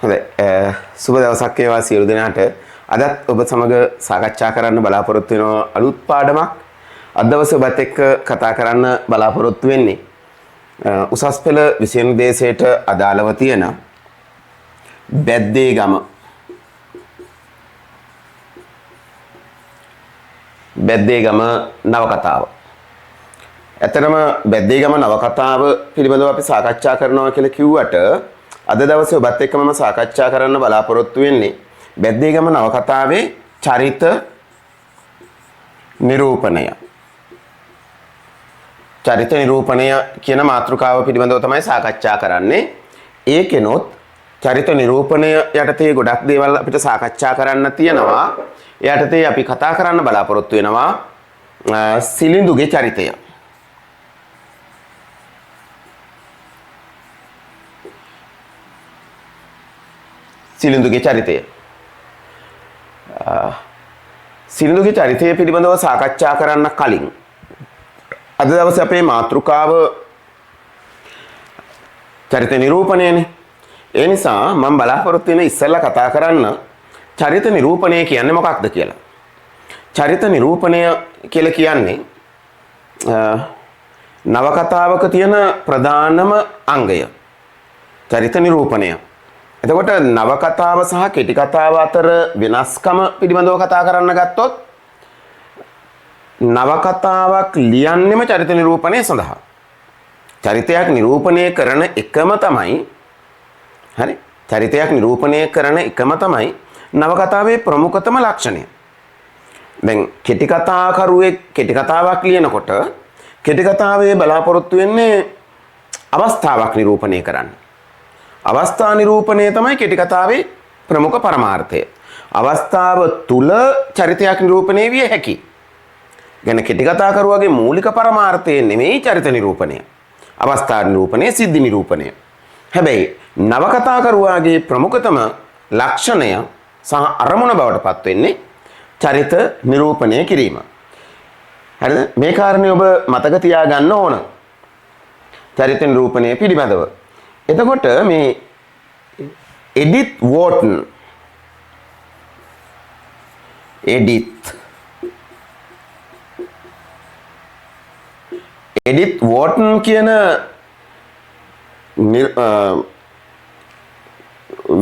හොඳයි. සුබ දවසක් වේවා සියලු දෙනාට. අදත් ඔබ සමග සාකච්ඡා කරන්න බලාපොරොත්තු වෙන අලුත් පාඩමක්. අද දවසේ ඔබත් එක්ක කතා කරන්න බලාපොරොත්තු වෙන්නේ උසස් පෙළ විෂය නිර්දේශයට අදාළව තියෙන බැද්දේගම නවකතාව. ඇත්තටම බැද්දේගම නවකතාව පිළිබඳව අපි සාකච්ඡා කරනවා කියලා කිව්වට අද දවසේ ඔබත් එක්ක මම සාකච්ඡා කරන්න බලාපොරොත්තු වෙන්නේ බැද්දේගම නවකතාවේ චරිත නිරූපණය. චරිත නිරූපණය කියන මාතෘකාව පිළිබඳව තමයි සාකච්ඡා කරන්නේ. ඒකෙනොත් චරිත නිරූපණය යටතේ ගොඩක් දේවල් අපිට සාකච්ඡා කරන්න තියෙනවා. යටතේ අපි කතා කරන්න බලාපොරොත්තු වෙනවා සිලිඳුගේ චරිතය. සිලිඳුගේ චරිතය. සිලිඳුගේ චරිතය පිළිබඳව සාකච්ඡා කරන්න කලින් අද දවසේ අපේ මාතෘකාව චරිත නිරූපණයනේ. ඒ නිසා මම බලාපොරොත්තු වෙන ඉස්සෙල්ලා කතා කරන්න චරිත නිරූපණය කියන්නේ මොකක්ද කියලා. චරිත නිරූපණය කියලා කියන්නේ නවකතාවක තියෙන ප්‍රධානම අංගය. චරිත නිරූපණය. එතකොට නවකතාව සහ කෙටි කතාව අතර වෙනස්කම පිළිබඳව කතා කරන්න ගත්තොත් නවකතාවක් ලියන්නෙම චරිත නිරූපණය සඳහා. චරිතයක් නිරූපණය කරන එකම තමයි හරි චරිතයක් නිරූපණය කරන එකම තමයි නවකතාවේ ප්‍රමුඛතම ලක්ෂණය. දැන් කෙටි කතාකරුවෙක් කෙටි කතාවක් ලියනකොට කෙටි කතාවේ බලාපොරොත්තු වෙන්නේ අවස්ථාවක් නිරූපණය කරන්න. අවස්ථා නිරූපණය තමයි කෙටි කතාවේ ප්‍රමුඛ පරමාර්ථය. අවස්ථාව තුල චරිතයක් නිරූපණය විය හැකියි. ගැන කෙටි කතාකරුවාගේ මූලික පරමාර්ථය නෙමෙයි චරිත නිරූපණය. අවස්ථා නිරූපණය, සිද්ධි නිරූපණය. හැබැයි නවකතාකරුවාගේ ප්‍රමුඛතම ලක්ෂණය සහ අරමුණ බවට පත් වෙන්නේ චරිත නිරූපණය කිරීම. හරිද? මේ කාරණේ ඔබ මතක තියාගන්න ඕන. චරිත නිරූපණය පිළිබඳව. එතකොට මේ එඩිත් වෝටන් කියන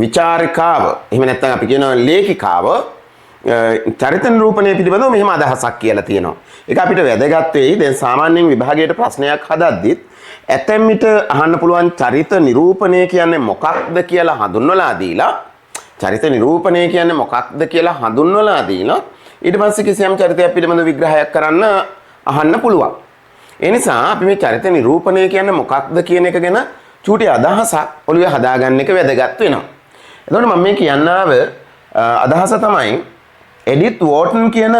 විචාරිකාව එහෙම නැත්නම් අපි කියනවා ලේඛිකාව චරිත නිරූපණය පිළිබඳව මෙහෙම අදහසක් කියලා තියෙනවා. ඒක අපිට වැදගත් වෙයි. දැන් සාමාන්‍යයෙන් විභාගයට ප්‍රශ්නයක් හදද්දිත් ඇතැම් විට අහන්න පුළුවන් චරිත නිරූපණය කියන්නේ මොකක්ද කියලා හඳුන්වලා දීලා චරිත නිරූපණය කියන්නේ මොකක්ද කියලා හඳුන්වලා දීලා ඊට පස්සේ කිසියම් චරිතයක් පිළිබඳ විග්‍රහයක් කරන්න අහන්න පුළුවන්. ඒ නිසා අපි මේ චරිත නිරූපණය කියන්නේ මොකක්ද කියන එක ගැන චූටි අදහසක් ඔළුවේ හදාගන්න එක වැදගත් වෙනවා. එතකොට මම මේ කියන්නාව අදහස තමයි එඩිත් වෝටන් කියන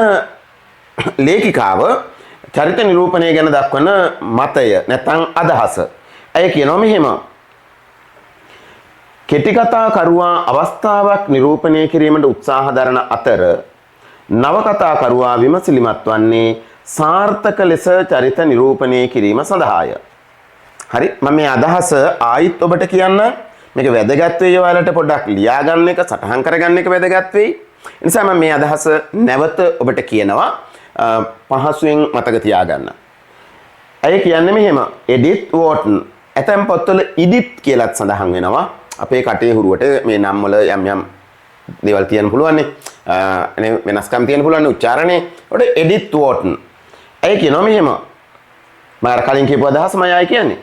ලේඛිකාව චරිත නිරූපණය ගැන දක්වන මතය නැත්නම් අදහස. ඇය කියනවා මෙහෙම. කෙටි කතා කරුවා අවස්ථාවක් නිරූපණය කිරීමට උත්සාහ දරන අතර නවකතා කරුවා විමසිලිමත් වන්නේ සාර්ථක ලෙස චරිත නිරූපණය කිරීම සඳහාය. හරි මම මේ අදහස ආයිත් ඔබට කියන්න. මේක වැදගත් වෙයි ඔයාලට පොඩ්ඩක් ලියා ගන්න එක සටහන් කරගන්න එක වැදගත් වෙයි. ඒ නිසා මම මේ අදහස නැවත ඔබට කියනවා. පහසුවෙන් මතක තියාගන්න. ඇය කියන්නේ මෙහෙම එඩිත් වෝටන් ඇතැම් පොත්වල ඉඩිත් කියලාත් සඳහන් වෙනවා. අපේ කටේ හුරුවට මේ නම් වල යම් යම් දේවල් තියෙන්න පුළුවන් නේ. වෙනස්කම් තියෙන්න පුළුවන් උච්චාරණේ. ඒකට එඩිත් වෝටන්. ඇය කියනවා මෙහෙම. මම අර කලින් කියපු අදහසමයි ආයි කියන්නේ.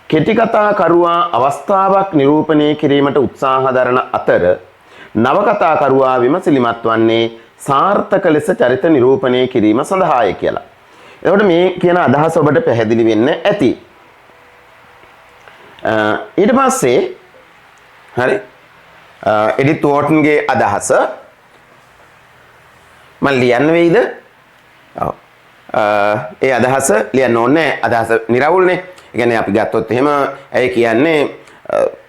කෙටි කතා කරුවා අවස්ථාවක් නිරූපණය කිරීමට උත්සාහ දරන අතර නවකතා කරුවා විමසිලිමත් වන්නේ සාර්ථක ලෙස චරිත නිරූපණය කිරීම සඳහාය කියලා. එතකොට මේ කියන අදහස ඔබට පැහැදිලි වෙන්න ඇති. ඊට පස්සේ හරි එඩිත් වෝටන්ගේ අදහස මම ලියන්න වෙයිද? ඔව්. ඒ අදහස ලියන්න ඕනේ. අදහස නිරවුල්නේ. ඒ කියන්නේ අපි ගත්තොත් එහෙම ඇයි කියන්නේ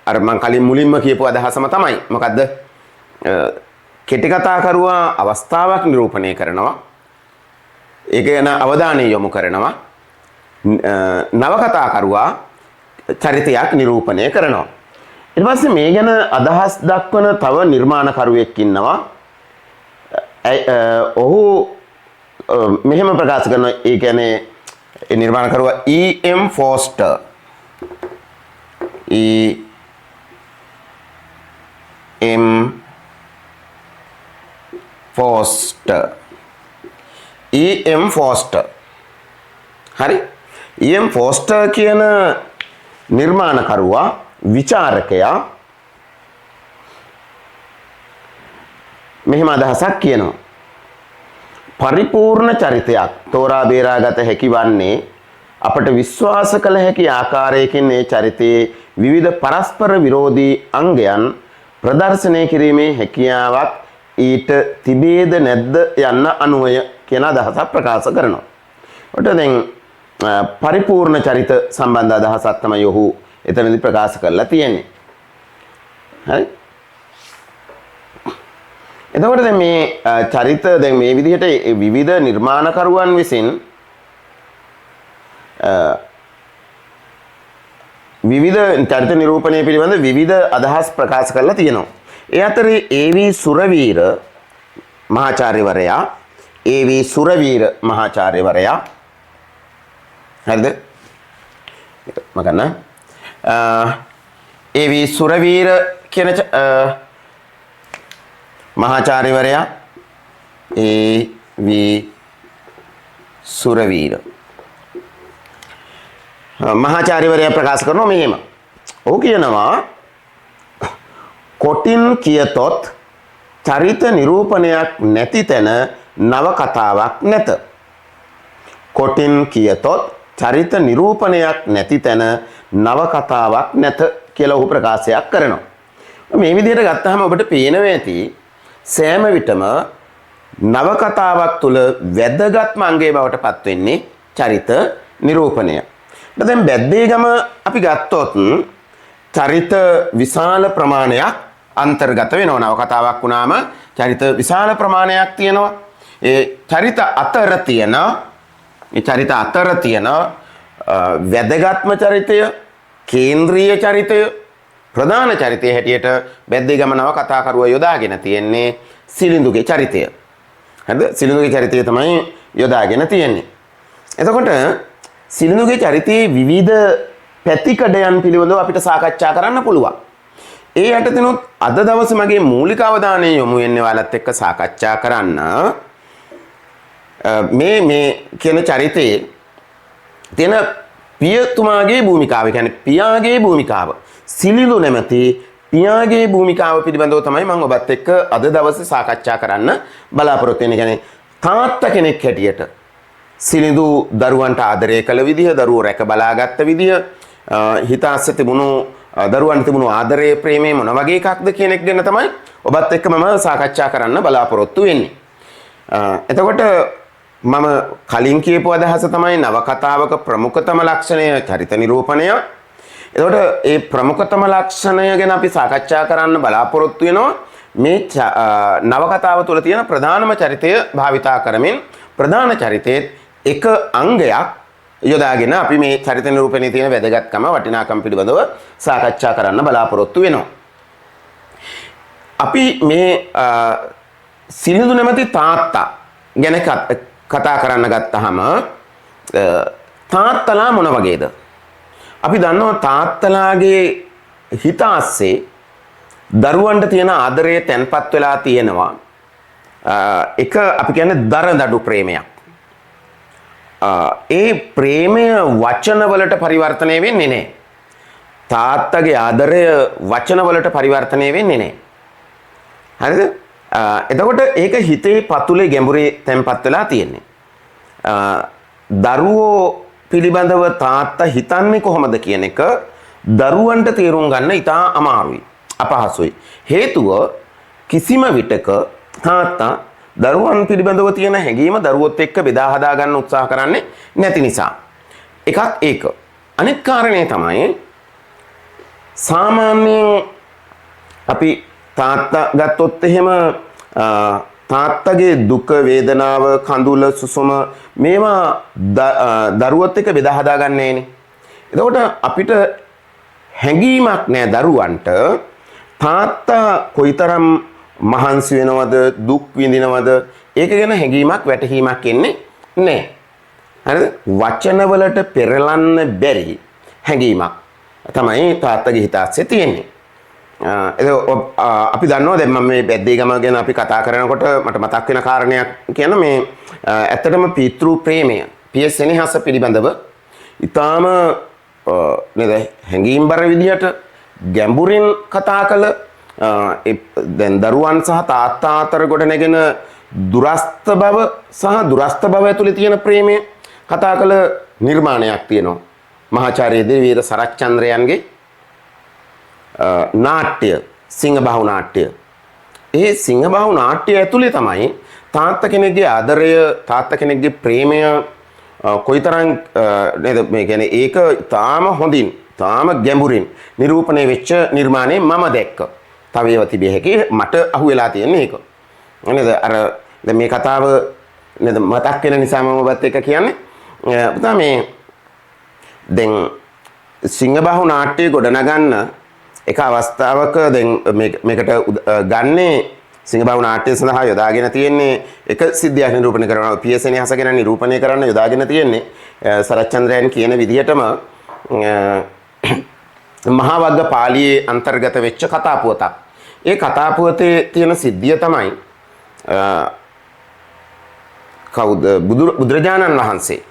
අර මම කලින් මුලින්ම කියපු අදහසම තමයි. මොකද්ද? කෙටි කතා කරුවා අවස්ථාවක් නිරූපණය කරනවා. ඒක ගැන අවධානය යොමු කරනවා. නවකතා කරුවා චරිතයක් නිරූපණය කරනවා. ඊට පස්සේ මේ ගැන අදහස් දක්වන තව නිර්මාණකරුවෙක් ඉන්නවා. ඔහු මෙහෙම ප්‍රකාශ කරනවා. ඒ කියන්නේ ඒ නිර්මාණකරුවා E.M. Foster. E.M. Foster. E.M. Foster. හරි. E.M. Foster කියන නිර්මාණකරුවා විචාරකයා මෙහෙම අදහසක් කියනවා. පරිපූර්ණ චරිතයක් තෝරා බේරාගත හැකි වන්නේ අපට විශ්වාස කළ හැකි ආකාරයකින් මේ චරිතයේ විවිධ පරස්පර විරෝධී අංගයන් ප්‍රදර්ශනය කිරීමේ හැකියාවක් ඊට තිබේද නැද්ද යන්න අනුවය කියන අදහසක් ප්‍රකාශ කරනවා. ඔතන දැන් පරිපූර්ණ චරිත සම්බන්ධ අදහසක් තමයි ඔහු එතනදී ප්‍රකාශ කරලා තියෙන්නේ. හරි. එතකොට දැන් මේ චරිත දැන් මේ විදිහට විවිධ නිර්මාණකරුවන් විසින් විවිධ චරිත නිරූපණය පිළිබඳ විවිධ අදහස් ප්‍රකාශ කරලා තියෙනවා. ඒ අතරේ ඒ.වී. සුරවීර මහාචාර්යවරයා ඒ.වී. සුරවීර මහාචාර්යවරයා හරිද? මගන්න ඒ.වී. සුරවීර කියන මහාචාර්යවරයා ඒ.වී. සුරවීර මහාචාර්යවරයා ප්‍රකාශ කරනවා මෙහෙම. ඔහු කියනවා කොටින් කියතොත් චරිත නිරූපණයක් නැති තැන නවකතාවක් නැත. කොටින් කියතොත් චරිත නිරූපණයක් නැති තැන නවකතාවක් නැත කියලා ඔහු ප්‍රකාශයක් කරනවා. මේ විදිහට ගත්තාම ඔබට පේනවා ඇති සෑම විටම නවකතාවක් තුළ වැදගත්ම අංගය බවට පත් වෙන්නේ චරිත නිරූපණය. දැන් බැද්දේගම අපි ගත්තොත් චරිත විශාල ප්‍රමාණයක් අන්තර්ගත වෙනවා. නවකතාවක් වුණාම චරිත විශාල ප්‍රමාණයක් තියෙනවා. ඒ චරිත අතර තියෙන වැදගත්ම චරිතය, කේන්ද්‍රීය චරිතය, ප්‍රධාන චරිතය හැටියට බැද්දේගම නවකතාකරුවා යොදාගෙන තියෙන්නේ සිලිඳුගේ චරිතය. හරිද? සිලිඳුගේ චරිතය තමයි යොදාගෙන තියෙන්නේ. එතකොට සිලිඳුගේ චරිතයේ විවිධ පැතිකඩයන් පිළිබඳව අපිට සාකච්ඡා කරන්න පුළුවන්. ඒ යටතේනොත් අද දවසේ මගේ මූලික අවධානය යොමු වෙන්නේ ඔයාලත් එක්ක සාකච්ඡා කරන්න මේ කියන චරිතයේ තියෙන පියතුමාගේ භූමිකාව, කියන්නේ පියාගේ භූමිකාව, සිලිඳු නැමැති පියාගේ භූමිකාව පිළිබඳව තමයි මම ඔබත් එක්ක අද දවසේ සාකච්ඡා කරන්න බලාපොරොත්තු වෙන්නේ. කියන්නේ තාත්තා කෙනෙක් හැටියට සිලිඳු දරුවන්ට ආදරය කළ විදිහ, දරුවෝ රැක බලාගත්ත විදිහ, හිත අස්සේ තිබුණු දරුවන්ට තිබුණු ආදරයේ ප්‍රේමයේ මොන වගේ එකක්ද කියන එක ගැන තමයි ඔබත් එක්ක මම සාකච්ඡා කරන්න බලාපොරොත්තු වෙන්නේ. එතකොට මම කලින් කියපු අදහස තමයි නවකතාවක ප්‍රමුඛතම ලක්ෂණය චරිත නිරූපණය. එතකොට ඒ ප්‍රමුඛතම ලක්ෂණය ගැන අපි සාකච්ඡා කරන්න බලාපොරොත්තු වෙනවා. මේ නවකතාව තුළ තියෙන ප්‍රධානම චරිතය භාවිතා කරමින් ප්‍රධාන චරිතයේ එක අංගයක් යොදාගෙන අපි මේ චරිත නිරූපණයේ තියෙන වැදගත්කම, වටිනාකම පිළිබඳව සාකච්ඡා කරන්න බලාපොරොත්තු වෙනවා. අපි මේ සිලිඳු නැමැති තාත්තා ගැන කතා කරන්න ගත්තාම තාත්තලා මොන වගේද? අපි දන්නවා තාත්තලාගේ හිත අස්සේ දරුවන්ට තියෙන ආදරය තැන්පත් වෙලා තියෙනවා. එක අපි කියන්නේ දරදඬු ප්‍රේමයක්. ඒ ප්‍රේමය වචන වලට පරිවර්තනය වෙන්නේ නැහැ. තාත්තගේ ආදරය වචන වලට පරිවර්තනය වෙන්නේ නැහැ. හරිද? එතකොට ඒක හිතේ පතුලේ ගැඹුරේ තැන්පත් වෙලා තියෙන්නේ. දරුවෝ පිළිබඳව තාත්තා හිතන්නේ කොහොමද කියන එක දරුවන්ට තේරුම් ගන්න ඉතා අමාරුයි, අපහසුයි. හේතුව කිසිම විටක තාත්තා දරුවන් පිළිබඳව තියෙන හැඟීම දරුවොත් එක්ක බෙදා හදා ගන්න උත්සාහ කරන්නේ නැති නිසා. එකක් ඒක. අනෙක් කාරණේ තමයි සාමාන්‍යයෙන් අපි තාත්තා ගත්තොත් එහෙම තාත්තගේ දුක, වේදනාව, කඳුල, සුසුම මේවා දරුවොත් එක්ක බෙදා හදා ගන්නේනේ. එතකොට අපිට හැඟීමක් නෑ දරුවන්ට තාත්තා කොයිතරම් මහන්සි වෙනවද දුක් විඳිනවද ඒක ගැන හැඟීමක් වැටහීමක් එන්නේ නෑ. හරිද? වචන වලට පෙරලන්න බැරි හැඟීමක් තමයි තාත්තගේ හිත ඇස්සේ තියෙන්නේ. අපි දන්නවා දැන් මම මේ බැද්දේගම ගැන අපි කතා කරනකොට මට මතක් වෙන කාරණයක් කියන මේ ඇත්තටම පීතෘ ප්‍රේමය පිය සෙනෙහස පිළිබඳව ඊටාම නේද හැඟීම්බර විදිහට ගැඹුරින් කතා කළ දැන් දරුවන් සහ තාත්තා අතර ගොඩනැගෙන දුරස්ත බව සහ දුරස්ත බව ඇතුලේ තියෙන ප්‍රේමය කතා කළ නිර්මාණයක් තියෙනවා. මහාචාර්ය දේවීර සරච්චන්ද්‍රයන්ගේ නාට්‍ය සිංහබාහු නාට්‍ය. ඒ සිංහබාහු නාට්‍ය ඇතුලේ තමයි තාත්තා කෙනෙක්ගේ ආදරය තාත්තා කෙනෙක්ගේ ප්‍රේමය කොයිතරම් නේද මේ කියන්නේ ඒක තාම හොඳින් තාම ගැඹුරින් නිරූපණය වෙච්ච නිර්මාණය මම දැක්ක. තව ඒවා තිබිය හැකි මට අහුවෙලා තියෙන්නේ ඒක. නේද අර දැන් මේ කතාව නේද මතක් වෙන නිසා මම ඔබත් එක්ක කියන්නේ පුතා මේ දැන් සිංහබාහු නාට්‍ය ගොඩනගන්න එක අවස්ථාවක දැන් මේකට ගන්නේ සිංහබාහු නාට්‍ය සඳහා යොදාගෙන තියෙන්නේ එක සිද්ධියක් නිරූපණය කරනවා පියසෙනෙහස ගැන නිරූපණය කරන්න යොදාගෙන තියෙන්නේ සරච්චන්ද්‍රයන් කියන විදිහටම මහා වග්ග පාළියේ අන්තර්ගත වෙච්ච කතාපුවතක්. ඒ කතාපුවතේ තියෙන සිද්ධිය තමයි කවුද බුදුරජාණන් වහන්සේ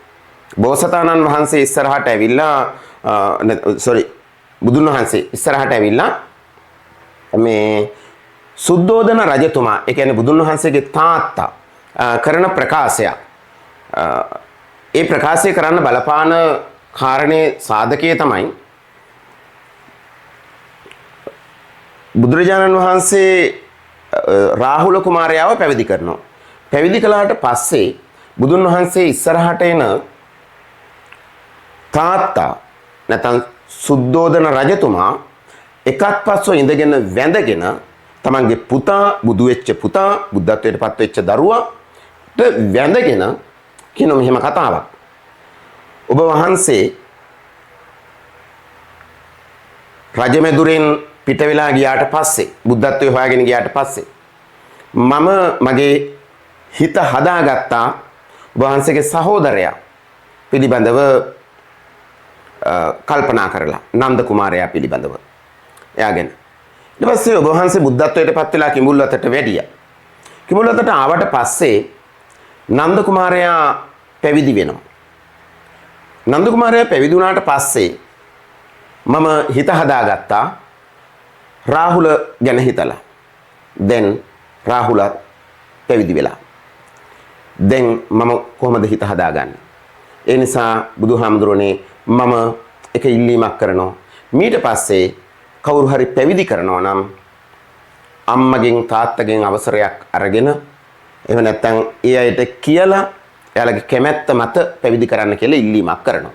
බෝසතාණන් වහන්සේ ඉස්සරහට ඇවිල්ලා බුදුන් වහන්සේ ඉස්සරහට ඇවිල්ලා මේ සුද්ධෝදන රජතුමා ඒ කියන්නේ බුදුන් වහන්සේගේ තාත්තා කරන ප්‍රකාශයක් ඒ ප්‍රකාශය කරන්න බලපාන කාරණේ සාධකයේ තමයි බුදුරජාණන් වහන්සේ රාහුල කුමාරයාව පැවිදි කරනවා. පැවිදි කළාට පස්සේ බුදුන් වහන්සේ ඉස්සරහට එන තාත්තා නැත්නම් සුද්ධෝදන රජතුමා එකත් පස්ව ඉඳගෙන වැඳගෙන තමන්ගේ පුතා බුදු වෙච්ච පුතා බුද්ධත්වයට පත් වෙච්ච දරුවාට වැඳගෙන කියන මෙහෙම කතාවක්. ඔබ වහන්සේ රජමෙදුරෙන් පිට වෙලා ගියාට පස්සේ බුද්ධත්වයේ හොයාගෙන ගියාට පස්සේ මම මගේ හිත හදාගත්තා ඔබ වහන්සේගේ සහෝදරයා පිළිබඳව කල්පනා කරලා නන්ද කුමාරයා පිළිබඳව එයාගෙන ඊට පස්සේ ඔබ වහන්සේ බුද්ධත්වයට පත් වෙලා කිඹුල්වතට වැඩියා. කිඹුල්වතට ආවට පස්සේ නන්ද කුමාරයා පැවිදි වෙනවා. නන්ද කුමාරයා පැවිදි වුණාට පස්සේ මම හිත හදාගත්තා රාහුල ගැන හිතලා. දැන් රාහුල පැවිදි වෙලා. දැන් මම කොහොමද හිත හදාගන්නේ? ඒ නිසා බුදුහාමුදුරනේ මම එක ඉල්ලීමක් කරනවා. ඊට පස්සේ කවුරු හරි පැවිදි කරනවා නම් අම්මගෙන් තාත්තගෙන් අවසරයක් අරගෙන එහෙම නැත්නම් ඒ අයට කියලා එයාලගේ කැමැත්ත මත පැවිදි කරන්න කියලා ඉල්ලීමක් කරනවා.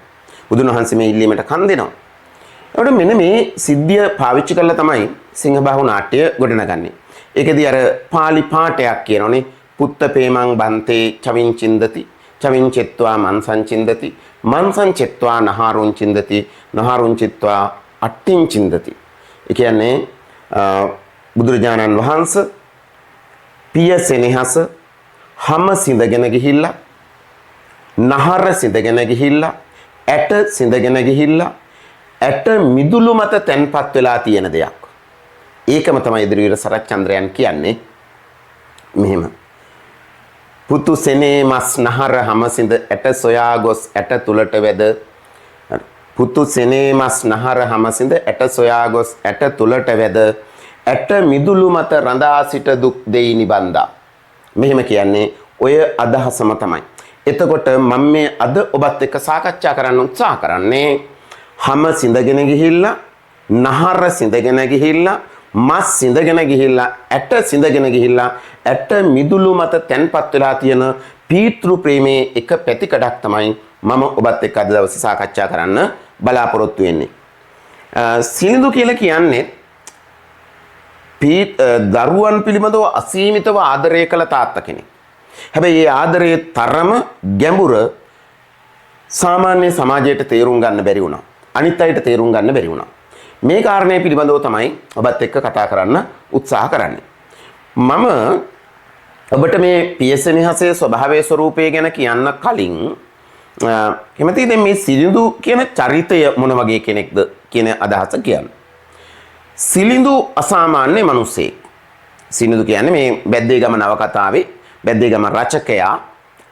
බුදුන් වහන්සේ මේ ඉල්ලීමට කන් දෙනවා. ඒකට මෙන්න මේ සිද්ධිය පාවිච්චි කරලා තමයි සිංහබාහු නාට්‍ය ගොඩනගන්නේ. ඒකෙදී අර පාලි පාඨයක් කියනෝනේ පුත්ත පේමං බන්තේ චවින් චින්දති චවින් චෙත්වා මන්සං චින්දති මන්සං චෙත්වා නහාරුං චින්දති නහාරුං චෙත්වා අට්ටිං චින්දති. ඒ කියන්නේ බුදුරජාණන් වහන්සේ පිය සෙනෙහස හැම සිඳගෙන ගිහිල්ලා නහර සිඳගෙන ගිහිල්ලා ඇට සිඳගෙන ගිහිල්ලා ඇට මිදුළු මත තැන්පත් වෙලා තියෙන දෙයක්. ඒකම තමයි ඉදිරිවීර සරච්චන්ද්‍රයන් කියන්නේ මෙහෙම. පුතු සෙනේ මස් නහර හැමසින්ද ඇට සොයා ගොස් ඇට තුලට වැද පුතු සෙනේ මස් නහර හැමසින්ද ඇට සොයා ගොස් ඇට තුලට වැද ඇට මිදුළු මත රඳා සිට දුක් දෙයි නිබන්දා. මෙහෙම කියන්නේ ඔය අදහසම තමයි. එතකොට මම මේ අද ඔබත් එක්ක සාකච්ඡා කරන්න උත්සාහ කරන්නේ හැම සිඳගෙන ගිහිල්ලා නහර සිඳගෙන ගිහිල්ලා මස් සිඳගෙන ගිහිල්ලා ඇට සිඳගෙන ගිහිල්ලා ඇට මිදුළු මත තැන්පත් වෙලා තියෙන පීතෘ ප්‍රේමයේ එක පැතිකඩක් තමයි මම ඔබත් එක්ක අද දවසේ සාකච්ඡා කරන්න බලාපොරොත්තු වෙන්නේ. සිනිඳු කියලා කියන්නේ දරුවන් පිළිබඳව අසීමිතව ආදරය කළ තාත්තා කෙනෙක්. හැබැයි මේ ආදරයේ තරම ගැඹුර සාමාන්‍ය සමාජයට තේරුම් ගන්න බැරි වුණා. අනිත් අයට තේරුම් ගන්න බැරි වුණා. මේ කාරණේ පිළිබඳව තමයි ඔබත් එක්ක කතා කරන්න උත්සාහ කරන්නේ. මම ඔබට මේ පියස නිහසේ ස්වභාවයේ ස්වરૂපය ගැන කියන්න කලින් කැමතියි දැන් මේ සිලිඳු කියන චරිතය මොන වගේ කෙනෙක්ද කියන අදහස කියන්න. සිලිඳු අසාමාන්‍ය මිනිසෙක්. සිලිඳු කියන්නේ මේ බැද්දේගම නවකතාවේ බැද්දේගම රචකයා.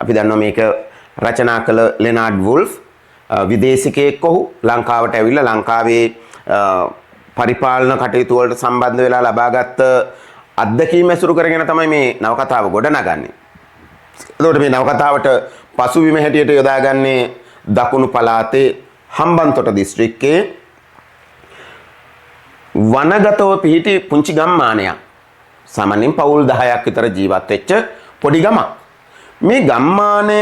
අපි දන්නවා මේක රචනා කළ ලෙනාඩ් වුල්ෆ් විදේශිකයෙක් ඔහු ලංකාවට ඇවිල්ලා ලංකාවේ පරිපාලන කටයුතු වලට සම්බන්ධ වෙලා ලබාගත් අත්දැකීම් ඇසුරු කරගෙන තමයි මේ නවකතාව ගොඩනගන්නේ. එතකොට මේ නවකතාවට පසුබිම හැටියට යොදාගන්නේ දකුණු පළාතේ හම්බන්තොට දිස්ත්‍රික්කයේ වනගතව පිහිටි පුංචි ගම්මානයක්. සාමාන්‍යයෙන් පවුල් 10ක් විතර ජීවත් වෙච්ච පොඩි ගමක්. මේ ගම්මානය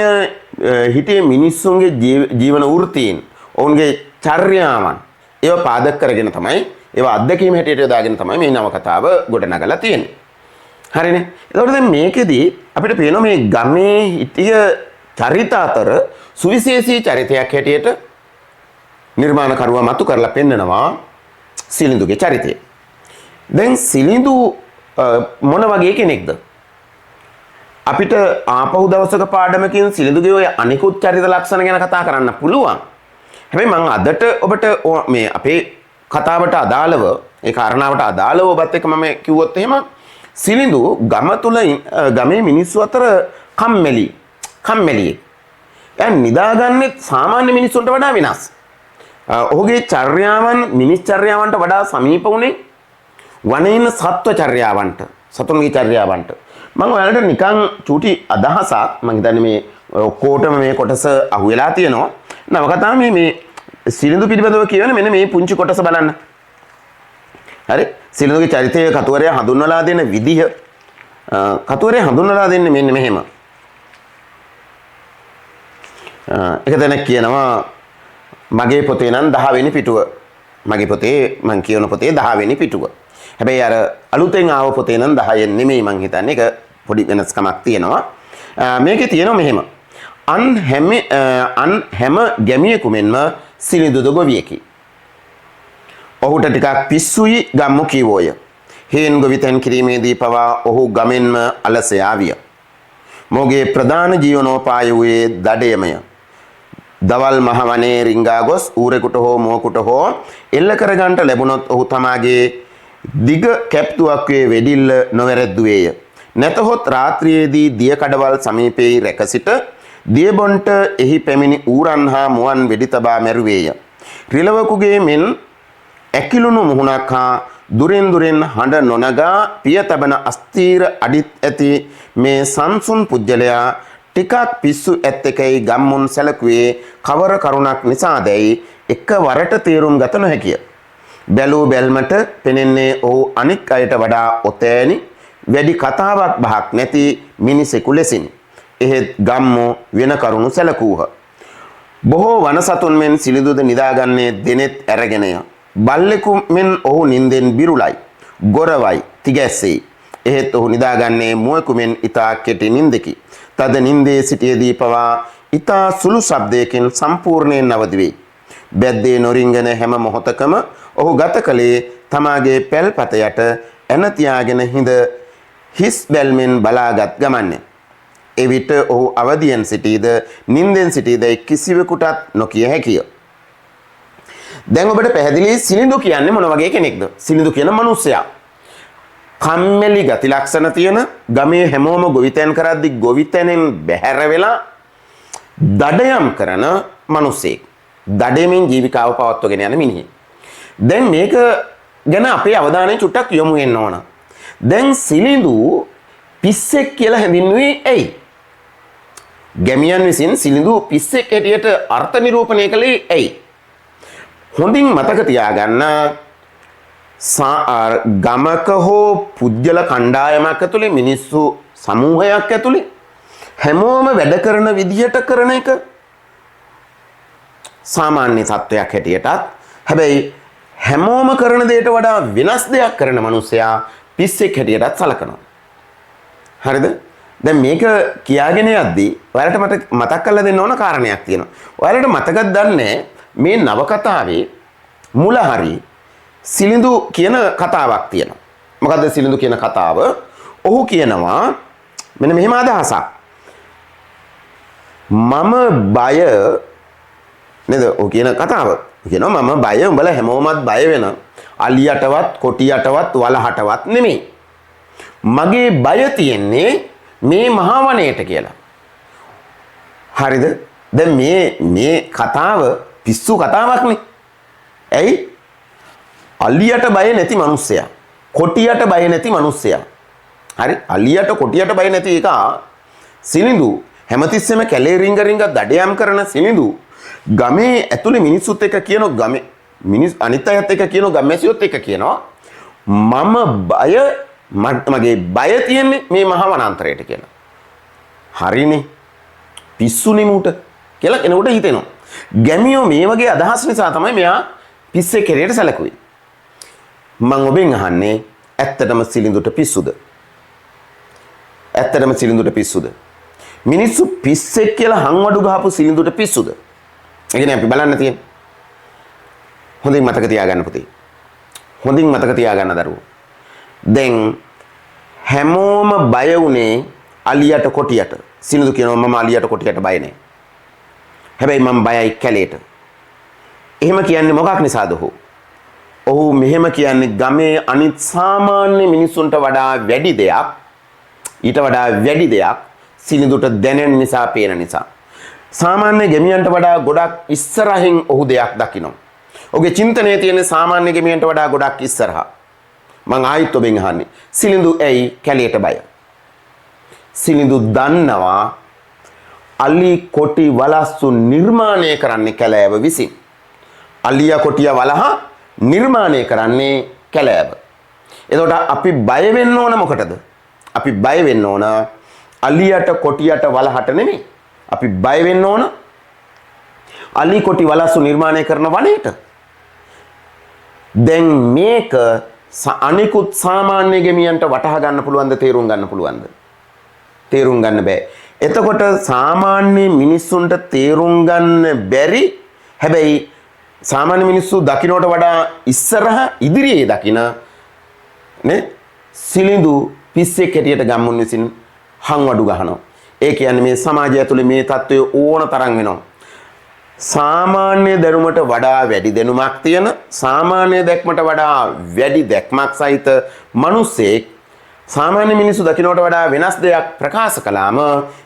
හිටියේ මිනිස්සුන්ගේ ජීවන වෘත්තීන්, ඔවුන්ගේ චර්යාවන් ඒව පාදක කරගෙන තමයි, ඒව අත්දැකීම් හැටියට යොදාගෙන තමයි මේ නවකතාව ගොඩනගලා තියෙන්නේ. හරිනේ. එතකොට දැන් මේකෙදී අපිට පේනවා මේ ගමේ හිටිය චරිත අතර සුවිශේෂී චරිතයක් හැටියට නිර්මාණකරුවා මතු කරලා පෙන්නනවා සිලිඳුගේ චරිතය. දැන් සිලිඳු මොන වගේ කෙනෙක්ද? අපිට ආපහු දවසක පාඩමකින් සිලිඳුගේ ඔය අනිකුත් චරිත ලක්ෂණ ගැන කතා කරන්න පුළුවන්. හැබැයි මම අදට ඔබට මේ අපේ කතාවට අදාළව, ඒ කාරණාවට අදාළව ඔබත් එක්ක මම කිව්වොත් එහෙම සිලිඳු ගම තුල ගමේ මිනිස්සු අතර කම්මැලියෙක්. එයා නිදාගන්නේ සාමාන්‍ය මිනිස්සුන්ට වඩා වෙනස්. ඔහුගේ චර්යාවන් මිනිස් චර්යාවන්ට වඩා සමීප වුණේ වනයේ ඉන්න සත්ව චර්යාවන්ට, සතුන්ගේ චර්යාවන්ට. මම ඔයාලට නිකන් චූටි අදහසක්, මම හිතන්නේ මේ ඔක්කොටම මේ කොටස අහුවෙලා තියෙනවා. නවකතාව මේ සිලිඳු පිළිබඳව කියන මෙන්න මේ පුංචි කොටස බලන්න. හරි? සිලිඳුගේ චරිතය කතුවරයා හඳුන්වලා දෙන විදිහ, කතුවරයා හඳුන්වලා දෙන්නේ මෙන්න මෙහෙම. එක තැනක් කියනවා මගේ පොතේ නම් 10 වෙනි පිටුව. මගේ පොතේ මං කියවන පොතේ 10 වෙනි පිටුව. හැබැයි අර අලුතෙන් ආව පොතේ නම් 10 නෙමෙයි මං හිතන්නේ. ඒක පොඩි වෙනස්කමක් තියෙනවා. මේකේ තියෙනවා මෙහෙම. අන් හැම ගැමියෙකු මෙන්ම සිලිඳුද ගොවියෙකි. ඔහුට ටිකක් පිස්සුයි ගම්මු කීවෝය. හේන් ගොවිතැන් කිරීමේදී පවා ඔහු ගමෙන්ම අලස යාවිය. මොහුගේ ප්‍රධාන ජීවනෝපාය වූයේ දඩයමය. දවල් මහ වනයේ රිංගා ගොස් ඌරෙකුට හෝ මුවකුට හෝ එල්ල කරගන්නට ලැබුණොත් ඔහු තමාගේ දිග කැප්තුවක් වෙඩිල්ල නොවැරද්දුවේය. නැතහොත් රාත්‍රියේදී දිය කඩවල් සමීපයේ රැක සිට දියබොන්ට එහි පැමිණි ඌරන් හා මුවන් වෙඩි තබා මැරුවේය. රිලවකුගේ මෙන් ඇකිලුණු මුහුණක් හා දුරෙන් හඬ නොනගා පිය තබන අස්තීර අඩිත් ඇති මේ සංසුන් පුජ්‍යලයා ටිකක් පිස්සු ඇත්තකයි ගම්මුන් සැලකුවේ කවර කරුණක් නිසාදැයි එකවරට තේරුම් ගත නොහැකිය. බැලූ බැල්මට පෙනෙන්නේ ඔහු අනික් අයට වඩා ඔතෑනි වැඩි කතාවක් බහක් නැති මිනිසෙකු ලෙසින්. එහෙත් ගම්මෝ වෙන කරුණු සැලකූහ. බොහෝ වනසතුන් මෙන් සිලිඳුද නිදාගන්නේ දෙනෙත් ඇරගෙනය. බල්ලෙකු මෙන් ඔහු නින්දෙන් බිරුලයි, ගොරවයි, තිගැස්සෙයි. එහෙත් ඔහු නිදාගන්නේ මුවෙකු මෙන් ඉතා කෙටි නින්දකි. තද නින්දේ සිටියේදී පවා ඉතා සුළු ශබ්දයකින් සම්පූර්ණයෙන් අවදි වෙයි. බැද්දේ නොරිංගන හැම මොහොතකම ඔහු ගත කළේ තමාගේ පැල්පත යට ඇන තියාගෙන හිඳ හිස් බැල්මෙන් බලාගත් ගමන්නේ. එවිට ඔහු අවදියෙන් සිටීද නින්දෙන් සිටීද කිසිවෙකුටත් නොකිය හැකිය. දැන් ඔබට පැහැදිලි සිලිඳු කියන්නේ මොන වගේ කෙනෙක්ද? සිලිඳු කියන මිනිසයා කම්මැලි ගති ලක්ෂණ තියෙන, ගමේ හැමෝම ගොවිතැන් කරද්දී ගොවිතැනෙන් බැහැර වෙලා දඩයම් කරන මිනිසෙක්. දඩයමින් ජීවිකාව පවත්වගෙන යන මිනිහෙක්. දැන් මේක ගැන අපේ අවධානය චුට්ටක් යොමු වෙන්න ඕන. දැන් සිලිඳු පිස්සෙක් කියලා හැඳින්වුවේ ඇයි? ගැමියන් විසින් සිලිඳු පිස්සෙක් හැටියට අර්ථ නිරූපණය කළේ ඇයි? හොඳින් මතක තියාගන්න, ගමක හෝ පුජ්‍යල කණ්ඩායමක් ඇතුලේ, මිනිස්සු සමූහයක් ඇතුලේ හැමෝම වැඩ කරන විදිහට කරන එක සාමාන්‍ය තත්වයක් හැටියටත්, හැබැයි හැමෝම කරන දෙයට වඩා වෙනස් දෙයක් කරන මිනිසයා පිස්සෙක් හැටියටත් සලකනවා. හරිද? දැන් මේක කියාගෙන යද්දී ඔයාලට මතක් කරලා දෙන්න ඕන කාරණයක් තියෙනවා. ඔයාලට මතකද දන්නේ මේ නවකතාවේ මුල හරි සිලිඳු කියන කතාවක් තියෙනවා. මොකද්ද සිලිඳු කියන කතාව? ඔහු කියනවා මෙන්න මෙහෙම අදහසක්. මම බය නේද? ඔහු කියන කතාව. කියනවා මම බය උඹලා හැමෝමත් බය වෙන අලියටවත් කොටියටවත් වලහටවත් නෙමෙයි. මගේ බය තියෙන්නේ මේ මහා වනයේට කියලා. හරිද? දැන් මේ කතාව පිස්සු කතාවක්නේ. ඇයි? අලියට බය නැති මිනිස්සයා. කොටියට බය නැති මිනිස්සයා. හරි? අලියට කොටියට බය නැති එක සිනිඳු හැමතිස්සෙම කැලේ රිංග දඩයම් කරන සිනිඳු ගමේ ඇතුලේ මිනිස්සුත් එක්ක කියන ගමේ මිනිස් අනිත් අයත් එක්ක කියන ගම්මැසියොත් එක්ක කියනවා මම බය මගේ බය තියෙන්නේ මේ මහා වනාන්තරයට කියලා. හරිනේ. පිස්සුනේ මූට කියලා කෙනෙකුට හිතෙනවා. ගැමියෝ මේ වගේ අදහස් නිසා තමයි මෙයා පිස්සේ කෙරේට සැලකුවේ. මම ඔබෙන් අහන්නේ ඇත්තටම සිලිඳුට පිස්සුද? ඇත්තටම සිලිඳුට පිස්සුද? මිනිස්සු පිස්සෙක් කියලා හංවඩු ගහපු සිලිඳුට පිස්සුද? ඒ කියන්නේ අපි බලන්න තියෙන්නේ. හොඳින් මතක තියාගන්න පුතේ. හොඳින් මතක තියාගන්න දරුවෝ. දැන් හැමෝම බය වුණේ අලියට කොටියට. සිනිඳු කියනවා මම අලියට කොටියට බය නැහැ. හැබැයි මම බයයි කැලේට. එහෙම කියන්නේ මොකක් නිසාද ඔහු? ඔහු මෙහෙම කියන්නේ ගමේ අනිත් සාමාන්‍ය මිනිසුන්ට වඩා වැඩි දෙයක්, ඊට වඩා වැඩි දෙයක් සිනිඳුට දැනෙන නිසා, පේන නිසා. සාමාන්‍ය ගෙමියන්ට වඩා ගොඩක් ඉස්සරහින් ඔහු දෙයක් දකිනවා. ඔහුගේ චින්තනයේ තියෙන සාමාන්‍ය ගෙමියන්ට වඩා ගොඩක් ඉස්සරහා. මං ආයිත් ඔබෙන් අහන්නේ සිලිඳු ඇයි කැලේට බය? සිලිඳු දන්නවා අලි කොටි වලස්සු නිර්මාණය කරන්නේ කැලෑව විසින්. අලියා කොටියා වලහ නිර්මාණය කරන්නේ කැලෑව. එතකොට අපි බය වෙන්න ඕන මොකටද? අපි බය වෙන්න ඕන අලියට කොටියට වලහට නෙමෙයි. අපි බය වෙන්න ඕන අලි කොටි වලස්සු නිර්මාණය කරන වනයේට. දැන් මේක අනිකුත් සාමාන්‍ය ගෙමියන්ට වටහා ගන්න පුළුවන්ද, තේරුම් ගන්න පුළුවන්ද? තේරුම් ගන්න බෑ. එතකොට සාමාන්‍ය මිනිස්සුන්ට තේරුම් ගන්න බැරි, හැබැයි සාමාන්‍ය මිනිස්සු දකින්නට වඩා ඉස්සරහ ඉදිරියේ දකින නේ සිලිඳු පිස්සෙක් හැටියට ගම්මුන් විසින් හංවඩු ගහනවා. ඒ කියන්නේ මේ සමාජය ඇතුලේ මේ තත්ත්වය ඕන තරම් වෙනවා. සාමාන්‍ය දැනුමට වඩා වැඩි දැනුමක් තියෙන, සාමාන්‍ය දැක්මට වඩා වැඩි දැක්මක් සහිත මිනිස්සෙක් සාමාන්‍ය මිනිස්සු දකින්නට වඩා වෙනස් දෙයක් ප්‍රකාශ කළාම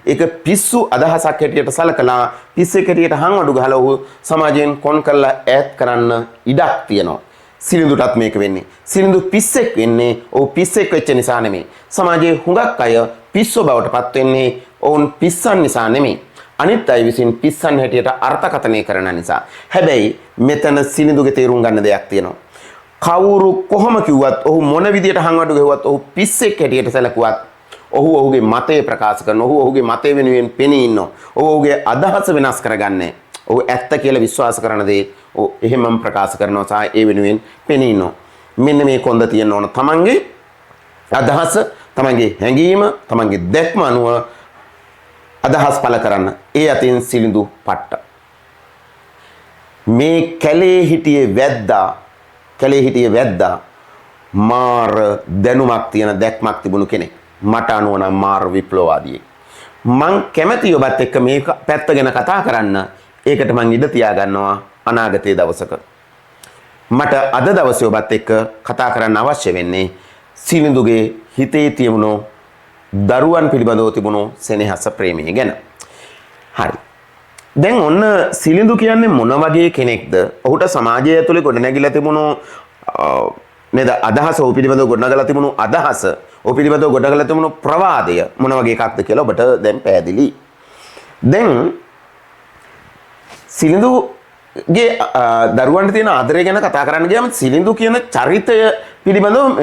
ඒක පිස්සු අදහසක් හැටියට සලකලා පිස්සෙක් හැටියට හංවඩු ගහලා ඔහු සමාජයෙන් කොන් කරලා ඈත් කරන්න ඉඩක් තියෙනවා. සිලිඳුටත් මේක වෙන්නේ. සිලිඳු පිස්සෙක් වෙන්නේ ඔහු පිස්සෙක් වෙච්ච නිසා නෙමෙයි. සමාජයේ හුඟක් අය පිස්සෝ බවට පත් වෙන්නේ ඔවුන් පිස්සන් නිසා නෙමෙයි. අනිත් අය විසින් පිස්සන් හැටියට අර්ථකථනය කරන නිසා. හැබැයි මෙතන සිලිඳුගේ තේරුම් ගන්න දෙයක් තියෙනවා. කවුරු කොහොම කිව්වත්, ඔහු මොන විදියට හංවඩු ගෙවුවත්, ඔහු පිස්සෙක් හැටියට සැලකුවත්, ඔහු ඔහුගේ මතය ප්‍රකාශ කරනවා. ඔහු ඔහුගේ මතය වෙනුවෙන් පෙනී ඉන්නවා. ඔහු ඔහුගේ අදහස වෙනස් කරගන්නේ. ඔහු ඇත්ත කියලා විශ්වාස කරන දේ ඔහු එහෙමම ප්‍රකාශ කරනවා සහ ඒ වෙනුවෙන් පෙනී ඉන්නවා. මෙන්න මේ කොන්ද තියෙන්න ඕන තමන්ගේ අදහස, තමන්ගේ හැඟීම, තමන්ගේ දැක්ම අනුව අදහස් පළ කරන්න. ඒ අතින් සිලිඳු පට්ට. මේ කැලේ හිටියේ වැද්දා මාර දැනුමක් තියෙන, දැක්මක් තිබුණු කෙනෙක්. මට අනුව නම් මාර විප්ලවවාදියෙක්. මං කැමැති ඔබත් එක්ක මේ පැත්ත ගැන කතා කරන්න. ඒකට මං ඉඩ තියාගන්නවා අනාගතයේ දවසක. මට අද දවසේ ඔබත් එක්ක කතා කරන්න අවශ්‍ය වෙන්නේ සිලිඳුගේ හිතේ තියුණු දරුවන් පිළිබඳව තිබුණු සෙනෙහස, ප්‍රේමය ගැන. හරි. දැන් ඔන්න සිලිඳු කියන්නේ මොන වගේ කෙනෙක්ද? ඔහුට සමාජය ඇතුලේ ගොඩනැගිලා තිබුණු නේද අදහස, ඔහු පිළිබඳව ගොඩනගලා තිබුණු අදහස, ඔහු පිළිබඳව ගොඩනගලා තිබුණු ප්‍රවාදය මොන වගේ එකක්ද කියලා ඔබට දැන් පැහැදිලි. දැන් සිලිඳුගේ දරුවන්ට තියෙන ආදරය ගැන කතා කරන්න ගියාම සිලිඳු කියන චරිතය පිළිබඳව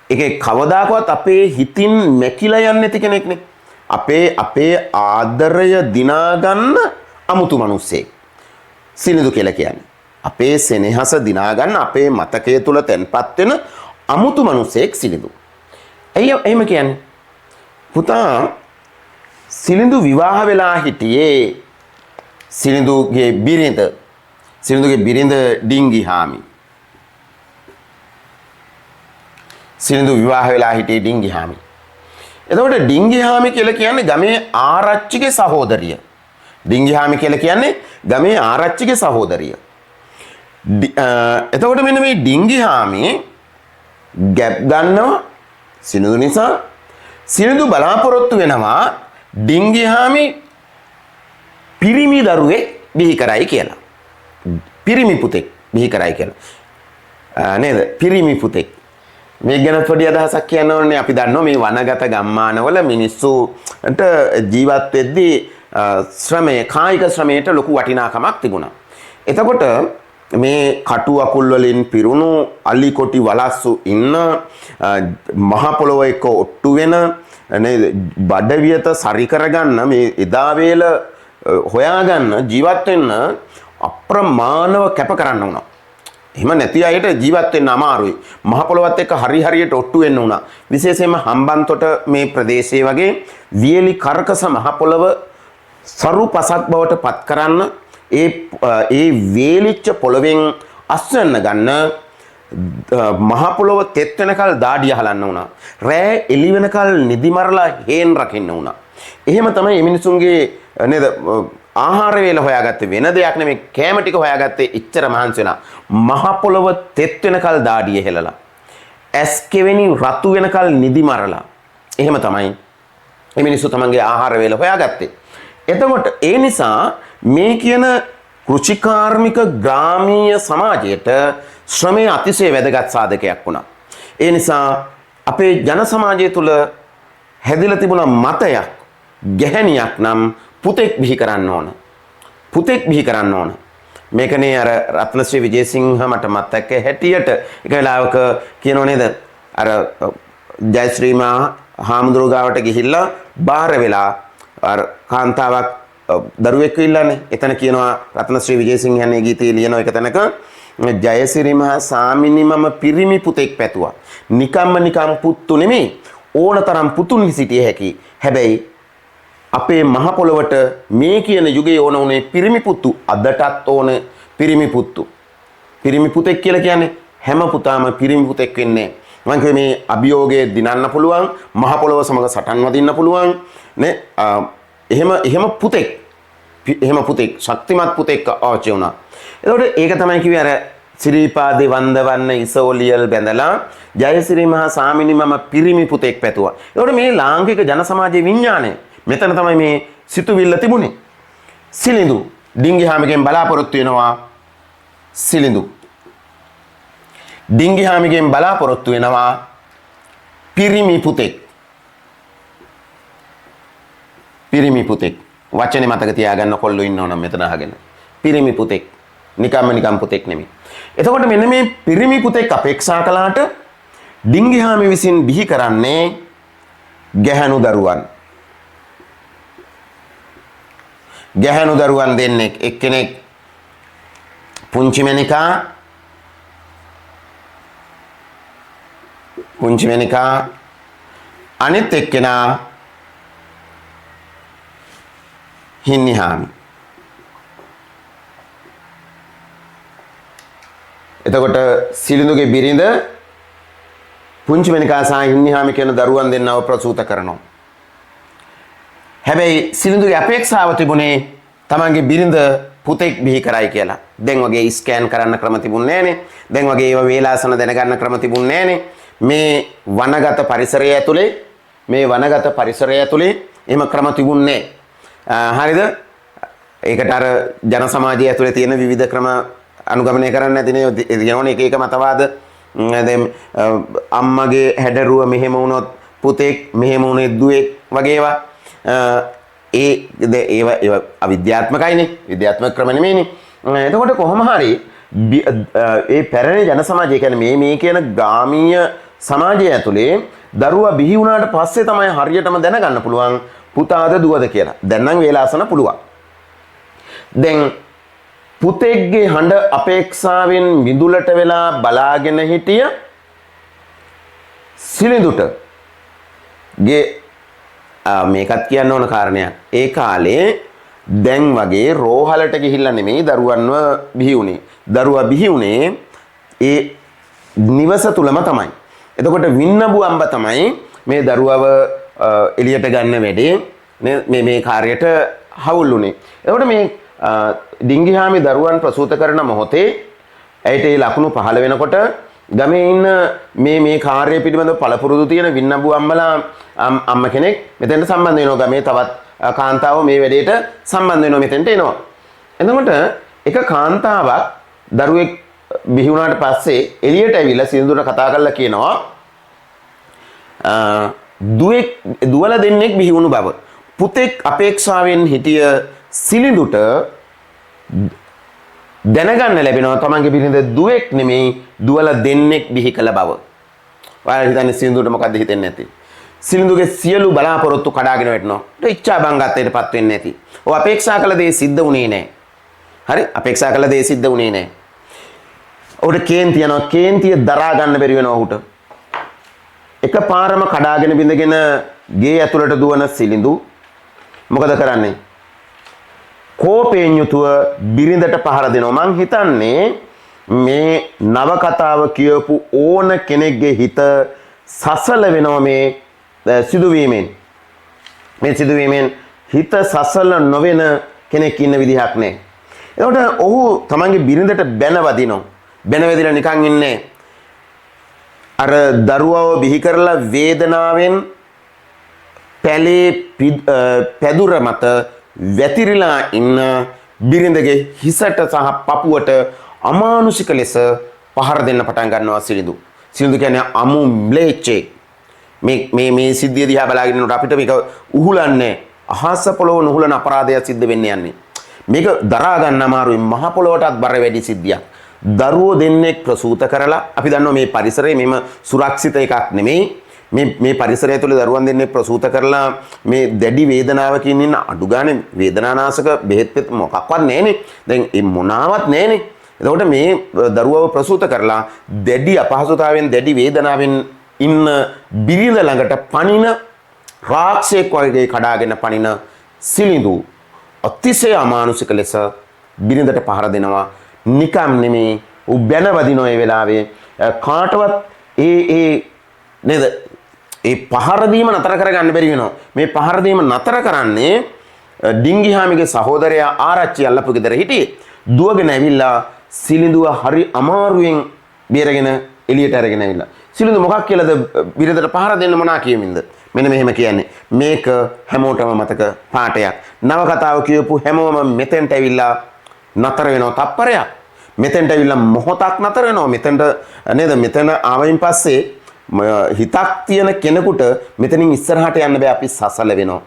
ඒකේ කවදාකවත් අපේ හිතින් මැකිලා යන්නේ නැති කෙනෙක්නේ. අපේ ආදරය දිනා ගන්න අමුතු මිනිස්සෙක් සිලිඳු කියලා කියන්නේ. අපේ සෙනෙහස දිනා ගන්න, අපේ මතකයේ තුල තැන්පත් වෙන අමුතු මිනිස්සෙක් සිලිඳු. එහෙම කියන්නේ පුතා සිලිඳු විවාහ වෙලා හිටියේ සිලිඳුගේ බිරිඳ ඩිංගි හාමි. සිනිඳු විවාහ වෙලා හිටියේ ඩිංගිහාමි. එතකොට ඩිංගිහාමි කියලා කියන්නේ ගමේ ආරච්චිගේ සහෝදරිය. ඩිංගිහාමි කියලා කියන්නේ ගමේ ආරච්චිගේ සහෝදරිය. එතකොට මෙන්න මේ ඩිංගිහාමි ගැප් ගන්නවා සිනිඳු නිසා. සිනිඳු බලාපොරොත්තු වෙනවා ඩිංගිහාමි පිරිමි දරුවෙක් බිහි කරයි කියලා. පිරිමි පුතෙක් බිහි කරයි කියලා. නේද? පිරිමි පුතෙක්. මේ ගැන පොඩි අදහසක් කියන්න ඕනේ. අපි දන්නවා මේ වනගත ගම්මානවල මිනිස්සුන්ට ජීවත් වෙද්දී ශ්‍රමයේ කායික ශ්‍රමයට ලොකු වටිනාකමක් තිබුණා. එතකොට මේ කටු අකුල් වලින් පිරුණු අලි කොටි වලස්සු ඉන්න මහ පොළොව එක්ක ඔට්ටු වෙන නේද බඩවියත සරි කරගන්න මේ එදා වේල හොයාගන්න ජීවත් වෙන්න අප්‍රමාණව කැප කරන්න වුණා. එහෙම නැති අයට ජීවත් වෙන්න අමාරුයි. මහ පොළොවත් එක්ක හරියට ඔට්ටු වෙන්න වුණා. විශේෂයෙන්ම හම්බන්තොට මේ ප්‍රදේශයේ වගේ වියලි කරකස මහ පොළොව සරු පසක් බවට පත් කරන්න ඒ වේලිච්ච පොළොවෙන් අස්වැන්න ගන්න මහ පොළොව තෙත් වෙනකල් දාඩිය හලන්න වුණා. රෑ එළි වෙනකල් නිදි මරලා හේන් රකින්න වුණා. එහෙම තමයි මේ මිනිසුන්ගේ නේද ආහාර වේල හොයාගත්තේ වෙන දෙයක් නෙමෙයි කෑම ටික හොයාගත්තේ ඉච්චර මහන්සි වෙලා. මහ පොළොව තෙත් වෙනකල් දාඩිය හෙලලා. ඇස් කෙවෙනි රතු වෙනකල් නිදි මරලා. එහෙම තමයි මේ මිනිස්සු තමන්ගේ ආහාර වේල හොයාගත්තේ. එතකොට ඒ නිසා මේ කියන කෘෂිකාර්මික ග්‍රාමීය සමාජයට ශ්‍රමය අතිශය වැදගත් සාධකයක් වුණා. ඒ නිසා අපේ ජන සමාජය තුළ හැදිලා තිබුණ මතයක් ගැහැණියක් නම් පුතෙක් බිහි කරන්න ඕන. පුතෙක් බිහි කරන්න ඕන. මේකනේ අර රත්නශ්‍රී විජේසිංහ මට මතක හැටියට එක වෙලාවක කියනෝ නේද අර ජයශ්‍රී මා හාමුදුරුවෝ ගාවට ගිහිල්ලා බාහිර වෙලා අර කාන්තාවක් දරුවෙක් ඉල්ලන්නේ. එතන කියනවා රත්නශ්‍රී විජේසිංහ යන්නේ ගීතයේ ලියන එක තැනක ජයසිරි මහ සාමිනි මම පිරිමි පුතෙක් පැතුවා. නිකම් පුත්තු නෙමෙයි ඕනතරම් පුතුන් සිටිය හැකි. හැබැයි අපේ මහ පොළොවට මේ කියන යුගයේ ඕන උනේ පිරිමි පුතු. අදටත් ඕන පිරිමි පුතු. පිරිමි පුතෙක් කියලා කියන්නේ හැම පුතාම පිරිමි පුතෙක් වෙන්නේ. මම කිව්වේ මේ අභියෝගයේ දිනන්න පුළුවන් මහ පොළොව සමග සටන් වදින්න පුළුවන් නේ. එහෙම පුතෙක් ශක්තිමත් පුතෙක් අවශ්‍ය වුණා. එතකොට ඒක තමයි කිව්වේ අර සිරිපාදේ වන්දවන්න ඉසෝලියල් බැඳලා ජයසිරි මහ සාමිනි මම පිරිමි පුතෙක් පැතුවා. එතකොට මේ ලාංකික ජන සමාජයේ විඥාණය මෙතන තමයි මේ සිතුවිල්ල තිබුණේ. සිලිඳු ඩිංගිහාමිගෙන් බලාපොරොත්තු වෙනවා සිලිඳු. ඩිංගිහාමිගෙන් බලාපොරොත්තු වෙනවා පිරිමි පුතෙක්. පිරිමි පුතෙක්. වචනේ මතක තියාගන්න කොල්ලෝ ඉන්නවනම් මෙතන අහගෙන. පිරිමි පුතෙක්. නිකම් පුතෙක් නෙමෙයි. එතකොට මෙන්න මේ පිරිමි පුතෙක් අපේක්ෂා කළාට ඩිංගිහාමි විසින් බිහි කරන්නේ ගැහැණු දරුවන්. ගැහැණු දරුවන් දෙන්නෙක්. එක්කෙනෙක් පුංචි මෙනිකා අනිත් එක්කෙනා හින්නිහාමි. එතකොට සිලිඳුගේ බිරිඳ පුංචි මෙනිකා සහ හින්නිහාමි කියන දරුවන් දෙන්නව ප්‍රසූත කරනවා. හැබැයි සිලිඳුගේ අපේක්ෂාව තිබුණේ තමන්ගේ බිරිඳ පුතෙක් බිහි කරයි කියලා. දැන් වගේ ස්කෑන් කරන්න ක්‍රම තිබුණේ නැහනේ. දැන් වගේ ඒවා වේලාසන දැනගන්න ක්‍රම තිබුණේ නැහනේ. මේ වනගත පරිසරය ඇතුලේ එහෙම ක්‍රම තිබුණේ නැහැ. හරිද? ඒකට අර ජන සමාජය ඇතුලේ තියෙන විවිධ ක්‍රම අනුගමනය කරන්න නැතිනේ. යනෝනේ එක මතවාද. දැන් අම්මගේ හැඩරුව මෙහෙම වුණොත් පුතෙක්, මෙහෙම වුණේ දුවෙක් වගේ ඒවා. ඒවා අවිද්‍යාත්මකයිනේ. විද්‍යාත්මක ක්‍රම නෙමෙයිනේ. එතකොට කොහොම හරි ඒ පැරණි ජන සමාජය කියන්නේ මේ කියන ග්‍රාමීය සමාජය ඇතුලේ දරුවා බිහි වුණාට පස්සේ තමයි හරියටම දැනගන්න පුළුවන් පුතාද දුවද කියලා. දැන් නම් වේලාසන පුළුවන්. දැන් පුතෙක්ගේ හඬ අපේක්ෂාවෙන් මිදුලට වෙලා බලාගෙන හිටිය සිලිඳුට ගේ මේකත් කියන්න ඕන කාරණයක්. ඒ කාලේ දැන් වගේ රෝහලට ගිහිල්ලා නෙමෙයි දරුවන්ව බිහි වුණේ. දරුවා බිහි වුණේ ඒ නිවස තුලම තමයි. එතකොට වින්නබු අම්බ තමයි මේ දරුවව එළියට ගන්න වැඩේ මේ කාර්යයට හවුල් වුණේ. එතකොට මේ ඩිංගිහාමි දරුවන් ප්‍රසූත කරන මොහොතේ ඇයට ඒ ලකුණු පහළ වෙනකොට ගමේ ඉන්න මේ කාර්යය පිළිබඳව පළපුරුදු තියෙන වින්නබු අම්මලා අම්ම කෙනෙක් මෙතෙන්ට සම්බන්ධ වෙනවා. ගමේ තවත් කාන්තාව මේ වැඩේට සම්බන්ධ වෙනවා මෙතෙන්ට එනවා. එතකොට එක කාන්තාවක් දරුවෙක් බිහි වුණාට පස්සේ එළියට ඇවිල්ලා සින්දුර කතා කරලා කියනවා දුවල දෙන්නෙක් බිහි වුණු බව. පුතෙක් අපේක්ෂාවෙන් හිටිය සිලිඳුට දැනගන්න ලැබෙනවා තමන්ගේ බිරිඳ දුවෙක් නෙමෙයි දුවල දෙන්නෙක් බිහි කළ බව. ඔයාලා හිතන්නේ සිලිඳුට මොකද්ද හිතෙන්නේ නැති? සිලිඳුගේ සියලු බලාපොරොත්තු කඩාගෙන වැටෙනවා. ඉච්ඡා බංගත්තයටපත් වෙන්නේ නැති. ඔය අපේක්ෂා කළ දේ සිද්ධ වුණේ නැහැ. හරි? අපේක්ෂා කළ දේ සිද්ධ වුණේ නැහැ. ඔහුට කේන්ති යනවා. කේන්තිය දරා ගන්න බැරි වෙනවා ඔහුට. එකපාරම කඩාගෙන බිඳගෙන ගේ ඇතුළට දුවන සිලිඳු මොකද කරන්නේ? කෝපයෙන් යුතුව බිරිඳට පහර දෙනවා. මං හිතන්නේ මේ නවකතාව කියවපු ඕන කෙනෙක්ගේ හිත සසල වෙනවා මේ සිදුවීමෙන්. මේ සිදුවීමෙන් හිත සසල නොවන කෙනෙක් ඉන්න විදිහක් නැහැ. එතකොට ඔහු තමන්ගේ බිරිඳට බැන වදිනවා. බැන වැදිලා නිකන් ඉන්නේ. අර දරුවව බිහි කරලා වේදනාවෙන් පැලේ පැදුර මත වැතිරිලා ඉන්න බිරිඳගේ හිසට සහ පපුවට අමානුෂික ලෙස පහර දෙන්න පටන් ගන්නවා සිලිඳු. සිලිඳු කියන්නේ අමු ම්ලේච්චෙක්. මේ සිද්ධිය දිහා බලාගෙන ඉන්නකොට අපිට මේක උහුලන්නේ අහස පොළොව නුහුලන අපරාධයක් සිද්ධ වෙන්නේ යන්නේ. මේක දරා ගන්න අමාරුයි. මහ පොළොවටත් බර වැඩි සිද්ධියක්. දරුවෝ දෙන්නෙක් ප්‍රසූත කරලා අපි දන්නවා මේ පරිසරය මෙම සුරක්ෂිත එකක් නෙමෙයි. මේ පරිසරය තුළ දරුවන් දෙන්නෙක් ප්‍රසූත කරලා මේ දැඩි වේදනාවකින් ඉන්න අඩු ගානේ වේදනානාශක බෙහෙත් පෙත් මොකක්වත් නැහැනේ. දැන් ඒ මොනාවක් නැහැනේ. එතකොට මේ දරුවව ප්‍රසූත කරලා දැඩි අපහසුතාවයෙන් දැඩි වේදනාවෙන් ඉන්න බිරිඳ ළඟට පණින රාක්ෂයෙක් වගේ කඩාගෙන පණින සිලිඳු අතිශය අමානුෂික ලෙස බිරිඳට පහර දෙනවා. නිකම් නෙමේ ඌ බැන වදිනවා ඒ වෙලාවේ. කාටවත් නේද ඒ පහර දීම නතර කරගන්න බැරි වෙනවා. මේ පහර දීම නතර කරන්නේ ඩිංගිහාමිගේ සහෝදරයා ආරච්චි අල්ලපු ගෙදර හිටියේ. දුවගෙන ඇවිල්ලා සිලිඳුව හරි අමාරුවෙන් බේරගෙන එළියට අරගෙන ඇවිල්ලා. සිලිඳු මොකක් කියලාද බිරිඳට පහර දෙන්න මොනා කියමින්ද? මෙන්න මෙහෙම කියන්නේ. මේක හැමෝටම මතක පාඩයක්. නවකතාව කියවපු හැමෝම මෙතෙන්ට ඇවිල්ලා නතර වෙනවා තප්පරයක්. මෙතෙන්ට ඇවිල්ලා මොහොතක් නතර වෙනවා. මෙතෙන්ට නේද මෙතන ආවයින් පස්සේ හිතක් තියෙන කෙනෙකුට මෙතනින් ඉස්සරහට යන්න බෑ. අපි සසල වෙනවා.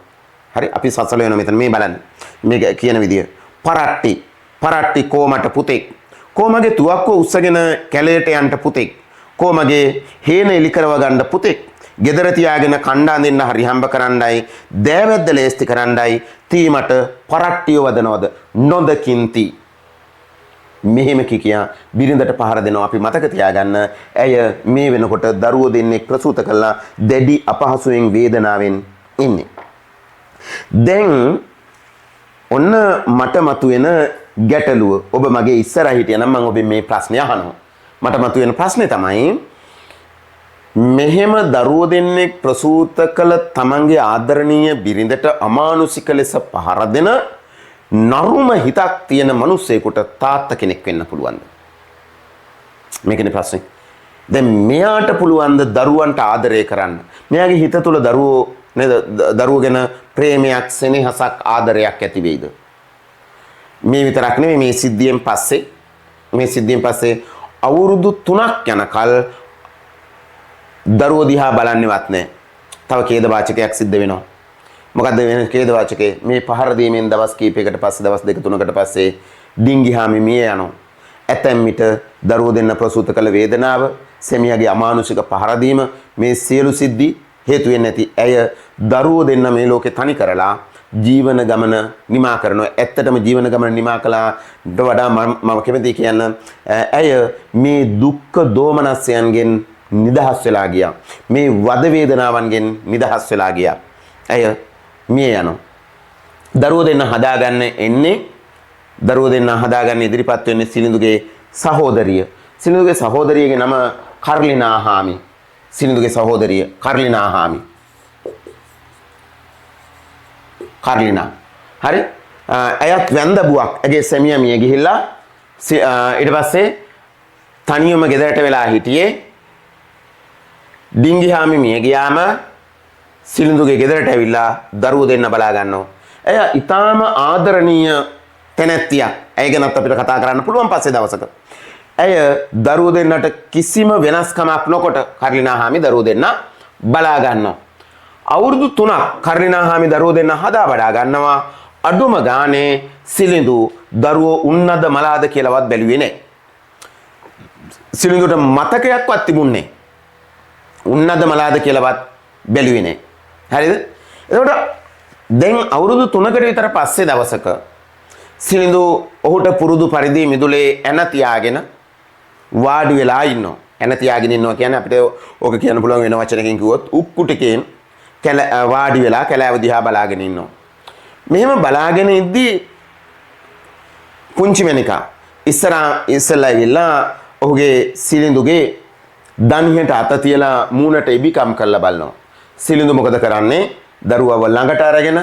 හරි අපි සසල වෙනවා මෙතන. මේ බලන්න. මේක කියන විදිය. පරට්ටි කොමට පුතෙක්. කොමගේ තුවක්කුව උස්සගෙන කැලේට යන්න පුතෙක්. කොමගේ හේන එලි කරව ගන්න පුතෙක්. ගෙදර තියාගෙන කණ්ඩා දෙන්න හරි හම්බ කරන්නයි දෑවැද්ද ලේස්ති කරන්නයි තීමට පරට්ටිය වදනවද නොදකින්ති. මෙහෙම කියා බිරිඳට පහර දෙනවා. අපි මතක තියාගන්න ඇය මේ වෙනකොට දරුවෝ දෙන්නෙක් ප්‍රසූත කළා දැඩි අපහසුයෙන් වේදනාවෙන් ඉන්නේ. දැන් ඔන්න මට මතුවෙන ගැටලුව ඔබ මගේ ඉස්සරහ හිටියනම් මම ඔබෙන් මේ ප්‍රශ්නේ අහනවා. මට මතුවෙන ප්‍රශ්නේ තමයි මෙහෙම දරුවෝ දෙන්නෙක් ප්‍රසූත කළ තමන්ගේ ආදරණීය බිරිඳට අමානුෂික ලෙස පහර දෙන නරුම හිතක් තියෙන මිනිස්සෙකුට තාත්තා කෙනෙක් වෙන්න පුළුවන්ද? මේකනේ ප්‍රශ්නේ. දැන් මෙයාට පුළුවන්ද දරුවන්ට ආදරය කරන්න? මෙයාගේ හිත තුළ දරුවෝ නේද දරුවෝ ගැන ප්‍රේමයක්, සෙනෙහසක්, ආදරයක් ඇති වෙයිද? මේ විතරක් නෙමෙයි මේ සිද්ධියෙන් පස්සේ අවුරුදු 3ක් යනකල් දරුවෝ දිහා බලන්නේවත් නැහැ. තව ඛේද වාචකයක් සිද්ධ වෙනවා. මොකද්ද වෙන ඛේද වාචකේ? මේ පහර දීමෙන් දවස් කීපයකට පස්සේ දවස් 2-3කට පස්සේ ඩිංගිහාමි මිය යනවා. ඇතැම් විට දරුවෝ දෙන්න ප්‍රසූත කළ වේදනාව, සෙමියාගේ අමානුෂික පහර දීම මේ සියලු සිද්ධි හේතු වෙන්නේ නැති. ඇය දරුවෝ දෙන්න මේ ලෝකේ තනි කරලා ජීවන ගමන නිමා කරනවා. ඇත්තටම ජීවන ගමන නිමා කළාට වඩා මම කැමති කියන්න ඇය මේ දුක්ඛ දෝමනස්යන්ගෙන් නිදහස් වෙලා ගියා. මේ වද වේදනාවන්ගෙන් නිදහස් වෙලා ගියා. ඇය මිය යනවා. දරුවෝ දෙන්න හදාගන්න ඉදිරිපත් වෙන්නේ සිලිඳුගේ සහෝදරිය. සිලිඳුගේ සහෝදරියගේ නම කර්ලිනා හාමි. සිලිඳුගේ සහෝදරිය කර්ලිනා හාමි. කර්ලිනා. හරි? ඇයත් වැන්දබුවක්. ඇගේ සැමියා මිය ගිහිල්ලා ඊට පස්සේ තනියම ගෙදරට වෙලා හිටියේ. ඩිංගි හාමි මිය ගියාම සිලිඳුගේ ගෙදරට ඇවිල්ලා දරුවෝ දෙන්න බලා ගන්නවා. ඇය ඊටාම ආදරණීය තැනැත්තියක්. ඇය ගැනත් අපිට කතා කරන්න පුළුවන් පස්සේ දවසක. ඇය දරුවෝ දෙන්නට කිසිම වෙනස්කමක් නොකොට කර්ලිනා හාමි දරුවෝ දෙන්න බලා ගන්නවා. අවුරුදු 3ක් කර්ලිනා හාමි දරුවෝ දෙන්න හදා වඩා ගන්නවා. අඩුම ගානේ සිලිඳු දරුවෝ උන්නද මලාද කියලාවත් බැලුවේ නැහැ. සිලිඳුට මතකයක්වත් තිබුණේ නැහැ. උන්නද මලාද කියලාවත් බැලුවේ නැහැ. හරිද? එතකොට දැන් අවුරුදු 3කට විතර පස්සේ දවසක සිලිඳු ඔහුට පුරුදු පරිදි මිදුලේ එන තියාගෙන වාඩි වෙලා ඉන්නවා. එන තියාගෙන ඉන්නවා කියන්නේ අපිට ඕක කියන්න පුළුවන් වෙන වචනකින් කිව්වොත් උක්කුටකෙන් වාඩි වෙලා කැලෑව දිහා බලාගෙන ඉන්නවා. මෙහෙම බලාගෙන ඉද්දී පුංචි මණිකා ඉස්සලා ඉවිල්ලා ඔහුගේ සිලිඳුගේ දණහියට අත තියලා මූණට ඉබිකම් කරලා බලනවා. සිලිඳු මොකද කරන්නේ? දරුවව ළඟට අරගෙන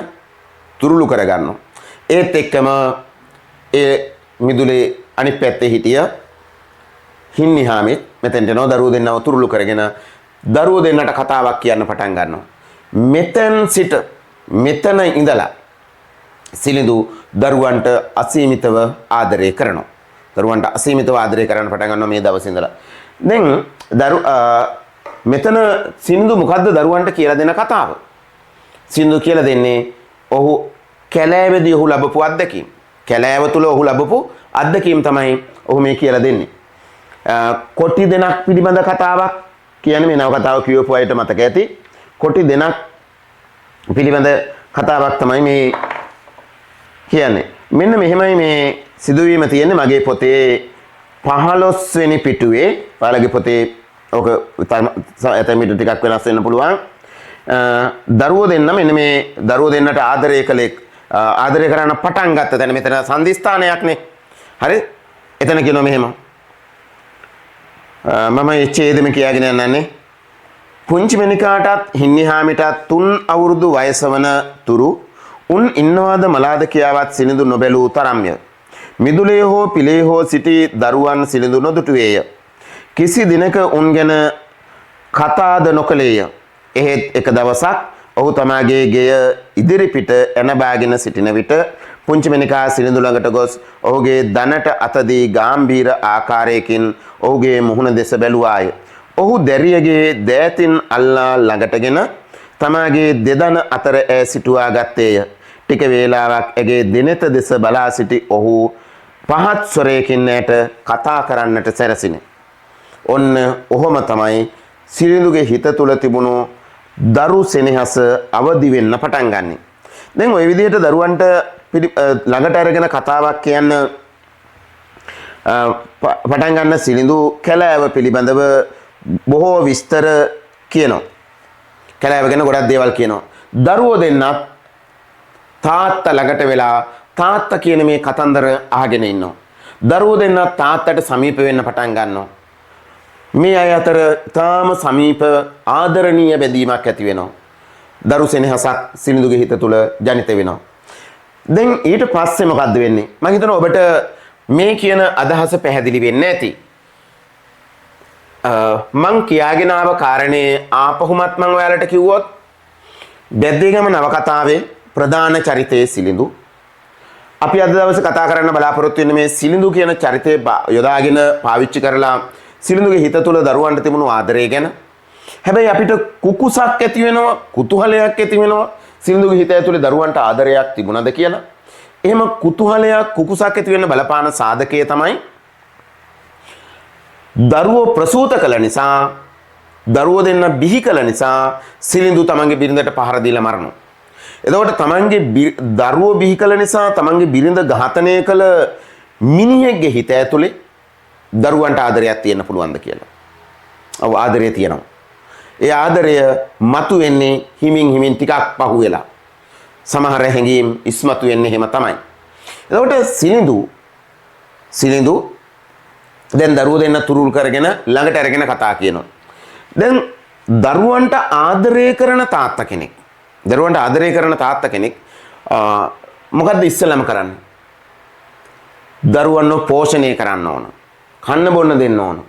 තුරුළු කරගන්නවා. ඒත් එක්කම ඒ මිදුලේ අනිත් පැත්තේ හිටිය හින්නි හාමිත් මෙතෙන්ට එනවා දරුවෝ දෙන්නව තුරුළු කරගෙන දරුවෝ දෙන්නට කතාවක් කියන්න පටන් ගන්නවා. මෙතෙන් සිට මෙතන ඉඳලා සිලිඳු දරුවන්ට අසීමිතව ආදරය කරනවා. දරුවන්ට අසීමිතව ආදරය කරන්න පටන් ගන්නවා මේ දවසේ ඉඳලා. දැන් මෙතන සිලිඳු මොකද්ද දරුවන්ට කියලා දෙන කතාව? සිලිඳු කියලා දෙන්නේ ඔහු කැලෑවේදී ඔහු ලැබපු අත්දැකීම්. කැලෑව තුල ඔහු ලැබපු අත්දැකීම් තමයි ඔහු මේ කියලා දෙන්නේ. කොටි දෙනක් පිළිබඳ කතාවක් කියන්නේ මේ නව කතාව කියවපු අයට මතක ඇති. කොටි දෙනක් පිළිබඳ කතාවක් තමයි මේ කියන්නේ. මෙන්න මෙහෙමයි මේ සිදුවීම තියෙන්නේ මගේ පොතේ 15 වෙනි පිටුවේ. ඔයාලගේ පොතේ ඔක ඇතැම්මිට ටිකක් වෙනස් වෙන්න පුළුවන්. දරුවෝ දෙන්න මෙන්න මේ දරුවෝ දෙන්නට ආදරය කරන්න පටන් ගත්ත තැන මෙතන සන්ධිස්ථානයක්නේ. හරි? එතන කියනවා මෙහෙම. මම ඡේදෙම කියාගෙන යන්නන්නේ. පුංචි මණිකාටත් හින්නි හාමිටත් 3 අවුරුදු වයස වන තුරු උන් ඉන්නවාද මලාද කියාවත් සිලිඳු නොබැලූ තරම්ය. මිදුලේ හෝ පිලේ හෝ සිටි දරුවන් සිලිඳු නොදුටුවේය. කිසි දිනක උන් ගැන කතාද නොකළේය. එහෙත් එක දවසක් ඔහු තමාගේ ගෙය ඉදිරිපිට එන බාගෙන සිටින විට පුංචි මණිකා සිලිඳු ළඟට ගොස් ඔහුගේ දනට අතදී ගාම්භීර ආකාරයකින් ඔහුගේ මුහුණ දෙස බැලුවාය. ඔහු දැරියගේ දෑතින් අල්ලා ළඟටගෙන තමාගේ දෙදන අතර ඈ සිටුවා ගත්තේය. ටික වේලාවක් ඇගේ දිනෙත දෙස බලා සිටි ඔහු පහත් ස්වරයකින් ඇයට කතා කරන්නට සැරසිනේ. ඔන්න ඔහොම තමයි සිලිඳුගේ හිත තුල තිබුණු දරු සෙනෙහස අවදි වෙන්න පටන් ගන්නෙ. දැන් ওই විදිහට දරුවන්ට ළඟට අරගෙන කතාවක් කියන්න පටන් ගන්න සිලිඳු කැලෑව පිළිබඳව බොහෝ විස්තර කියනවා. කැලෑව ගැන ගොඩක් දේවල් කියනවා. දරුවෝ දෙන්නත් තාත්තා ළඟට වෙලා තාත්තා කියන මේ කතන්දර අහගෙන ඉන්නවා. දරුවෝ දෙන්නත් තාත්තට සමීප වෙන්න පටන් ගන්නවා. මේ අය අතර තාම සමීප ආදරණීය බැඳීමක් ඇති වෙනවා. දරු සෙනෙහසක් සිලිඳුගේ හිත තුල ජනිත වෙනවා. දැන් ඊට පස්සේ මොකද්ද වෙන්නේ? මම හිතනවා ඔබට මේ කියන අදහස පැහැදිලි වෙන්නේ නැති. මං කියාගෙන ආව කාරණේ ආපහුමත් මං ඔයාලට කිව්වොත් බෙද්දේගම නවකතාවේ ප්‍රධාන චරිතයේ සිලිඳු. අපි අද දවසේ කතා කරන්න බලාපොරොත්තු වෙන්නේ මේ සිලිඳු කියන චරිතය යොදාගෙන පාවිච්චි කරලා සිලිඳුගේ හිත තුළ දරුවන්ට තිබුණු ආදරය ගැන. හැබැයි අපිට කුකුසක් ඇති වෙනවා, කුතුහලයක් ඇති වෙනවා සිලිඳුගේ හිත ඇතුලේ දරුවන්ට ආදරයක් තිබුණාද කියලා. එහෙම කුතුහලයක් කුකුසක් ඇති වෙන්න බලපාන සාධකය තමයි දරුවෝ ප්‍රසූත කළ නිසා, දරුවෝ දෙන්න බිහි කළ නිසා සිලිඳු තමන්ගේ බිරිඳට පහර දීලා මරනවා. එතකොට තමන්ගේ දරුවෝ බිහි කළ නිසා තමන්ගේ බිරිඳ ඝාතනය කළ මිනිහෙක්ගේ හිත ඇතුලේ දරුවන්ට ආදරයක් තියෙන්න පුළුවන්ද කියලා. ඔව් ආදරය තියෙනවා. ඒ ආදරය මතු වෙන්නේ හිමින් ටිකක් පහු වෙලා. සමහර හැඟීම් ඉස්මතු වෙන්නේ එහෙම තමයි. එතකොට සිලිඳු දැන් දරුවෝ දෙන්න තුරුල් කරගෙන ළඟට අරගෙන කතා කියනවා. දැන් දරුවන්ට ආදරය කරන තාත්තා කෙනෙක්. දරුවන්ට ආදරය කරන තාත්තා කෙනෙක් මොකද්ද ඉස්සෙල්ලාම කරන්නේ? දරුවන්ව පෝෂණය කරන්න ඕන. කන්න බොන්න දෙන්න ඕන.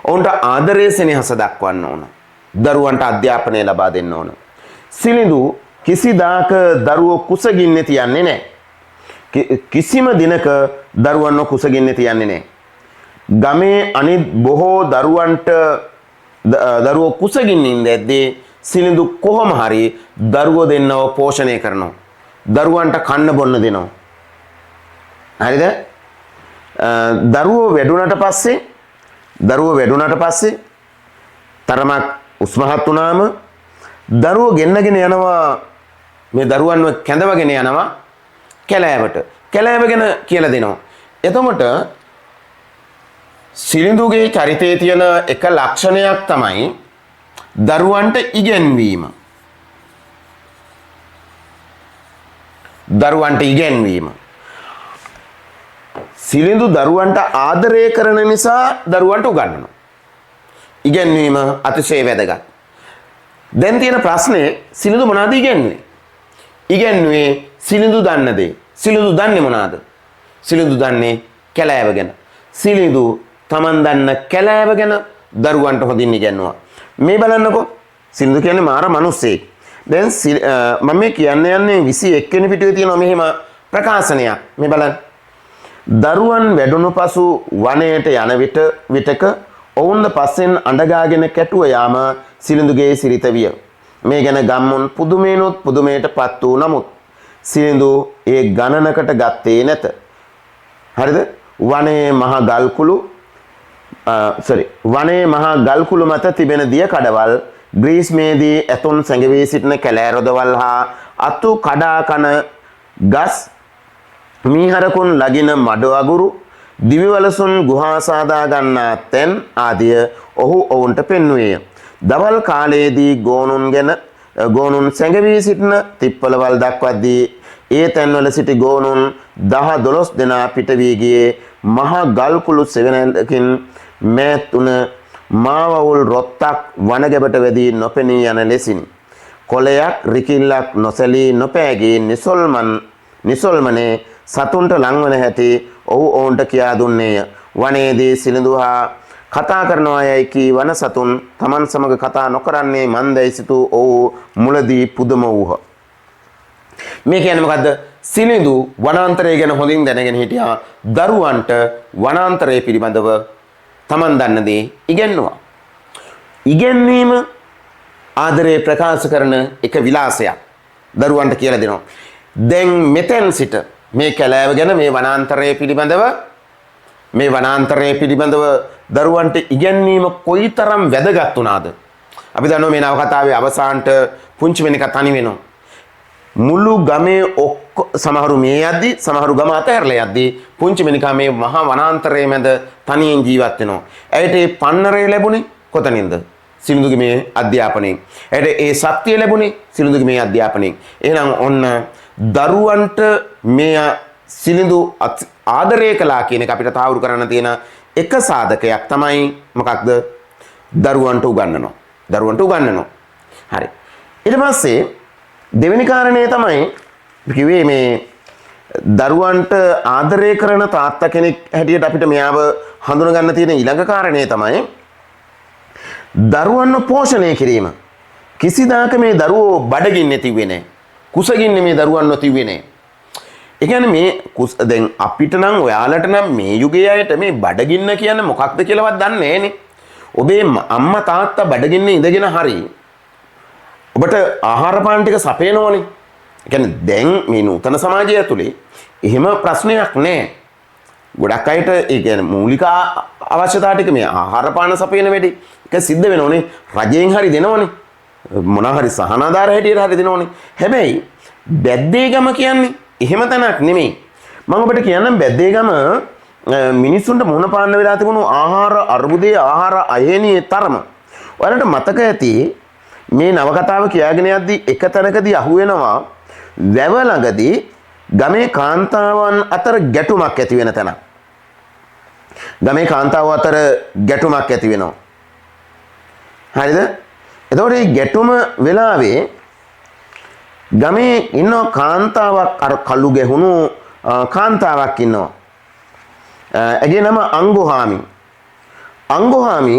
ඔවුන්ට ආදරය සෙනෙහස දක්වන්න ඕන. දරුවන්ට අධ්‍යාපනය ලබා දෙන්න ඕන. සිලිඳු කිසිදාක දරුවෝ කුසගින්නේ තියන්නේ නැහැ. කිසිම දිනක දරුවන්ව කුසගින්නේ තියන්නේ නැහැ. ගමේ අනිත් බොහෝ දරුවන්ට දරුවෝ කුසගින්න ඉඳද්දී සිලිඳු කොහොම හරි දරුවෝ දෙන්නව පෝෂණය කරනවා. දරුවන්ට කන්න බොන්න දෙනවා. හරිද? දරුවෝ වැඩුණට පස්සේ තරමක් උස්මහත් වුණාම දරුවෝ ගෙන්නගෙන යනවා, මේ දරුවන්ව කැඳවගෙන යනවා කැලෑවට. කැලෑවගෙන කියලා දෙනවා. එතකොට සිලිඳුගේ චරිතයේ තියෙන එක ලක්ෂණයක් තමයි දරුවන්ට ඉගැන්වීම. දරුවන්ට ඉගැන්වීම. සිලිඳු දරුවන්ට ආදරය කරන නිසා දරුවන්ට උගන්වනවා. ඉගැන්වීම අතිශය වැදගත්. දැන් තියෙන ප්‍රශ්නේ සිලිඳු මොනවද ඉගැන්වුවේ? ඉගැන්වුවේ සිලිඳු දන්න දේ. සිලිඳු දන්නේ මොනවද? සිලිඳු දන්නේ කැලෑව ගැන. සිලිඳු තමන් දන්න කැලෑව ගැන දරුවන්ට හොඳින් ඉගැන්වුවා. මේ බලන්නකෝ. සිලිඳු කියන්නේ මාර මිනිස්සෙක්. දැන් මම මේ කියන්න යන්නේ 21 වෙනි පිටුවේ තියෙන මෙහෙම ප්‍රකාශනයක්. මේ බලන්න. දරුවන් වැඩුණු පසු වනයේට යන විටක ඔවුන්ද පස්සෙන් අඬගාගෙන කැටුව යාම සිලිඳුගේ සිරිත විය. මේ ගැන ගම්මුන් පුදුමේනොත් පුදුමයටපත් වූ නමුත් සිලිඳු ඒ ගණනකට ගත්තේ නැත. හරිද? වනයේ මහා ගල්කුළු මත තිබෙන දිය කඩවල්, ග්‍රීස්මේදී ඇතුන් සැඟවී සිටින කැලෑ රොදවල් හා අතු කඩා කන ගස්, මීහරකුන් ලගින මඩ අගුරු, දිවිවලසුන් ගුහා සාදා ගන්නා තැන් ආදිය ඔහු ඔවුන්ට පෙන්වුවේය. දවල් කාලයේදී ගෝනුන් සැඟවී සිටින තිප්පලවල් දක්වද්දී ඒ තැන්වල සිටි ගෝනුන් 10-12 දෙනා පිට වී ගියේ මහා ගල්කුළු සෙවණැල්ලකින් මෑත් වුණ මාවවුල් රොත්තක් වනගැබට වැදී නොපෙනී යන ලෙසින් කොළයක් රිකිල්ලක් නොසැලී නොපෑගී නිසොල්මනේ සතුන්ට ලංවන හැටි ඔහු ඔවුන්ට කියා දුන්නේය. වනයේදී සිලිඳු හා කතා කරනවා යයි කී වන සතුන් තමන් සමග කතා නොකරන්නේ මන්දයි සිතූ ඔහු මුලදී පුදුම වූහ. මේ කියන්නේ මොකද්ද? සිලිඳු වනාන්තරය ගැන හොඳින් දැනගෙන හිටියා. දරුවන්ට වනාන්තරය පිළිබඳව තමන් දන්න දේ ඉගෙනුවා. ඉගෙනීම ආදරේ ප්‍රකාශ කරන එක විලාසයක් දරුවන්ට කියලා දෙනවා. දැන් මෙතෙන් සිට මේ කැලෑව ගැන මේ වනාන්තරය පිළිබඳව දරුවන්ට ඉගැන්වීම කොයිතරම් වැදගත් වුණාද? අපි දන්නවා මේ නවකතාවේ අවසානට පුංචි වෙනක තනි වෙනවා. මුළු ගමේ සමහරු මේ යද්දී සමහරු ගම අතහැරලා යද්දී පුංචි වෙනිකා මේ මහා වනාන්තරයේ මැද තනියෙන් ජීවත් වෙනවා. ඇයට ඒ පන්නරය ලැබුණේ කොතනින්ද? සිලිඳුගේ මේ අධ්‍යාපනයෙන්. ඇයට ඒ ශක්තිය ලැබුණේ සිලිඳුගේ මේ අධ්‍යාපනයෙන්. එහෙනම් ඔන්න දරුවන්ට මේ සිලිඳු ආදරය කළා කියන එක අපිට තාවුරු කරන්න තියෙන එක සාධකයක් තමයි මොකක්ද? දරුවන්ට උගන්වනවා. හරි. ඊට පස්සේ දෙවෙනි කාරණේ තමයි කිව්වේ මේ දරුවන්ට ආදරය කරන තාත්තා කෙනෙක් හැටියට අපිට මෙයාව හඳුන ගන්න තියෙන ඊළඟ කාරණේ තමයි දරුවන්ව පෝෂණය කිරීම. කිසිදාක මේ දරුවෝ බඩගින්නේ තිව්වේ නැහැ. කුසගින්නේ මේ දරුවන්ව තිව්වේ නැහැ. ඒ කියන්නේ මේ දැන් අපිට නම් ඔයාලට නම් මේ යුගයේ අයට මේ බඩගින්න කියන්නේ මොකක්ද කියලාවත් දන්නේ නැහනේ. ඔබේ අම්මා තාත්තා බඩගින්නේ ඉඳගෙන හරි ඔබට ආහාර පාන ටික සපයනවනේ. ඒ කියන්නේ දැන් මේ නූතන සමාජය ඇතුලේ එහෙම ප්‍රශ්නයක් නැහැ. ගොඩක් අයට ඒ කියන්නේ මූලික අවශ්‍යතා ටික මේ ආහාර පාන සපයන වැඩි ඒක සිද්ධ වෙනවනේ. රජයෙන් හරි දෙනවනේ. මොනවා හරි සහනාධාර හැටියට හරි දෙනවනේ. හැබැයි බැද්දේගම කියන්නේ එහෙම තැනක් නෙමෙයි. මම ඔබට කියන්නම් බැද්දේගම මිනිස්සුන්ට මුහුණ පාන්න වෙලා තිබුණු ආහාර අර්බුදයේ ආහාර අයහේනියේ තරම. ඔයාලට මතක ඇති මේ නවකතාව කියාගෙන යද්දී එක තැනකදී අහුවෙනවා වැව ළඟදී ගමේ කාන්තාවන් අතර ගැටුමක් ඇති වෙන තැන. ගමේ කාන්තාව අතර ගැටුමක් ඇති වෙනවා. හරිද? එතකොට මේ ගැටුම වෙලාවේ ගමේ ඉන්න කාන්තාවක් අර කළු ගැහුණු කාන්තාවක් ඉන්නවා. එගේ නම අංගොහාමි. අංගොහාමි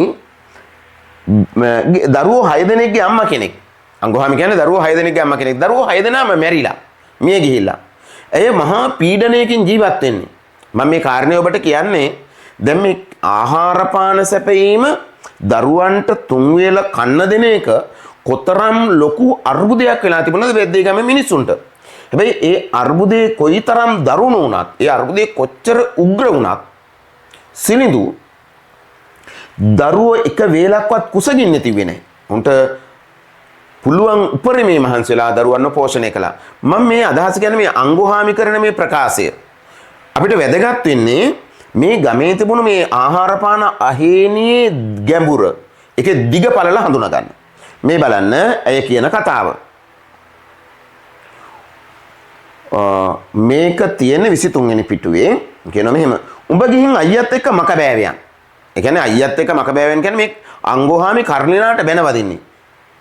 දරුවෝ 6 දෙනෙක්ගේ අම්මා කෙනෙක්. අංගොහාමි කියන්නේ දරුවෝ 6 දෙනෙක්ගේ අම්මා කෙනෙක්. දරුවෝ 6 දෙනාම මැරිලා. මිය ගිහිල්ලා. එය මහා පීඩනයකින් ජීවත් වෙන්නේ. මම මේ කාරණේ ඔබට කියන්නේ දැන් මේ ආහාර පාන සැපයීම දරුවන්ට 3 වේල කන්න දෙන එක කොතරම් ලොකු අර්බුදයක් වෙලා තිබුණාද වෙද්දී ගමේ මිනිස්සුන්ට. හැබැයි ඒ අර්බුදේ කොයිතරම් දරුණු වුණත්, ඒ අර්බුදේ කොච්චර උග්‍ර වුණත් සිනිඳු දරුවෝ එක වේලක්වත් කුසගින්නේ තිබෙන්නේ නැහැ. උන්ට පුළුවන් උපරිමේ මහන්සිලා දරුවන්ව පෝෂණය කළා. මම මේ අදහස කියන්නේ මේ අංගොහාමි කරන මේ ප්‍රකාශය අපිට වැදගත් වෙන්නේ මේ ගමේ තිබුණු මේ ආහාර පාන අහේනියේ ගැඹුර ඒකේ දිග පළල හඳුනා ගන්න. මේ බලන්න ඇය කියන කතාව. මේක තියෙන්නේ 23 වෙනි පිටුවේ. කියනවා මෙහෙම. උඹ ගිහින් අයියත් එක්ක මක බෑවියන්. ඒ කියන්නේ අයියත් එක්ක මක බෑවෙන් කියන්නේ මේ අංගොහාමි කර්ණිනාට බැනවදින්නේ.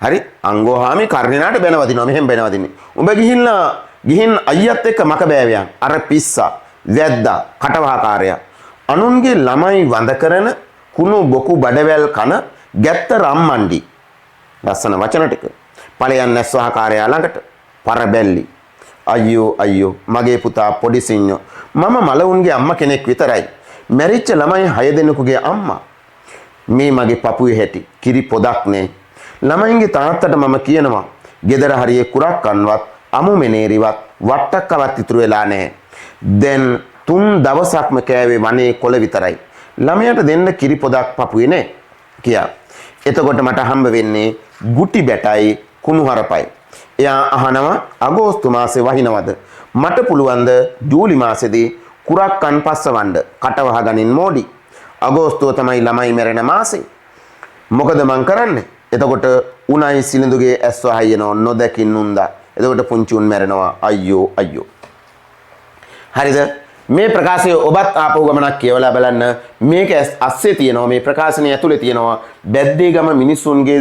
හරි? අංගොහාමි කර්ණිනාට බැනවදිනවා. මෙහෙම බැනවදින්නේ. උඹ ගිහින් අයියත් එක්ක මක බෑවියන්. අර පිස්සා, වැද්දා, කටවහකාරයා. අනුන්ගේ ළමයි වඳ කරන කුණු බොකු බඩවැල් කන ගැත්ත රම්මණ්ඩි. ලස්සන වචන ටික. ඵලයන් නැස්වහකාරයා ළඟට පරබැල්ලි. අයියෝ මගේ පුතා පොඩි සිඤ්ඤෝ. මම මලවුන්ගේ අම්මා කෙනෙක් විතරයි. මැරිච්ච ළමයි 6 දෙනෙකුගේ අම්මා. මේ මගේ පපුවේ හැටි. කිරි පොදක් නේ. ළමයින්ගේ තාත්තට මම කියනවා ගෙදර හරියේ කුරක් කන්වත් අමු මෙනේරිවත් වට්ටක්කවත් ඉතුරු වෙලා නැහැ. දැන් 3 දවසක්ම කෑවේ වනේ කොළ විතරයි. ළමයට දෙන්න කිරි පොදක් පපුවේ නේ කියා. එතකොට මට හම්බ වෙන්නේ ගුටි බැටයි කුණු හරපයි. එයා අහනවා අගෝස්තු මාසේ වහිනවද? මට පුළුවන් ද ජූලි මාසෙදී කුරක් කන් පස්සවන්න කටවහ ගනින් මෝඩි. අගෝස්තුව තමයි ළමයි මැරෙන මාසේ. මොකද මං කරන්නේ? එතකොට උණයි සිලිඳුගේ ඇස් වහයනෝ නොදකින් උන්දා. එතකොට පුංචි උන් මැරෙනවා. අයියෝ. හරිද? මේ ප්‍රකාශය ඔබත් ආපහු ගමනක් කියවලා බලන්න. මේක අස්සේ තියෙනවා මේ ප්‍රකාශනය ඇතුලේ තියෙනවා බැද්දේගම මිනිසුන්ගේ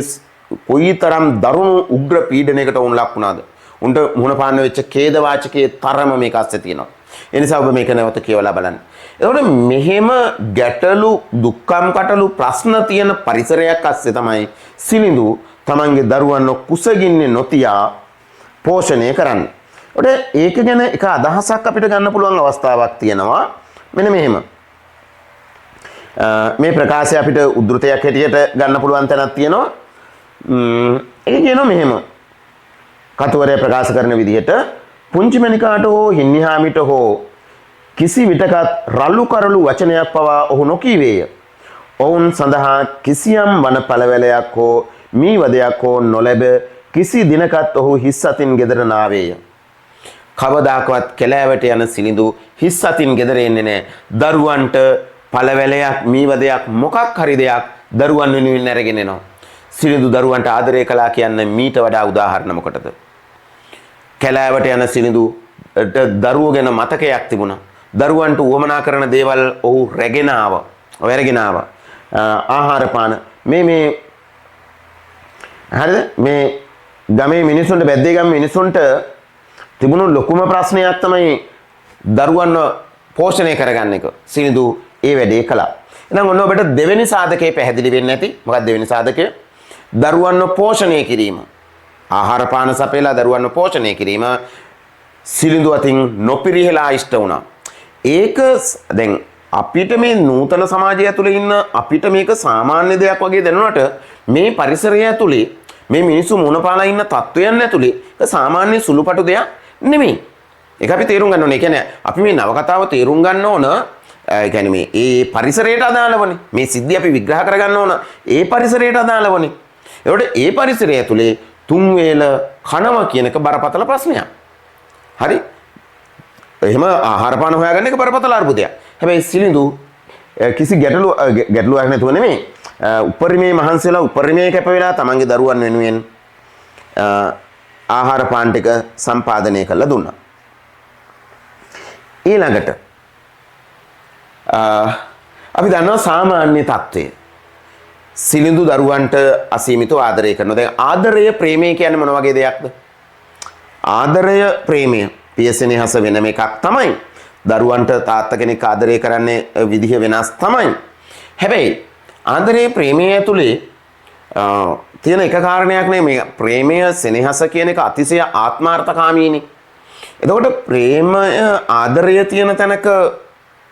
කොයිතරම් දරුණු උග්‍ර පීඩනයකට උන් ලක් වුණාද. උන්ට මුහුණ පාන්න වෙච්ච ඛේද වාචකයේ තරම මේක අස්සේ තියෙනවා. ඒ නිසා ඔබ මේක නැවත කියවලා බලන්න. එතකොට මෙහෙම ගැටලු දුක්ඛම් කටලු ප්‍රශ්න තියෙන පරිසරයක් අස්සේ තමයි සිනිඳු තමන්ගේ දරුවන්ව කුසගින්නේ නොතියා පෝෂණය කරන්නේ. ඒක ගැන එක අදහසක් අපිට ගන්න පුළුවන් අවස්ථාවක් තියෙනවා. මෙන්න මෙහෙම. මේ ප්‍රකාශය අපිට උද්ෘතයක් හැටියට ගන්න පුළුවන් තැනක් තියෙනවා. ඒක කියනවා මෙහෙම. කතුවරයා ප්‍රකාශ කරන විදිහට පුංචි මණිකාට හෝ හින්නිහාමිට හෝ කිසි විටකත් රළු කරළු වචනයක් පවා ඔහු නොකීවේය. ඔවුන් සඳහා කිසියම් වන පළවැලයක් හෝ මීවදයක් හෝ නොලැබ කිසි දිනකත් ඔහු හිස් අතින් ගෙදර නාවේය. කවදාකවත් කැලෑවට යන සිනිඳු හිස් අතින් ගෙදර එන්නේ නැහැ. දරුවන්ට පළවැලයක් මීවදයක් මොකක් හරි දෙයක් දරුවන් වෙනුවෙන් අරගෙන එනවා. සිනිඳු දරුවන්ට ආදරය කළා කියන්නේ මීට වඩා උදාහරණ මොකටද? කැලෑවට යන සිනිඳු දරුවෝ ගැන මතකයක් තිබුණා. දරුවන්ට උවමනා කරන දේවල් ඔහු රැගෙන ආවා. ආහාර පාන මේ හරිද? මේ ගමේ මිනිසුන්ට බැද්දේ ගම මිනිසුන්ට තිබුණු ලොකුම ප්‍රශ්නයක් තමයි දරුවන්ව පෝෂණය කරගන්න එක. සිනිඳු ඒ වැඩේ කළා. එහෙනම් ඔන්න ඔබට දෙවෙනි සාධකයේ පැහැදිලි වෙන්නේ නැති. මොකක්ද දෙවෙනි සාධකය? දරුවන්ව පෝෂණය කිරීම. ආහාර පාන සපයලා දරුවන්ව පෝෂණය කිරීම සිනිඳු අතින් නොපිරිහෙලා ඉෂ්ට වුණා. ඒක දැන් අපිට මේ නූතන සමාජය ඇතුලේ ඉන්න අපිට මේක සාමාන්‍ය දෙයක් වගේ දැනුණාට මේ පරිසරය ඇතුලේ මේ මිනිස්සු මුණ පාලා ඉන්න තත්වයන් ඇතුලේ ඒක සාමාන්‍ය සුළුපටු දෙයක් නෙමෙයි. ඒක අපි තේරුම් ගන්න ඕනේ. ඒ කියන්නේ අපි මේ නවකතාව තේරුම් ගන්න ඕන. ඒ කියන්නේ මේ ඒ පරිසරයට අදාළවනේ. මේ සිද්ධිය අපි විග්‍රහ කරගන්න ඕන. ඒ පරිසරයට අදාළවනේ. ඒකට ඒ පරිසරය ඇතුලේ 3 වේල කනවා කියන එක බරපතල ප්‍රශ්නයක්. හරි? එහෙම ආහාර පාන හොයාගන්න එක බරපතල අර්බුදයක්. හැබැයි සිනිඳු කිසි ගැටලුවක් නැතුව නෙමෙයි. උපරිමේ මහන්සියලා උපරිමේ කැප වෙලා තමන්ගේ දරුවන් වෙනුවෙන් ආහාර පාන ටික සම්පාදනය කරලා දුන්නා. ඊළඟට අපි දන්නවා සාමාන්‍ය තත්ත්වය. සිලිඳු දරුවන්ට අසීමිතව ආදරය කරනවා. දැන් ආදරය ප්‍රේමය කියන්නේ මොන වගේ දෙයක්ද? ආදරය ප්‍රේමය පියසෙනෙහස වෙනම එකක් තමයි. දරුවන්ට තාත්තා කෙනෙක් ආදරය කරන්නේ විදිහ වෙනස් තමයි. හැබැයි ආදරයේ ප්‍රේමය ඇතුලේ තියෙන එක කාරණයක් නේ මේ ප්‍රේමය සෙනෙහස කියන එක අතිශය ආත්මාර්ථකාමීනේ. එතකොට ප්‍රේමය ආදරය තියෙන තැනක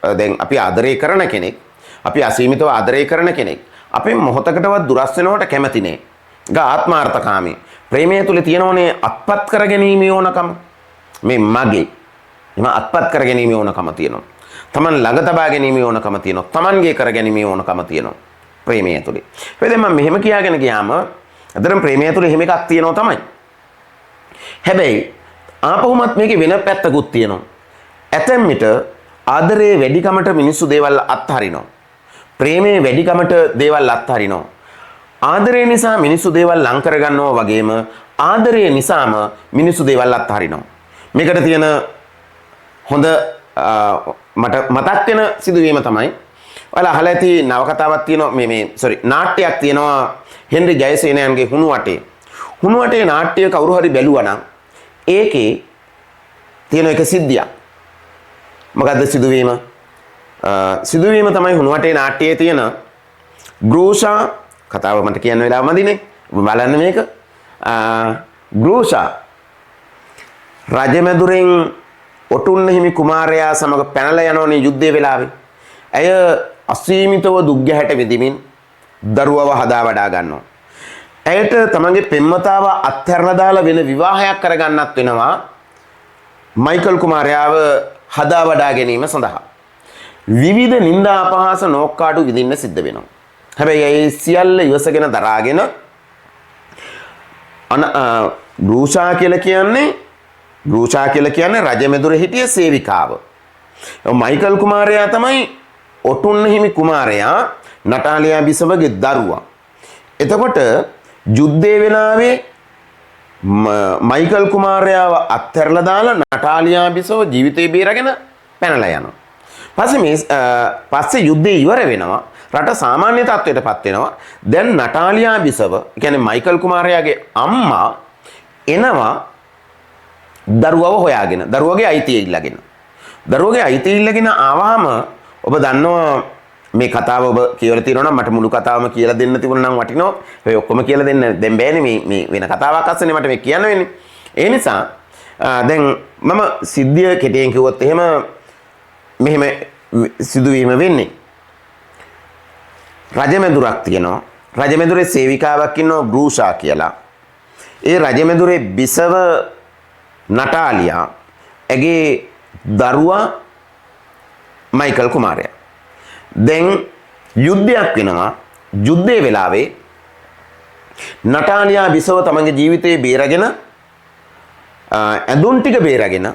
දැන් අපි ආදරය කරන කෙනෙක් අපි අසීමිතව ආදරය කරන කෙනෙක් අපි මොහොතකටවත් දුරස් වෙනවට කැමති නෑ. ඒක ආත්මාර්ථකාමී. ප්‍රේමය තුල තියෙනෝනේ අත්පත් කර ගැනීම ඕනකම. මේ මගේ එම අත්පත් කර ගැනීම ඕනකම තියෙනවා. Taman ළඟ තබා ගැනීම ඕනකම තියෙනවා. Tamanගේ කර ගැනීම ඕනකම තියෙනවා. ප්‍රේමය ඇතුලේ. ඒ දැන් මම මෙහෙම කියාගෙන ගියාම අදටම ප්‍රේමය ඇතුලේ එහෙම එකක් තියෙනවා තමයි. හැබැයි ආපහුමත් මේකේ වෙන පැත්තකුත් තියෙනවා. ඇතැම් විට ආදරයේ වැඩිකමට මිනිස්සු දේවල් අත්හරිනවා. ප්‍රේමයේ වැඩිකමට දේවල් අත්හරිනවා. ආදරය නිසා මිනිස්සු දේවල් ලං කරගන්නවා වගේම ආදරය නිසාම මිනිස්සු දේවල් අත්හරිනවා. මේකට තියෙන හොඳ මට මතක් වෙන සිදුවීම තමයි ඔයාලා අහලා ඇති නවකතාවක් තියෙනවා නාට්‍යයක් තියෙනවා හෙන්රි ජයසේනයන්ගේ හුණු වටේ. හුණු වටේ නාට්‍ය කවුරු හරි බැලුවා නම් ඒකේ තියෙන එක සිද්ධියක්. මොකද්ද සිදුවීම? සිදුවීම තමයි හුණු වටේ නාට්‍යයේ තියෙන ග්‍රූෂා කතාව මට කියන්න වෙලාව මදිනේ. ඔබ බලන්න මේක. ග්‍රූෂා රජමැදුරෙන් ඔටුන්න හිමි කුමාරයා සමග පැනලා යනෝනේ යුද්ධයේ වෙලාවේ. ඇය අසීමිතව දුක් ගැහැට විඳිමින් දරුවව හදා වඩා ගන්නවා. ඇයට තමන්ගේ පෙම්වතාව අත්හැරලා දාලා වෙන විවාහයක් කරගන්නත් වෙනවා. මයිකල් කුමාරයාව හදා වඩා ගැනීම සඳහා. විවිධ නිന്ദා අපහාස නෝක්කාඩු විඳින්න සිද්ධ වෙනවා. හැබැයි ඒ සියල්ල ඉවසගෙන දරාගෙන ග්‍රූෂා කියලා කියන්නේ රජමෙදුරේ හිටිය සේවිකාව. මයිකල් කුමාරයා තමයි ඔටුන්න හිමි කුමාරයා නටාලියා බිසවගේ දරුවා. එතකොට යුද්ධයේ වෙලාවේ මයිකල් කුමාරයාව අත්හැරලා දාලා නටාලියා බිසව ජීවිතේ බේරගෙන පැනලා යනවා. පස්සේ යුද්ධය ඉවර වෙනවා. රට සාමාන්‍ය තත්ත්වයටපත් වෙනවා. දැන් නටාලියා බිසව, කියන්නේ මයිකල් කුමාරයාගේ අම්මා එනවා දරුවව හොයාගෙන, දරුවගේ අයිතිය ඉල්ලගෙන. දරුවගේ අයිතිය ඉල්ලගෙන ආවහම ඔබ දන්නවා මේ කතාව ඔබ කියලා තියෙනවා නම් මට මුළු කතාවම කියලා දෙන්න තිබුණා නම් වටිනවා. ඒ ඔක්කොම කියලා දෙන්න දැන් බෑනේ මේ වෙන කතාවක් අස්සනේ මට මේ කියන්න වෙන්නේ. ඒ නිසා දැන් මම සිද්ධිය කෙටියෙන් කිව්වොත් එහෙම මෙහෙම සිදුවීම වෙන්නේ. රජමැදුරක් තියෙනවා. රජමැදුරේ සේවිකාවක් ඉන්නවා ග්‍රූෂා කියලා. ඒ රජමැදුරේ බිසව නටාලියා ඇගේ දරුවා මයිකල් කුමාරයා. දැන් යුද්ධයක් වෙනවා. යුද්ධයේ වෙලාවේ නටාලියා බිසව තමන්ගේ ජීවිතේ බේරගෙන ඇඳුම් ටික බේරගෙන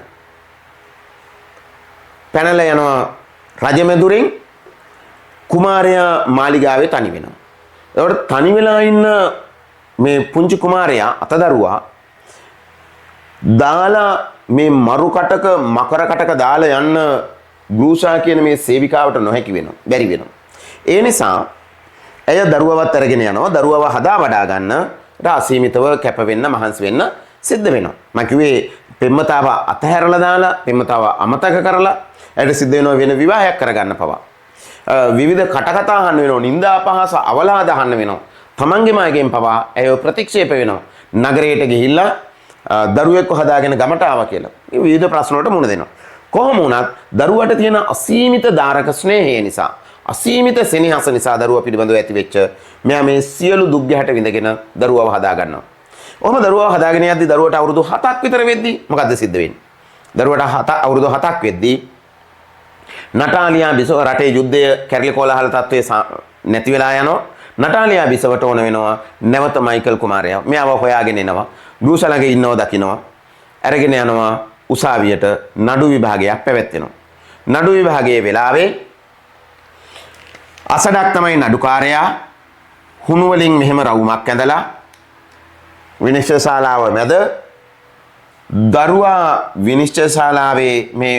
පැනලා යනවා රජමැදුරෙන්. කුමාරයා මාලිගාවේ තනි වෙනවා. ඒකට තනි වෙලා ඉන්න මේ පුංචි කුමාරයා අතදරුවා දාලා මේ මරු කටක මකර කටක දාලා යන්න ග්‍රූෂා කියන මේ සේවිකාවට නොහැකි වෙනවා. බැරි වෙනවා. ඒ නිසා ඇය දරුවවත් අරගෙන යනවා. දරුවව හදා වඩා ගන්න අසීමිතව කැප වෙන්න මහන්සි වෙන්න සිද්ධ වෙනවා. මම කිව්වේ පෙම්වතාව අතහැරලා දාලා පෙම්වතාව අමතක කරලා ඇයට සිද්ධ වෙනවා වෙන විවාහයක් කරගන්න පවා. විවිධ කටකතා අහන්න වෙනවා. නිന്ദා අපහාස අවලාද අහන්න වෙනවා. තමන්ගේම අයගෙන් පවා ඇය ප්‍රතික්ෂේප වෙනවා. නගරයට ගිහිල්ලා දරුවෙක්ව හදාගෙන ගමට ආවා කියලා. මේ විවිධ ප්‍රශ්න වලට මුහුණ දෙනවා. කොහොම වුණත් දරුවට තියෙන අසීමිත දාරක ස්නේහය නිසා, අසීමිත සෙනෙහස නිසා දරුවා පිළිබඳව ඇති වෙච්ච මෙයා මේ සියලු දුක් ගැහැට විඳගෙන දරුවව හදා ගන්නවා. ඔහොම දරුවව හදාගෙන යද්දි දරුවට අවුරුදු 7ක් විතර වෙද්දී මොකද්ද සිද්ධ වෙන්නේ? දරුවට අවුරුදු 7ක් වෙද්දී නටාලියා බිසව රටේ යුද්ධය කැරලි කොලහල තත්ත්වයේ නැති වෙලා යනවා. නටාලියා බිසවට ඕන වෙනවා නැවත මයිකල් කුමාරයා. මෙයාව හොයාගෙන එනවා. ග්‍රූෂාලගේ ඉන්නව දකින්නවා. අරගෙන යනවා උසාවියට නඩු විභාගයක් පැවැත්වෙනවා. නඩු විභාගයේ වෙලාවේ අසඩක් තමයි නඩුකාරයා හුණු වලින් මෙහෙම රවුමක් ඇඳලා විනිශ්චය ශාලාව මැද දරුවා විනිශ්චය ශාලාවේ මේ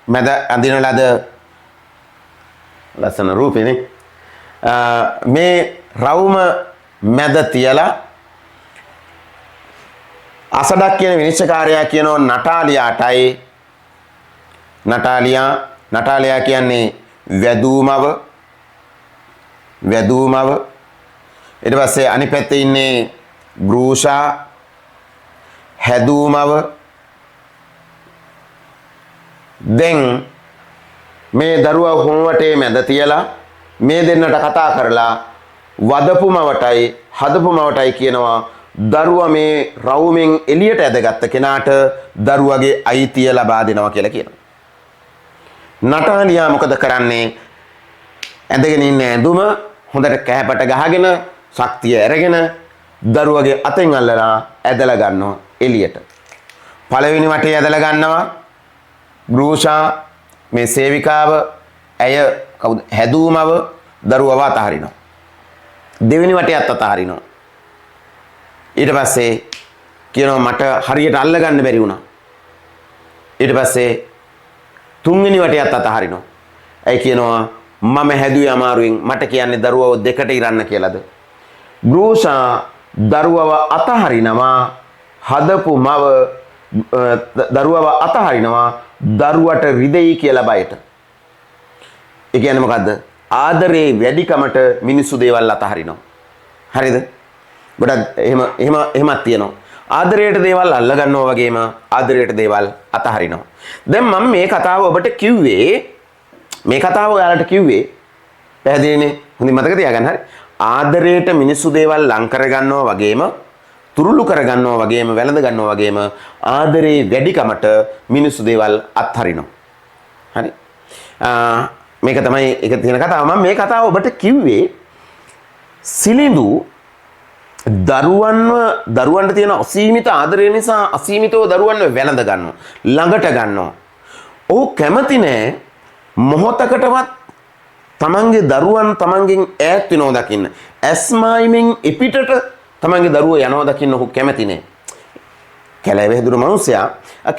මැද අඳින ලද ලස්සන රූපෙනේ මේ රවුම මැද තියලා අසඩක් කියන විනිශ්චයකාරයා කියනවා නටාලියා කියන්නේ වැදූමව ඊට පස්සේ අනිත් පැත්තේ ඉන්නේ ග්‍රූෂා හැදූමව දැන් මේ දරුවා හුණුවටේ මැද තියලා මේ දෙන්නට කතා කරලා වදපුමවටයි හදපුමවටයි කියනවා දරුවා මේ රවුමෙන් එළියට ඇදගත්ත කෙනාට දරුවගේ අයිතිය ලබා දෙනවා කියලා කියනවා. නටාලියා මොකද කරන්නේ? ඇඳගෙන ඉන්න ඇඳුම හොඳට කැපට ගහගෙන ශක්තිය අරගෙන දරුවගේ අතෙන් අල්ලලා ඇදලා ගන්නවා එළියට. පළවෙනි වටේ ඇදලා ගන්නවා ග්‍රූෂා මේ සේවිකාව ඇය කවුද හැදූමව දරුවව අතහරිනවා. දෙවෙනි වටේත් අතහරිනවා. ඊට පස්සේ කියනවා මට හරියට අල්ල ගන්න බැරි වුණා. ඊට පස්සේ තුන්වෙනි වටේත් අතහරිනවා. ඇයි කියනවා මම හැදුවේ අමාරුවෙන් මට කියන්නේ දරුවව දෙකට ඉරන්න කියලාද. ග්‍රූෂා දරුවව අතහරිනවා හදපු මව දරුවව අතහරිනවා දරුවට රිදෙයි කියලා බයට. ඒ කියන්නේ මොකද්ද? ආදරේ වැඩිකමට මිනිස්සු දේවල් අතහරිනවා. හරිද? ගොඩක් එහෙමත් තියෙනවා. ආදරයට දේවල් අල්ල ගන්නවා වගේම ආදරයට දේවල් අතහරිනවා. දැන් මම මේ කතාව ඔබට කිව්වේ මේ කතාව ඔයාලට කිව්වේ පැහැදිලිනේ. හොඳින් මතක තියාගන්න හරි. ආදරයට මිනිස්සු දේවල් ලං කර ගන්නවා වගේම තුරුළු කර ගන්නවා වගේම වැළඳ ගන්නවා වගේම ආදරේ වැඩිකමට මිනිස්සු දේවල් අත්හරිනවා. හරි. මේක තමයි එක තියෙන කතාව. මම මේ කතාව ඔබට කිව්වේ සිලිඳු දරුවන්ට තියෙන අසීමිත ආදරය නිසා අසීමිතව දරුවන්ව වැළඳ ගන්නවා. ළඟට ගන්නවා. ඔහු කැමති නෑ මොහොතකටවත් තමන්ගේ දරුවන් තමන්ගෙන් ඈත් වෙනව දකින්න. ඇස්මායිමින් එපිටට තමන්ගේ දරුවෝ යනවා දකින්න ඔහු කැමති නෑ. කැලේ වැදුණු මිනිසයා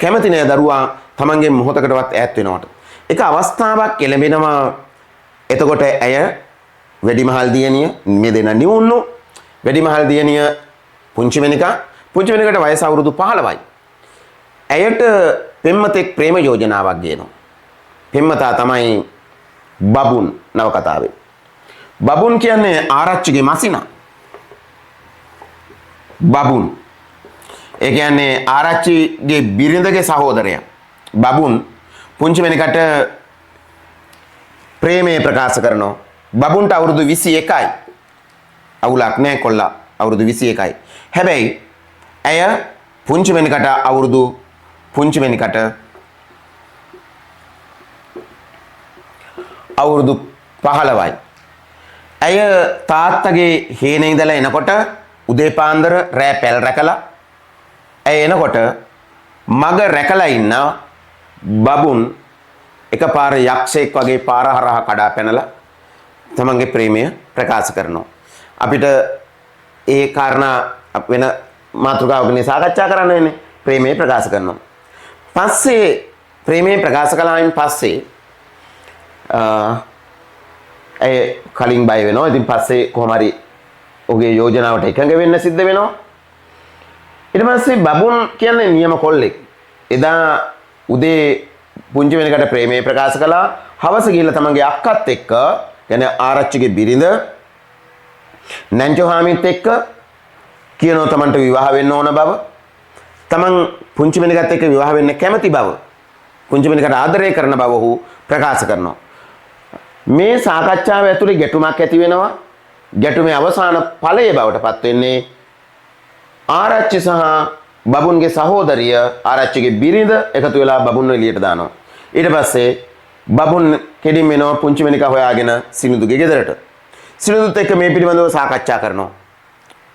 කැමති නෑ දරුවා තමන්ගේ මොහොතකටවත් ඈත් වෙනවට. එක අවස්ථාවක් එළඹෙනවා. එතකොට ඇය වැඩිමහල් දියණිය මේ දෙන නිවුණු වැඩිමහල් දියණිය පුංචි වෙනිකට වයස අවුරුදු 15යි. ඇයට පෙම්වතෙක් ප්‍රේම යෝජනාවක් ගේනවා. පෙම්වතා තමයි බබුන් නවකතාවේ. බබුන් කියන්නේ ආරච්චිගේ මසිනා. බබුන්. ඒ කියන්නේ ආරච්චිගේ බිරිඳගේ සහෝදරයා. බබුන් පුංචි වෙනිකට ප්‍රේමය ප්‍රකාශ කරනවා. බබුන්ට අවුරුදු 21යි. අවුලක් නෑ කොල්ලා අවුරුදු 21යි. හැබැයි ඇය පුංචි වෙනිකට අවුරුදු 15යි. ඇය තාත්තගේ හේනේ ඉඳලා එනකොට උදේ පාන්දර රෑ පැල් රැකලා ඇය එනකොට මග රැකලා ඉන්න බබුන් එකපාර යක්ෂයෙක් වගේ පාර හරහා කඩා පැනලා තමන්ගේ ප්‍රේමය ප්‍රකාශ කරනවා. අපිට ඒ කාරණා වෙන මාතෘකාවකින් සාකච්ඡා කරන්න වෙන්නේ. ප්‍රේමය ප්‍රකාශ කරනවා. පස්සේ ප්‍රේමය ප්‍රකාශ කළායින් පස්සේ ඒ කලින් බය වෙනවා. ඉතින් පස්සේ කොහොම හරි ඔහුගේ යෝජනාවට එකඟ වෙන්න සිද්ධ වෙනවා. ඊට පස්සේ බබුන් කියන්නේ නියම කොල්ලෙක්. එදා උදේ පුංචි වෙනකට ප්‍රේමය ප්‍රකාශ කළා. හවස ගිහිල්ලා තමන්ගේ අක්කත් එක්ක කියන්නේ ආරච්චිගේ බිරිඳ නැන්චෝහාමිත් එක්ක කියනවා තමන්ට විවාහ වෙන්න ඕන බව. තමන් පුංචි වෙනකට එක්ක විවාහ වෙන්න කැමති බව. පුංචි වෙනකට ආදරය කරන බව ඔහු ප්‍රකාශ කරනවා. මේ සාකච්ඡාව ඇතුලේ ගැටුමක් ඇති වෙනවා. ගැටුමේ අවසාන ඵලය බවට පත් වෙන්නේ ආරච්චි සහ බබුන්ගේ සහෝදරිය ආරච්චිගේ බිරිඳ එකතු වෙලා බබුන්ව එළියට දානවා. ඊට පස්සේ බබුන් කෙඩින් වෙනවා පුංචි වෙනිකා හොයාගෙන සිනිඳුගේ ගෙදරට. සිනිඳුත් එක්ක මේ පිළිබඳව සාකච්ඡා කරනවා.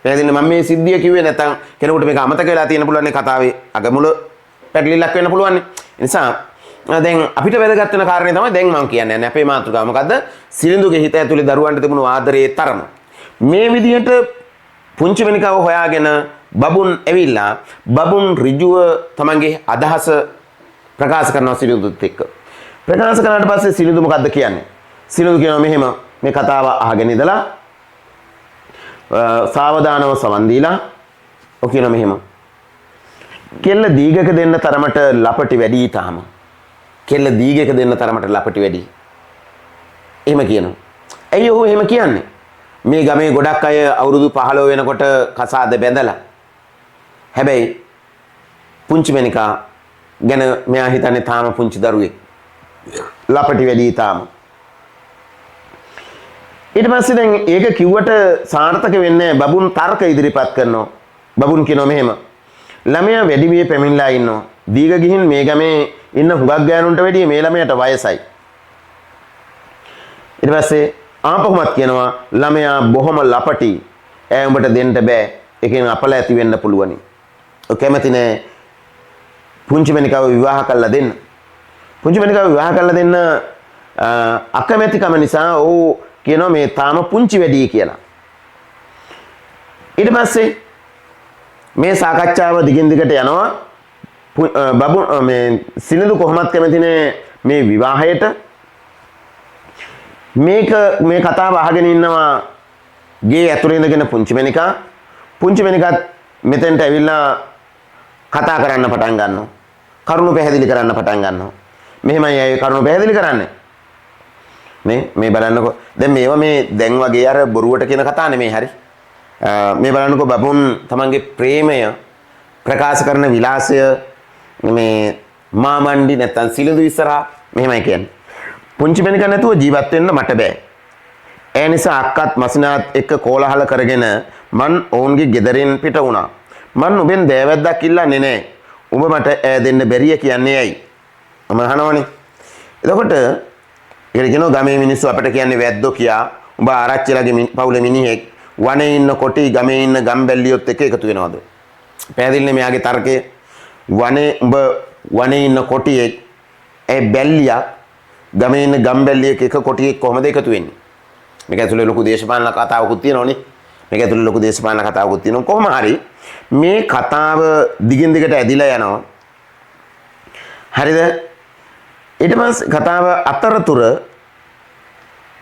පැහැදිලිද? මම මේ සිද්ධිය කිව්වේ නැත්නම් කෙනෙකුට මේක අමතක වෙලා තියෙන පුළුවන් කතාවේ අගමුල පැටලිලක් වෙන්න පුළුවන්. ඒ නිසා දැන් අපිට වැදගත් වෙන කාරණේ තමයි දැන් මම කියන්නේ අපේ මාතෘකාව මොකද්ද? සිනිඳුගේ හිත ඇතුලේ දරුවන්ට තිබුණු ආදරයේ තරම. මේ විදිහට පුංචි වෙනිකාව හොයාගෙන බබුන් ඇවිල්ලා බබුන් ඍජුව තමන්ගේ අදහස ප්‍රකාශ කරනවා සිනිඳුත් එක්ක. ප්‍රකාශ කරනාට පස්සේ සිනිඳු මොකද්ද කියන්නේ? සිනිඳු කියනවා මෙහෙම මේ කතාව අහගෙන ඉඳලා සාවධානව සවන් දීලා ඔය කියන මෙහෙම කෙල්ල දීගක දෙන්න තරමට ලපටි වැඩි තාම කෙල්ල දීගක දෙන්න තරමට ලපටි වැඩි එහෙම කියනවා ඇයි ඔහු එහෙම කියන්නේ මේ ගමේ ගොඩක් අය අවුරුදු 15 වෙනකොට කසාද බැඳලා හැබැයි පුංචි මෙනිකා ගැන මෙයා හිතන්නේ තාම පුංචි දරුවෙක් ලපටි වැඩි තාම ඊට පස්සේ දැන් ඒක කිව්වට සාර්ථක වෙන්නේ බබුන් තර්ක ඉදිරිපත් කරනවා බබුන් කියනවා මෙහෙම ළමයා වැඩි විය පැමිණලා ඉන්නවා දීග ගිහින් මේ ගමේ ඉන්න හුඟක් ගෑනුන්ට වැඩිය මේ ළමයාට වයසයි ඊට පස්සේ ආපහුමත් කියනවා ළමයා බොහොම ලපටි ඈ උඹට දෙන්න බෑ ඒකෙන් අපල ඇති වෙන්න පුළුවනි ඔය කැමති නෑ පුංචි මණිකාව විවාහ කරලා දෙන්න පුංචි මණිකාව විවාහ කරලා දෙන්න අකමැතිකම නිසා ඔව් කියනවා මේ තාම පුංචි වැඩි කියලා ඊට පස්සේ මේ සාකච්ඡාව දිගින් දිගට යනවා බබු මේ සිනිඳු කොහොමත් කැමතිනේ මේ විවාහයට මේ කතාව අහගෙන ඉන්නවා ගේ ඇතුලේ ඉඳගෙන පුංචි මණිකාත් මෙතෙන්ට ඇවිල්ලා කතා කරන්න පටන් ගන්නවා කරුණු පැහැදිලි කරන්න පටන් ගන්නවා මෙහෙමයි අය කරුණු පැහැදිලි කරන්නේ මේ බලන්නකෝ දැන් මේවා මේ දැන් වගේ අර බොරුවට කියන කතා නෙමෙයි හරි මේ බලන්නකෝ බබුන් තමන්ගේ ප්‍රේමය ප්‍රකාශ කරන විලාසය මේ මාමණ්ඩි නැත්තම් සිලුදු ඉස්සරහා මෙහෙමයි කියන්නේ පුංචි මණිකා නැතුව ජීවත් වෙන්න මට බෑ ඒ නිසා අක්කත් මසිනාත් එක්ක කෝලහල කරගෙන මන් ඔවුන්ගේ ගෙදරින් පිට වුණා මන් ඔබෙන් දෑවැද්දක් ඉල්ලන්නේ නෑ උඹ මට ඈ දෙන්න බැරිය කියන්නේ ඇයි මම අහනවනේ එතකොට ඒකට කියනවා ගමේ මිනිස්සු අපිට කියන්නේ වැද්දෝ කියා උඹ ආරච්චිලගේ පවුලේ මිනිහෙක් වනේ ඉන්න කොටි ගමේ ඉන්න ගම්බැල්ලියොත් එක්ක එකතු වෙනවද පැහැදිලිනේ මෙයාගේ තර්කය උඹ වනේ ඉන්න කොටියෙක් ඒ බැල්ලියා ගමේ ඉන්න ගම්බැල්ලියක එක කොටියෙක් කොහමද එකතු වෙන්නේ මේක ඇතුලේ ලොකු දේශපාලන කතාවකුත් තියෙනවනේ මේක ඇතුලේ ලොකු දේශපාලන කතාවකුත් තියෙනවා කොහොම හරි මේ කතාව දිගින් දිගට ඇදිලා යනවා හරිද ඊට පස්සේ කතාව අතරතුර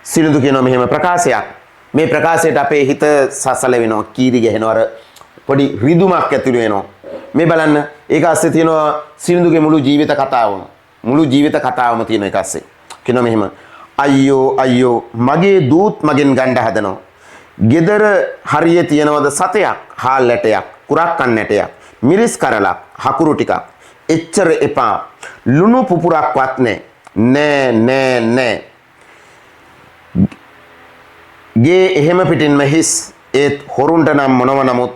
සිනිඳු කියනවා මෙහෙම ප්‍රකාශයක් මේ ප්‍රකාශයට අපේ හිත සසල වෙනවා කීරි ගහනවා අර පොඩි රිදුමක් ඇතුළු වෙනවා මේ බලන්න ඒක ඇස්සේ තියෙනවා සිනිඳුගේ මුළු ජීවිත කතාවම තියෙන එක ඇස්සේ කියනවා මෙහෙම අයියෝ මගේ දූත් මගෙන් ගණ්ඩ හදනවා ගෙදර හරියේ තියනවද සතයක් හාල් ඇටයක් කුරක් කන්න ඇටයක් මිරිස් කරලක් හකුරු ටිකක් එච්චර එපා ලුණු පුපුරක්වත් නෑ ගේ එහෙම පිටින්ම හිස් ඒත් හොරුන්ට නම් මොනව නමුත්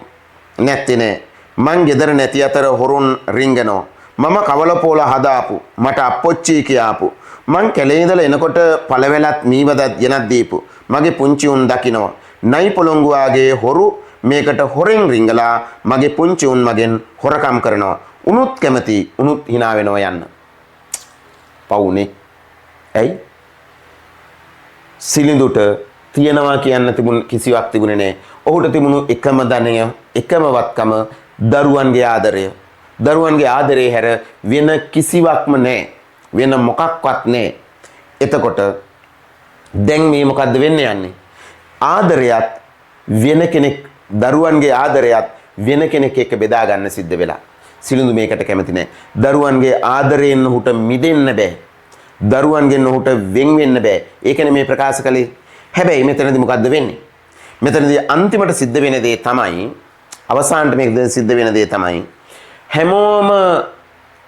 නැත්තේ නෑ මං ගෙදර නැති අතර හොරුන් රිංගනවා මම කවල පොල හදාපු මට අප්පොච්චි කියාපු මං කැලේ ඉඳලා එනකොට පළවෙලත් මීවදත් ගෙනත් දීපු මගේ පුංචි උන් දකින්නවා නයි පොළොංගුවාගේ හොරු මේකට හොරෙන් රිංගලා මගේ පුංචි උන් මගෙන් හොරකම් කරනවා උනුත් කැමති උනුත් hina වෙනවා යන්න පවුනේ ඇයි සිලිඳුට තියනවා කියන්න තිබුණ කිසිවක් තිබුණේ නැහැ ඔහුට තිබුණු එකම ධනය එකම වත්කම දරුවන්ගේ ආදරේ හැර වෙන කිසිවක්ම නැහැ වෙන මොකක්වත් නැහැ එතකොට දැන් මේ මොකද්ද වෙන්න යන්නේ ආදරයත් වෙන කෙනෙක් දරුවන්ගේ ආදරයත් වෙන කෙනෙක් එක්ක බෙදා ගන්න සිද්ධ වෙලා සිලිඳු මේකට කැමති නැහැ දරුවන්ගේ ආදරයෙන් ඔහුට මිදෙන්න බෑ දරුවන්ගෙන් ඔහුට වෙන් වෙන්න බෑ ඒකනේ මේ ප්‍රකාශ කළේ හැබැයි මෙතනදී මොකද්ද වෙන්නේ මෙතනදී අන්තිමට සිද්ධ වෙන දේ තමයි අවසානට මේක සිද්ධ වෙන දේ තමයි හැමෝම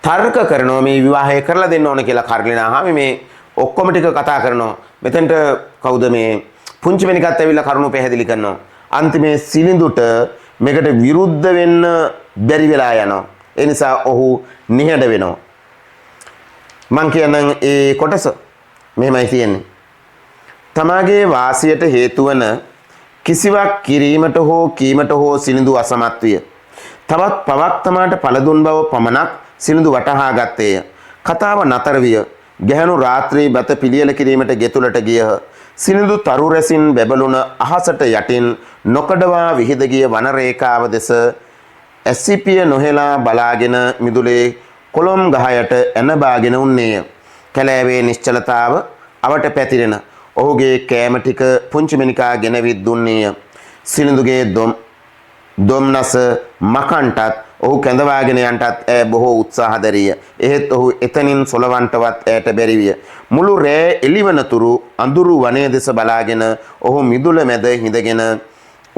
තර්ක කරනවා මේ විවාහය කරලා දෙන්න ඕන කියලා කර්ලිනාහම මේ ඔක්කොම ටික කතා කරනවා මෙතෙන්ට කවුද මේ පුංචි මණිකත් ඇවිල්ලා කරුණු පැහැදිලි කරනවා අන්තිමේ සිලිඳුට මේකට විරුද්ධ වෙන්න බැරි වෙලා යනවා ඒ නිසා ඔහු නිහඬ වෙනවා මං කියනනම් ඒ කොටස මෙහෙමයි තියෙන්නේ තමාගේ වාසියට හේතු වන කිසිවක් කිරීමට හෝ කීමට හෝ සිනිඳු අසමත් විය. තවත් පවක් තමාට පළදුන් බව පමණක් සිනිඳු වටහා ගත්තේය. කතාව නතර විය. ගැහැණු රාත්‍රී බත පිළියෙල කිරීමට ගෙතුලට ගියහ. සිනිඳු තරු රැසින් බැබළුණ අහසට යටින් නොකඩවා විහිද ගිය වන රේඛාව දෙස ඇසිපිය නොහෙලා බලාගෙන මිදුලේ කොළොම් ගහයට එන බාගෙන උන්නේය. කැලෑවේ නිශ්චලතාව අවට පැතිරෙන ඔහුගේ කෑම ටික පුංචි මිනිකා ගෙනවිත් දුන්නේය. සිලිඳුගේ දොම්නස මකන්ටත් ඔහු කැඳවාගෙන යන්ටත් බොහෝ උත්සාහ දැරිය. එහෙත් ඔහු එතනින් සොලවන්ටවත් ඇයට බැරි විය. මුළු රෑ එළිවනතුරු අඳුරු වනයේ දෙස බලාගෙන ඔහු මිදුල මැද හිඳගෙන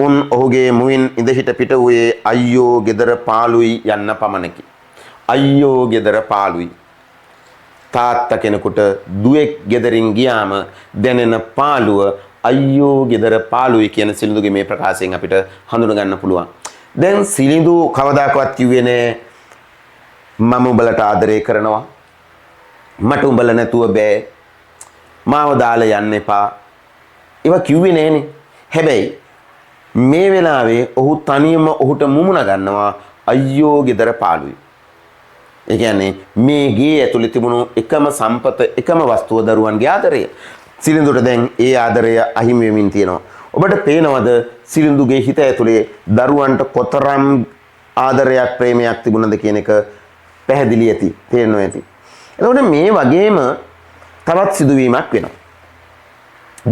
උන් ඔහුගේ මුවින් ඉඳ හිට පිට වූයේ අයියෝ ගෙදර පාළුයි යන්න පමණකි. අයියෝ ගෙදර පාළුයි. තාත්තා කෙනෙකුට දුවෙක් ගෙදරින් ගියාම දැනෙන පාළුව අයියෝ ගෙදර පාළුයි කියන සිලිඳුගේ මේ ප්‍රකාශයෙන් අපිට හඳුන ගන්න පුළුවන්. දැන් සිලිඳු කවදාකවත් කිව්වේ නෑ මම උඹලට ආදරය කරනවා. මට උඹල නැතුව බෑ. මාව දාලා යන්න එපා. ඒවා කිව්වේ නෑනේ. හැබැයි මේ වෙලාවේ ඔහු තනියම ඔහුට මුමුණ ගන්නවා අයියෝ ගෙදර පාළුයි. ඒ කියන්නේ මේ ගේ ඇතුලේ තිබුණු එකම සම්පත එකම වස්තුව දරුවන්ගේ ආදරය. සිලිඳුට දැන් ඒ ආදරය අහිමි වෙමින් තියෙනවා. ඔබට පේනවද සිලිඳුගේ හිත ඇතුලේ දරුවන්ට කොතරම් ආදරයක් ප්‍රේමයක් තිබුණද කියන එක පැහැදිලි ඇති තේරෙනවා ඇති. එතකොට මේ වගේම තවත් සිදුවීමක් වෙනවා.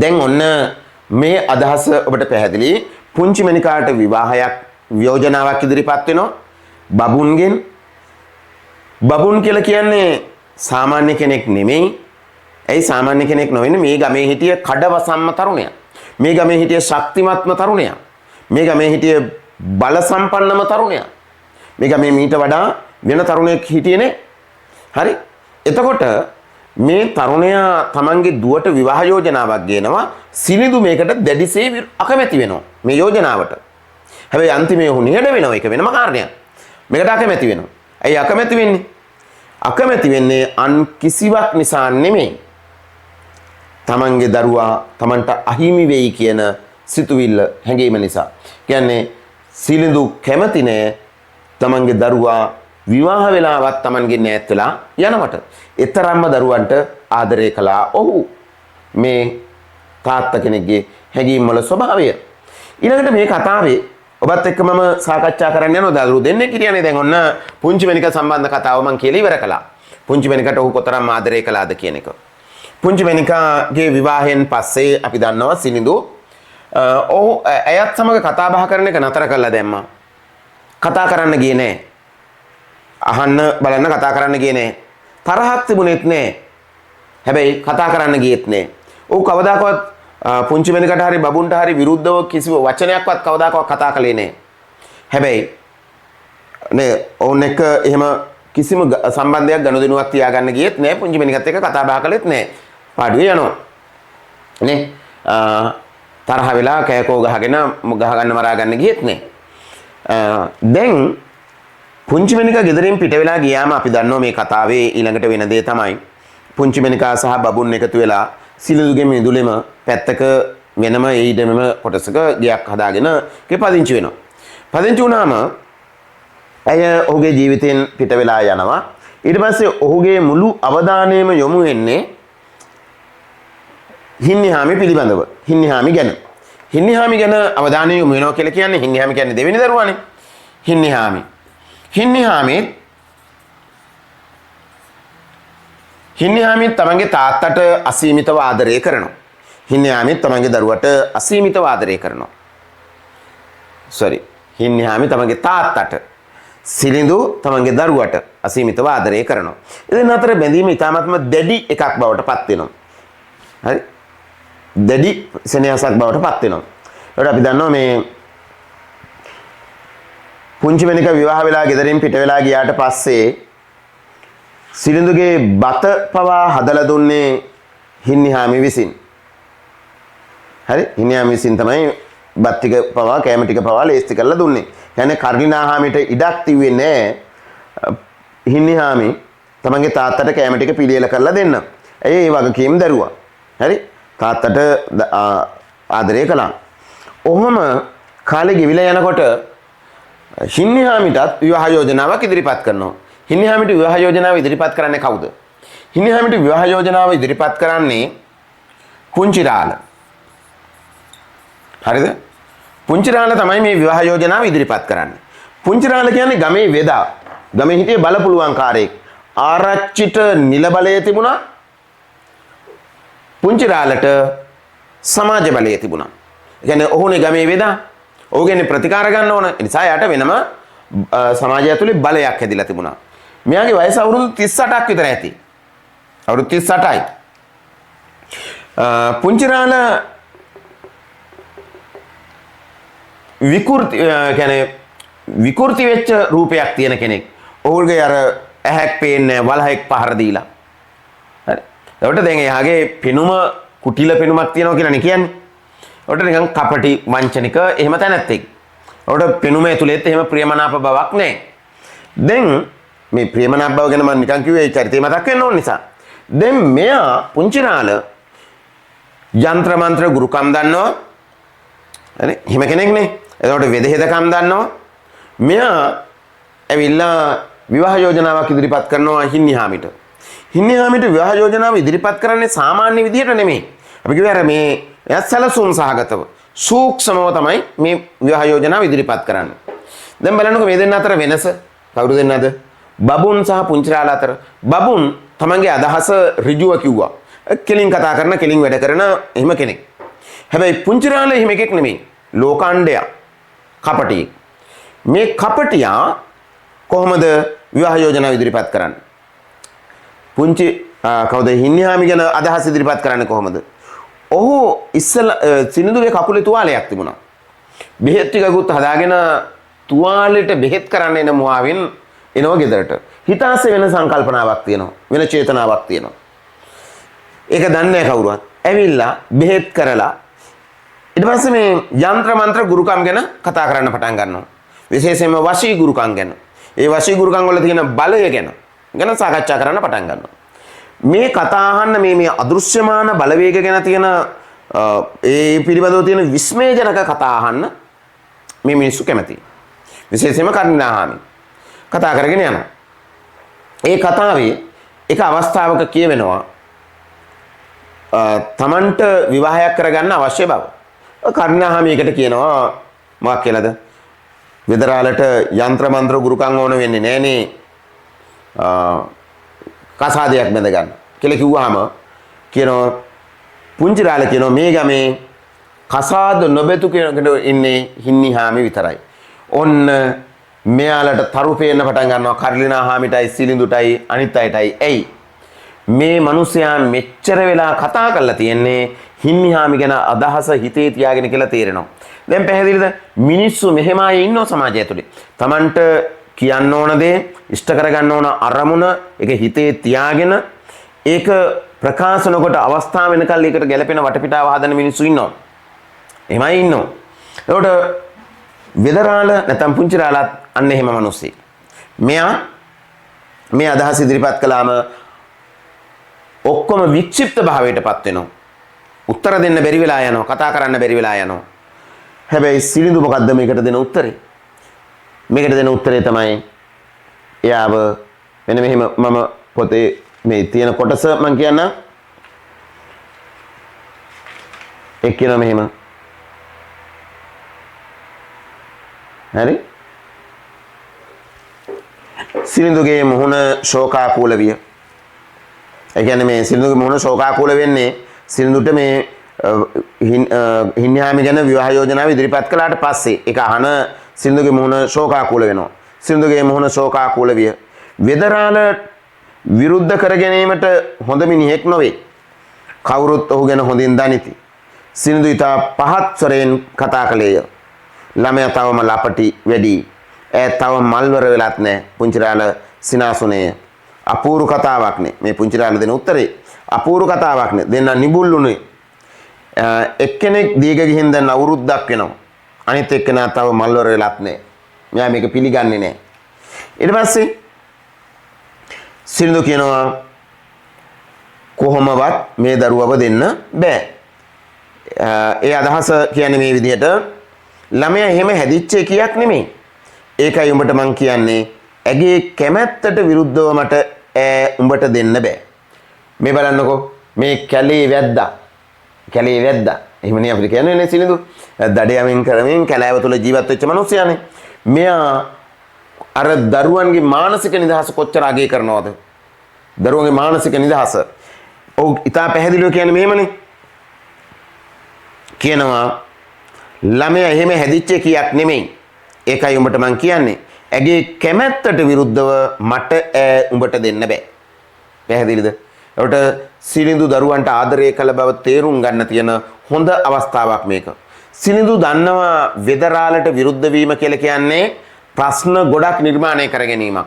දැන් ඔන්න මේ අදහස ඔබට පැහැදිලි. පුංචි මණිකාට විවාහයක් යෝජනාවක් ඉදිරිපත් වෙනවා බබුන්ගෙන්. බබුන් කියලා කියන්නේ සාමාන්‍ය කෙනෙක් නෙමෙයි. ඇයි සාමාන්‍ය කෙනෙක් නොවෙන්නේ? මේ ගමේ හිටිය කඩවසම්ම තරුණයා. මේ ගමේ හිටිය ශක්තිමත්ම තරුණයා. මේ ගමේ හිටිය බල සම්පන්නම තරුණයා. මේ ගමේ මීට වඩා වෙන තරුණයෙක් හිටියේ නේ. හරි? එතකොට මේ තරුණයා තමන්ගේ දුවට විවාහ යෝජනාවක් ගේනවා. සිනිඳු මේකට දැඩිසේ අකමැති වෙනවා මේ යෝජනාවට. හැබැයි අන්තිමේ ඔහු නිහඬ වෙනවා. ඒක වෙනම කාරණයක්. මේකට අකමැති වෙනවා. ඇයි අකමැති වෙන්නේ? අකමැති වෙන්නේ අන් කිසිවක් නිසා නෙමෙයි. තමන්ගේ දරුවා තමන්ට අහිමි වෙයි කියන සිතුවිල්ල හැඟීම නිසා. කියන්නේ සිලිඳු කැමති නෑ තමන්ගේ දරුවා විවාහ වෙලාවත් තමන්ගේ ඈත් වෙලා යනවට. එතරම්ම දරුවන්ට ආදරය කළා ඔහු. මේ තාත්තා කෙනෙක්ගේ හැඟීම් වල ස්වභාවය. ඊළඟට මේ කතාවේ ඔබත් එක්ක මම සාකච්ඡා කරන්න යනවා දරුවෝ දෙන්නෙක් හිටියනේ. දැන් ඔන්න පුංචි මණික සම්බන්ධ කතාව මම කියලා ඉවර කළා. පුංචි මණිකට ඔහු කොතරම් ආදරය කළාද කියන එක. පුංචි මණිකාගේ විවාහයෙන් පස්සේ අපි දන්නවා සිනිඳු ඔහු ඇයත් සමග කතා බහ කරන එක නතර කළා දැම්මා. කතා කරන්න ගියේ නෑ. අහන්න බලන්න කතා කරන්න ගියේ නෑ. තරහක් තිබුණෙත් නෑ. හැබැයි කතා කරන්න ගියෙත් නෑ. ඔහු කවදාකවත් පුංචි මණිකට හරි බබුන්ට හරි විරුද්ධව කිසි වචනයක්වත් කවදාකවත් කතා කළේ නෑ. හැබැයි නේ ඔවුන් එක්ක එහෙම කිසිම සම්බන්ධයක් ගනුදෙනුවක් තියාගන්න ගියෙත් නෑ. පුංචි මණිකත් එක්ක කතා බහ කළෙත් නෑ. පාඩුවේ යනවා. නේ තරහ වෙලා කෑකෝ ගහගෙන ගහගන්න මරා ගන්න ගියෙත් නෑ. දැන් පුංචි මණිකා ගෙදරින් පිට වෙලා ගියාම අපි දන්නවා මේ කතාවේ ඊළඟට වෙන දේ තමයි පුංචි මණිකා සහ බබුන් එකතු වෙලා සිලිඳුගේ මිදුලෙම පැත්තක වෙනම ඊඩමම කොටසක ගයක් හදාගෙන පදිංචි වෙනවා. පදිංචි වුණාම ඇය ඔහුගේ ජීවිතයෙන් පිට වෙලා යනවා. ඊට පස්සේ ඔහුගේ මුළු අවධානයම යොමු වෙන්නේ හින්නිහාමි පිළිබඳව. හින්නිහාමි ගැන. හින්නිහාමි ගැන අවධානය යොමු වෙනවා කියලා කියන්නේ හින්නිහාමි කියන්නේ දෙවෙනි දරුවානේ. හින්නිහාමි තමන්ගේ තාත්තට අසීමිතව ආදරය කරනවා. හින්නිහාමි තමන්ගේ දරුවට අසීමිතව ආදරය කරනවා. හින්නිහාමි තමන්ගේ තාත්තට සිලිඳු තමන්ගේ දරුවට අසීමිතව ආදරය කරනවා. ඉතින් අතර බැඳීම ඉතාමත්ම දැඩි එකක් බවට පත් වෙනවා. හරි? දැඩි සෙනෙහසක් බවට පත් වෙනවා. ඒකට අපි දන්නවා මේ පුංචි මණික විවාහ වෙලා ගෙදරින් පිට වෙලා ගියාට පස්සේ සිලිඳුගේ බත පවා හදලා දුන්නේ හින්නිහාමි විසින්. හරි? හින්නිහාමි විසින් තමයි බත් ටික පවා කෑම ටික පවා ලේස්ති කරලා දුන්නේ. කියන්නේ කර්ණිනාහාමිට ඉඩක් තිබ්බේ නැහැ හින්නිහාමි තමන්ගේ තාත්තට කෑම ටික පිළියෙල කරලා දෙන්න. ඒ වගකීම් දරුවා. හරි? තාත්තට ආදරය කළා. ඔහොම කාලේ ගෙවිලා යනකොට හින්නිහාමිටත් විවාහ යෝජනාවක් ඉදිරිපත් කරනවා. හින්නිහාමිට විවාහ යෝජනාව ඉදිරිපත් කරන්නේ කවුද? හින්නිහාමිට විවාහ යෝජනාව ඉදිරිපත් කරන්නේ පුංචිරාල. හරිද? පුංචිරාල තමයි මේ විවාහ යෝජනාව ඉදිරිපත් කරන්නේ. පුංචිරාල කියන්නේ ගමේ වෙදා. ගමේ හිටියේ බලපුලුවන්කාරයෙක්. ආරච්චිට නිල බලය තිබුණා. පුංචිරාලට සමාජ බලය තිබුණා. ඒ කියන්නේ ඔහුනේ ගමේ වෙදා. ඔහුගේ ප්‍රතිකාර ගන්න ඕන. ඒ නිසා යාට වෙනම සමාජය ඇතුලේ බලයක් හැදිලා තිබුණා. මෙයාගේ වයස අවුරුදු 38ක් විතර ඇති. අවුරුදු 38යි. පුංචිරාල විකෘති වෙච්ච රූපයක් තියෙන කෙනෙක්. ඔහුගේ අර ඇහැක් පේන්නේ වලහෙක් පහර දීලා. හරි. ඒකට දැන් එයාගේ පෙනුම කුටිල පෙනුමක් තියෙනවා කියලා නේ කියන්නේ. ඒකට නිකන් කපටි වංචනික එහෙම තැනැත්තෙක්. ඒකට පෙනුම ඇතුළෙත් එහෙම ප්‍රියමනාප බවක් නැහැ. දැන් මේ ප්‍රියමනාප බව ගැන මම නිකන් කිව්වේ චරිතය මතක් වෙන්න ඕන නිසා. දැන් මෙයා පුංචිරාල යంత్ర මන්ත්‍ර ගුරුකම් දන්නවා. හරි. හිම කෙනෙක් නේ. එතකොට වෙදහෙදකම් දන්නවා. මෙයා ඇවිල්ලා විවාහ යෝජනාවක් ඉදිරිපත් කරනවා හින්නිහාමිට. හින්නිහාමිට විවාහ යෝජනාව ඉදිරිපත් කරන්නේ සාමාන්‍ය විදිහට නෙමෙයි. අපි කිව්වේ අර මේ එයත් සැලසුම් සහගතව සූක්ෂමව තමයි මේ විවාහ යෝජනාව ඉදිරිපත් කරන්නේ. දැන් බලන්නකො මේ දෙන්න අතර වෙනස. කවුරු දෙන්නද? බබුන් සහ පුංචිරාල අතර. බබුන් තමන්ගේ අදහස ඍජුව කිව්වා. කෙලින් කතා කරන කෙලින් වැඩ කරන එහෙම කෙනෙක්. හැබැයි පුංචිරාල එහෙම එකෙක් නෙමෙයි. ලෝකාණ්ඩයා. කපටියෙක්. මේ කපටියා කොහොමද විවාහ යෝජනාව ඉදිරිපත් කරන්නේ? පුංචි කවුද හින්නිහාමි ගැන අදහස් ඉදිරිපත් කරන්නේ කොහොමද? ඔහු සිනිඳුගේ කකුලේ තුවාලයක් තිබුණා. බෙහෙත් ටිකකුත් හදාගෙන තුවාලෙට බෙහෙත් කරන්න එන මුවාවෙන් එනවා ගෙදරට. හිතාසේ වෙන සංකල්පනාවක් තියෙනවා. වෙන චේතනාවක් තියෙනවා. ඒක දන්නේ නැහැ කවුරුවත්. ඇවිල්ලා බෙහෙත් කරලා ඊට පස්සේ මේ යంత్ర මන්ත්‍ර ගුරුකම් ගැන කතා කරන්න පටන් ගන්නවා. විශේෂයෙන්ම වශී ගුරුකම් ගැන. ඒ වශී ගුරුකම් වල තියෙන බලය ගැන සාකච්ඡා කරන්න පටන් ගන්නවා. මේ කතා අහන්න මේ අදෘශ්‍යමාන බලවේග ගැන තියෙන ඒ පිළිබඳව තියෙන විස්මයජනක කතා අහන්න මේ මිනිස්සු කැමතියි. විශේෂයෙන්ම කර්ණිනාහාමි කතා කරගෙන යනවා. ඒ කතාවේ එක අවස්ථාවක කියවෙනවා තමන්ට විවාහයක් කරගන්න අවශ්‍ය බව. කර්ණිනාහාමි එකට කියනවා මොකක් කියලාද? වෙදරාලට යంత్ర මන්ත්‍ර ගුරුකම් ඕන වෙන්නේ නෑනේ. කසාදයක් බැඳ ගන්න කියලා කිව්වහම කියනවා පුංචිරාල කියනවා මේ ගමේ කසාද නොබැතු කෙනෙකුට ඉන්නේ හින්නිහාමි විතරයි. ඔන්න මෙයාලට තරු පේන්න පටන් ගන්නවා කර්ලිනාහාමිටයි සිලිඳුටයි අනිත් අයටයි. ඇයි මේ මිනිසයා මෙච්චර වෙලා කතා කරලා තියන්නේ හින්නිහාමි ගැන අදහස හිතේ තියාගෙන කියලා තේරෙනවා. දැන් පැහැදිලිද? මිනිස්සු මෙහෙම අය ඉන්නව සමාජය ඇතුලේ. Tamanට කියන්න ඕන දේ ඉෂ්ට කරගන්න ඕන අරමුණ ඒක හිතේ තියාගෙන ඒක ප්‍රකාශන කොට අවස්ථාව වෙනකල් ඒකට ගැළපෙන වටපිටාව හදන මිනිස්සු ඉන්නවා. එහෙමයි ඉන්නවා. ඒකට වෙදරාල නැත්නම් පුංචිරාලත් අන්න එහෙම මිනිස්සෙක්. මෙයා මේ අදහස ඉදිරිපත් කළාම ඔක්කොම වික්ෂිප්ත භාවයටපත් වෙනවා. උත්තර දෙන්න බැරි වෙලා යනවා. කතා කරන්න බැරි වෙලා යනවා. හැබැයි සිලිඳු මොකද්ද මේකට දෙන උත්තරේ? මේකට දෙන උත්තරේ තමයි එයාව මෙන්න මෙහෙම මම පොතේ මේ තියෙන කොටස මම කියන්න. ඒක කියන මෙහෙම. හරි? සිලිඳුගේ මුහුණ ශෝකාකූල විය. ඒ කියන්නේ මේ සිලිඳුගේ මුහුණ ශෝකාකූල වෙන්නේ සිලිඳුට මේ හින්නිහාමි ගැන විවාහ යෝජනාව ඉදිරිපත් කළාට පස්සේ ඒක අහන සිලිඳුගේ මුහුණ ශෝකාකූල වෙනවා. සිලිඳුගේ මුහුණ ශෝකාකූල විය. වෙදරාල විරුද්ධ කර ගැනීමට හොඳ මිනිහෙක් නොවේ. කවුරුත් ඔහු ගැන හොඳින් දනිති. සිලිඳු ඉතා පහත් ස්වරයෙන් කතා කළේය. ළමයා තවම ලපටි වැඩි. ඈ තව මල්වර වෙලත් නැහැ. පුංචිරාල සිනාසුනේ. අපූර්ව කතාවක් නේ. මේ පුංචිරාල දෙන උත්තරේ අපූර්ව කතාවක් නේ. දෙන්න නිබුල්ලුනේ. එක්කෙනෙක් දීග ගිහින් දැන් අවුරුද්දක් වෙනවා. අනිත් එක්කෙනා තව මල්වර වෙලත් නැහැ. මෙයා මේක පිළිගන්නේ නැහැ. ඊට පස්සේ සිලිඳු කියනවා කොහොමවත් මේ දරුවව දෙන්න බෑ. ඒ අදහස කියන්නේ මේ විදිහට ළමයා එහෙම හැදිච්ච එකක් නෙමෙයි. ඒකයි උඹට මං කියන්නේ ඇගේ කැමැත්තට විරුද්ධව මට උඹට දෙන්න බෑ. මේ බලන්නකෝ මේ කැලේ වැද්දා. කැලේ වැද්දා. එහෙමනේ අපිට කියන්නේ නේ සිලිඳු. දඩයමින් කරමින් කැලෑව තුල ජීවත් වෙච්ච මිනිස්සයානේ. මෙයා අර දරුවන්ගේ මානසික නිදහස කොච්චර අගය කරනවද? දරුවන්ගේ මානසික නිදහස. ඔව් ඉතා පැහැදිලිව කියන්නේ මෙහෙමනේ. කියනවා ළමයා එහෙම හැදිච්ච කියක් නෙමෙයි. ඒකයි උඹට මං කියන්නේ. ඇගේ කැමැත්තට විරුද්ධව මට උඹට දෙන්න බෑ. පැහැදිලිද? ඒකට සිනිඳු දරුවන්ට ආදරය කළ බව තේරුම් ගන්න තියෙන හොඳ අවස්ථාවක් මේක. සිනිඳු දන්නවා වෙදරාලට විරුද්ධ වීම කියලා කියන්නේ ප්‍රශ්න ගොඩක් නිර්මාණය කර ගැනීමක්.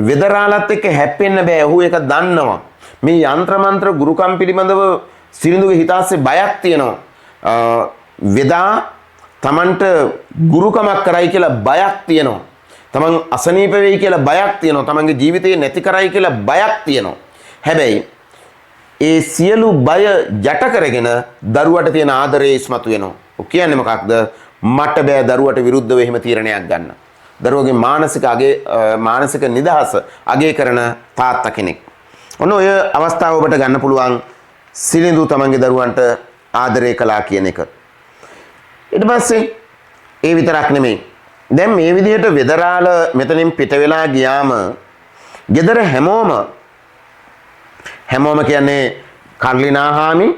වෙදරාලත් එක්ක හැප්පෙන්න බෑ. ඔහු ඒක දන්නවා. මේ යంత్ర මන්ත්‍ර ගුරුකම් පිළිබඳව සිනිඳුගේ හිතාස්සේ බයක් තියෙනවා. වෙදා තමන්ට ගුරුකමක් කරයි කියලා බයක් තියෙනවා. තමන් අසනීප වෙයි කියලා බයක් තියෙනවා. තමන්ගේ ජීවිතේ නැති කරයි කියලා බයක් තියෙනවා. හැබැයි ඒ සියලු බය යට කරගෙන දරුවට තියෙන ආදරය ඉස්මතු වෙනවා. ඔය කියන්නේ මොකක්ද? මට බෑ දරුවට විරුද්ධව එහෙම තීරණයක් ගන්න. දරුවගේ මානසික නිදහස අගය කරන තාත්තා කෙනෙක්. ඔන්න ඔය අවස්ථාව ඔබට ගන්න පුළුවන් සිනිඳු තමන්ගේ දරුවන්ට ආදරය කළා කියන එක. ඊට පස්සේ ඒ විතරක් නෙමෙයි. දැන් මේ විදිහට වෙදරාල මෙතනින් පිට වෙලා ගියාම ගෙදර හැමෝම කියන්නේ කර්ලිනාහාමි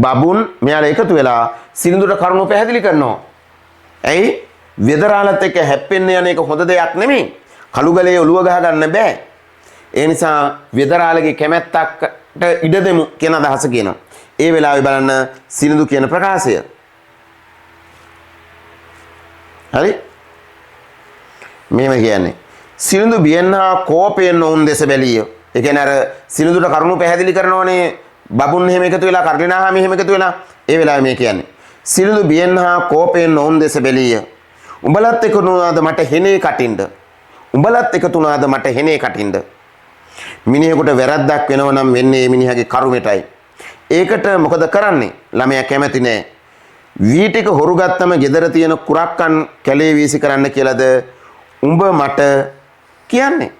බබුන් මෙයාලා එකතු වෙලා සිනිඳුට කරුණු පැහැදිලි කරනවා. ඇයි? වෙදරාලත් එක්ක හැප්පෙන්න යන එක හොඳ දෙයක් නෙමෙයි. කළුගලේ ඔළුව ගහ ගන්න බෑ. ඒ නිසා වෙදරාලගේ කැමැත්තකට ඉඩ දෙමු කියන අදහස කියනවා. ඒ වෙලාවේ බලන්න සිනිඳු කියන ප්‍රකාශය. හරි? මෙහෙම කියන්නේ. සිනිඳු බියෙන් හා කෝපයෙන් ඔවුන් දෙස බැලිය. ඒ කියන්නේ අර සිනිඳුට කරුණු පැහැදිලි කරනෝනේ බබුන් එහෙම එකතු වෙලා කර්ලිනාහාමි එහෙම එකතු වෙලා ඒ වෙලාවේ මේ කියන්නේ. සිනිඳු බියෙන් හා කෝපයෙන් ඔවුන් දෙස බැලිය. උඹලත් එකතු වුණාද මට හෙනේ කටින්ද? උඹලත් එකතු වුණාද මට හෙනේ කටින්ද? මිනිහෙකුට වැරද්දක් වෙනව නම් වෙන්නේ මේ මිනිහගේ කරුමෙටයි. ඒකට මොකද කරන්නේ? ළමයා කැමති නෑ. වී ටික හොරු ගත්තම ගෙදර තියෙන කුරක්කන් කැලේ වීසි කරන්න කියලාද උඹ මට කියන්නේ?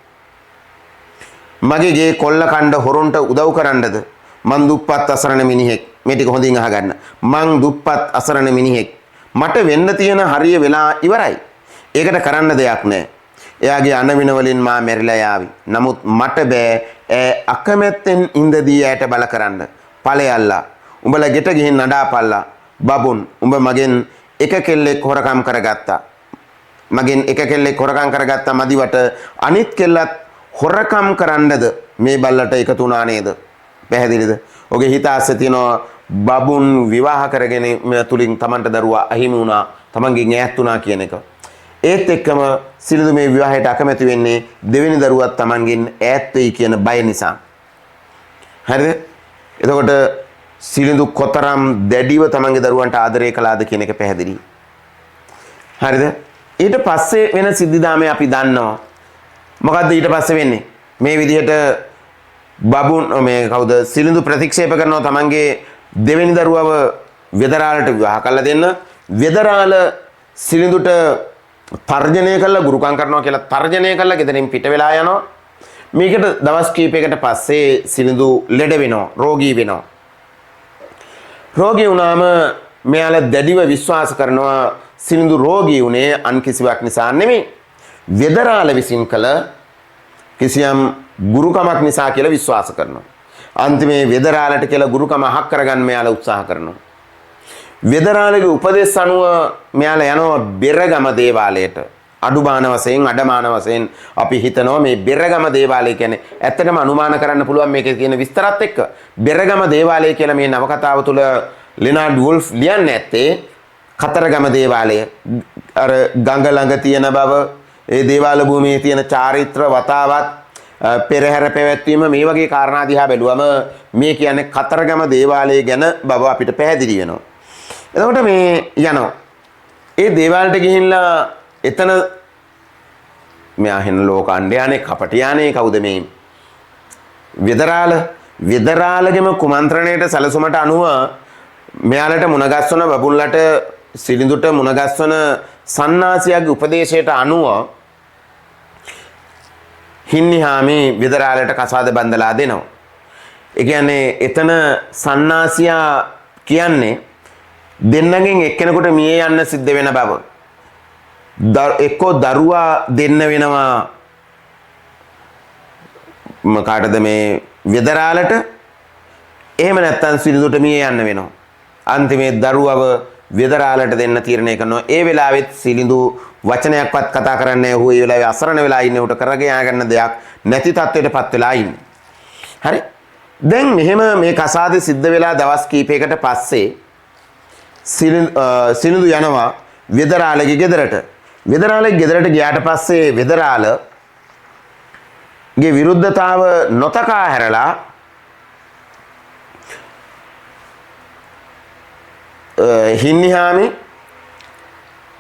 මගේ ගේ කොල්ල කණ්ඩ හොරුන්ට උදව් කරන්නද? මං දුප්පත් අසරණ මිනිහෙක්. මේ ටික හොඳින් අහගන්න. මං දුප්පත් අසරණ මිනිහෙක්. මට වෙන්න තියෙන හරිය වෙලා ඉවරයි. ඒකට කරන්න දෙයක් නෑ. එයාගේ අනවින වලින් මා මැරිලා යාවි. නමුත් මට බෑ අකමැත්තෙන් ඉඳදී ඇයට බල කරන්න. ඵලයල්ලා. උඹලා ගෙට ගිහින් නඩාපල්ලා. බබුන් උඹ මගෙන් එක කෙල්ලෙක් හොරකම් කරගත්තා. මගෙන් එක කෙල්ලෙක් හොරකම් කරගත්තා මදිවට අනිත් කෙල්ලත් හොරකම් කරන්නද මේ බල්ලට එකතු වුණා නේද? පැහැදිලිද? ඔගේ හිත ආස්සේ තියනවා බබුන් විවාහ කරගෙන තුලින් Tamanට දරුවා අහිමි වුණා, Tamanගෙන් ඈත් වුණා කියන එක. ඒත් එක්කම සිනිඳු මේ විවාහයට අකමැති වෙන්නේ දෙවෙනි දරුවත් Tamanගෙන් ඈත් වෙයි කියන බය නිසා. හරිද? එතකොට සිනිඳු කොතරම් දැඩිව Tamanගේ දරුවන්ට ආදරය කළාද කියන එක පැහැදිලි. හරිද? ඊට පස්සේ වෙන සිද්ධාමයේ අපි දන්නවා. මොකද්ද ඊට පස්සේ වෙන්නේ? මේ විදිහට බබුන් මේ කවුද සිනිඳු ප්‍රතික්ෂේප කරනවා Tamanගේ දෙවෙනි දරුවව වෙදරාලට විවාහ කරලා දෙන්න. වෙදරාල සිනිඳුට තර්ජනය කළා ගුරුකම් කරනවා කියලා තර්ජනය කළා ගෙදරින් පිට වෙලා යනවා. මේකට දවස් කීපයකට පස්සේ සිනිඳු ලෙඩ වෙනවා, රෝගී වෙනවා. රෝගී වුණාම මෙයාලා දැඩිව විශ්වාස කරනවා සිනිඳු රෝගී වුණේ අන් කිසිවක් නිසා නෙමෙයි. වෙදරාල විසින් කළ කිසියම් ගුරුකමක් නිසා කියලා විශ්වාස කරනවා. අන්තිමේ වෙදරාලට කියලා ගුරුකම අහක් කරගන්න මෙයාලා උත්සාහ කරනවා. වෙදරාලගේ උපදෙස් අනුව මෙයාලා යනවා බෙරගම දේවාලයට. අඩුමාන වශයෙන් අඩමාන වශයෙන් අපි හිතනවා මේ බෙරගම දේවාලය කියන්නේ ඇත්තටම අනුමාන කරන්න පුළුවන් මේකේ තියෙන විස්තරات එක්ක. බෙරගම දේවාලය කියලා මේ නවකතාව තුළ ලෙනාඩ් වුල්ෆ් ලියන්නේ නැත්තේ කතරගම දේවාලය. අර ගඟ ළඟ තියෙන බව, ඒ දේවාල භූමියේ තියෙන චාරිත්‍ර වතාවත්, පෙරහැර පැවැත්වීම මේ වගේ කාරණා දිහා බැලුවම මේ කියන්නේ කතරගම දේවාලය ගැන බව අපිට පැහැදිලි වෙනවා. එතකොට මේ යනවා. ඒ දේවාලයට ගිහිල්ලා එතන මෙයා හෙන ලෝකාණ්ඩයානේ කපටියානේ කවුද මේ වෙදරාලගෙම කුමන්ත්‍රණයට සැලසුමට අනුව මෙයාලට මුණගස්වන බබුන්ලට සිනිඳුට මුණගස්වන සන්නාසියාගේ උපදේශයට අනුව හින්නිහාමි වෙදරාලට කසාද බඳලා දෙනවා. ඒ කියන්නේ එතන සන්නාසියා කියන්නේ දෙන්නගෙන් එක්කෙනෙකුට මිය යන්න සිද්ධ වෙන බව. එක්කෝ දරුවා දෙන්න වෙනවා කාටද මේ වෙදරාලට, එහෙම නැත්නම් සිනිඳුට මිය යන්න වෙනවා. අන්තිමේ දරුවව වෙදරාලට දෙන්න තීරණය කරනවා. ඒ වෙලාවෙත් සිලිඳු වචනයක්වත් කතා කරන්නේ නැහැ. ඌ ඒ වෙලාවේ අසරණ වෙලා ඉන්නේ. උට කරගෙන යන්න දෙයක් නැති තත්ත්වයටපත් වෙලා ඉන්නේ. හරි. දැන් මෙහෙම මේ කසාදේ සිද්ධ වෙලා දවස් කීපයකට පස්සේ සිලිඳු යනවා වෙදරාලගේ ගෙදරට. වෙදරාලගේ ගෙදරට ගියාට පස්සේ වෙදරාලගේ විරුද්ධතාව නොතකා හැරලා හින්නිහාමි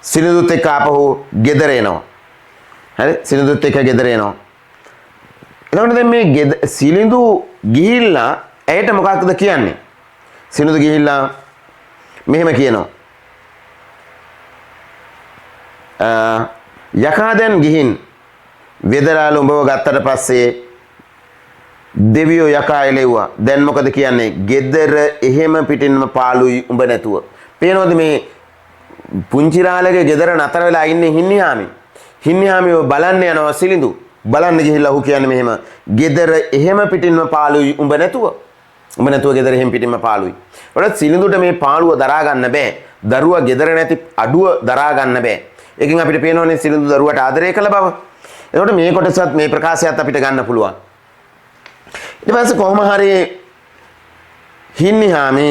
සිලිඳුත් එක්ක ආපහු ගෙදර එනවා. හරි සිලිඳුත් එක්ක ගෙදර එනවා. එතකොට දැන් මේ සිලිඳු ගිහිල්ලා ඇයට මොකක්ද කියන්නේ? සිලිඳු ගිහිල්ලා මෙහෙම කියනවා. යකා දැන් ගිහින් වෙදරාල උඹව ගත්තට පස්සේ දෙවියෝ යකා එලෙව්වා. දැන් මොකද කියන්නේ? ගෙදර එහෙම පිටින්ම පාළුයි උඹ නැතුව. පේනවද මේ පුංචිරාලගේ ගෙදර නතර වෙලා ඉන්නේ හින්නිහාමි. හින්නිහාමිව බලන්න යනවා සිලිඳු. බලන්න ගිහිල්ලා ඔහු කියන්නේ මෙහෙම ගෙදර එහෙම පිටින්ම පාළුයි උඹ නැතුව. උඹ නැතුව ගෙදර එහෙම පිටින්ම පාළුයි. ඒකට සිලිඳුට මේ පාළුව දරා ගන්න බෑ. දරුවා ගෙදර නැති අඩුව දරා ගන්න බෑ. ඒකෙන් අපිට පේනවනේ සිලිඳු දරුවට ආදරය කළ බව. ඒකට මේ කොටසත් මේ ප්‍රකාශයත් අපිට ගන්න පුළුවන්. ඊට පස්සේ කොහොම හරි හින්නිහාමි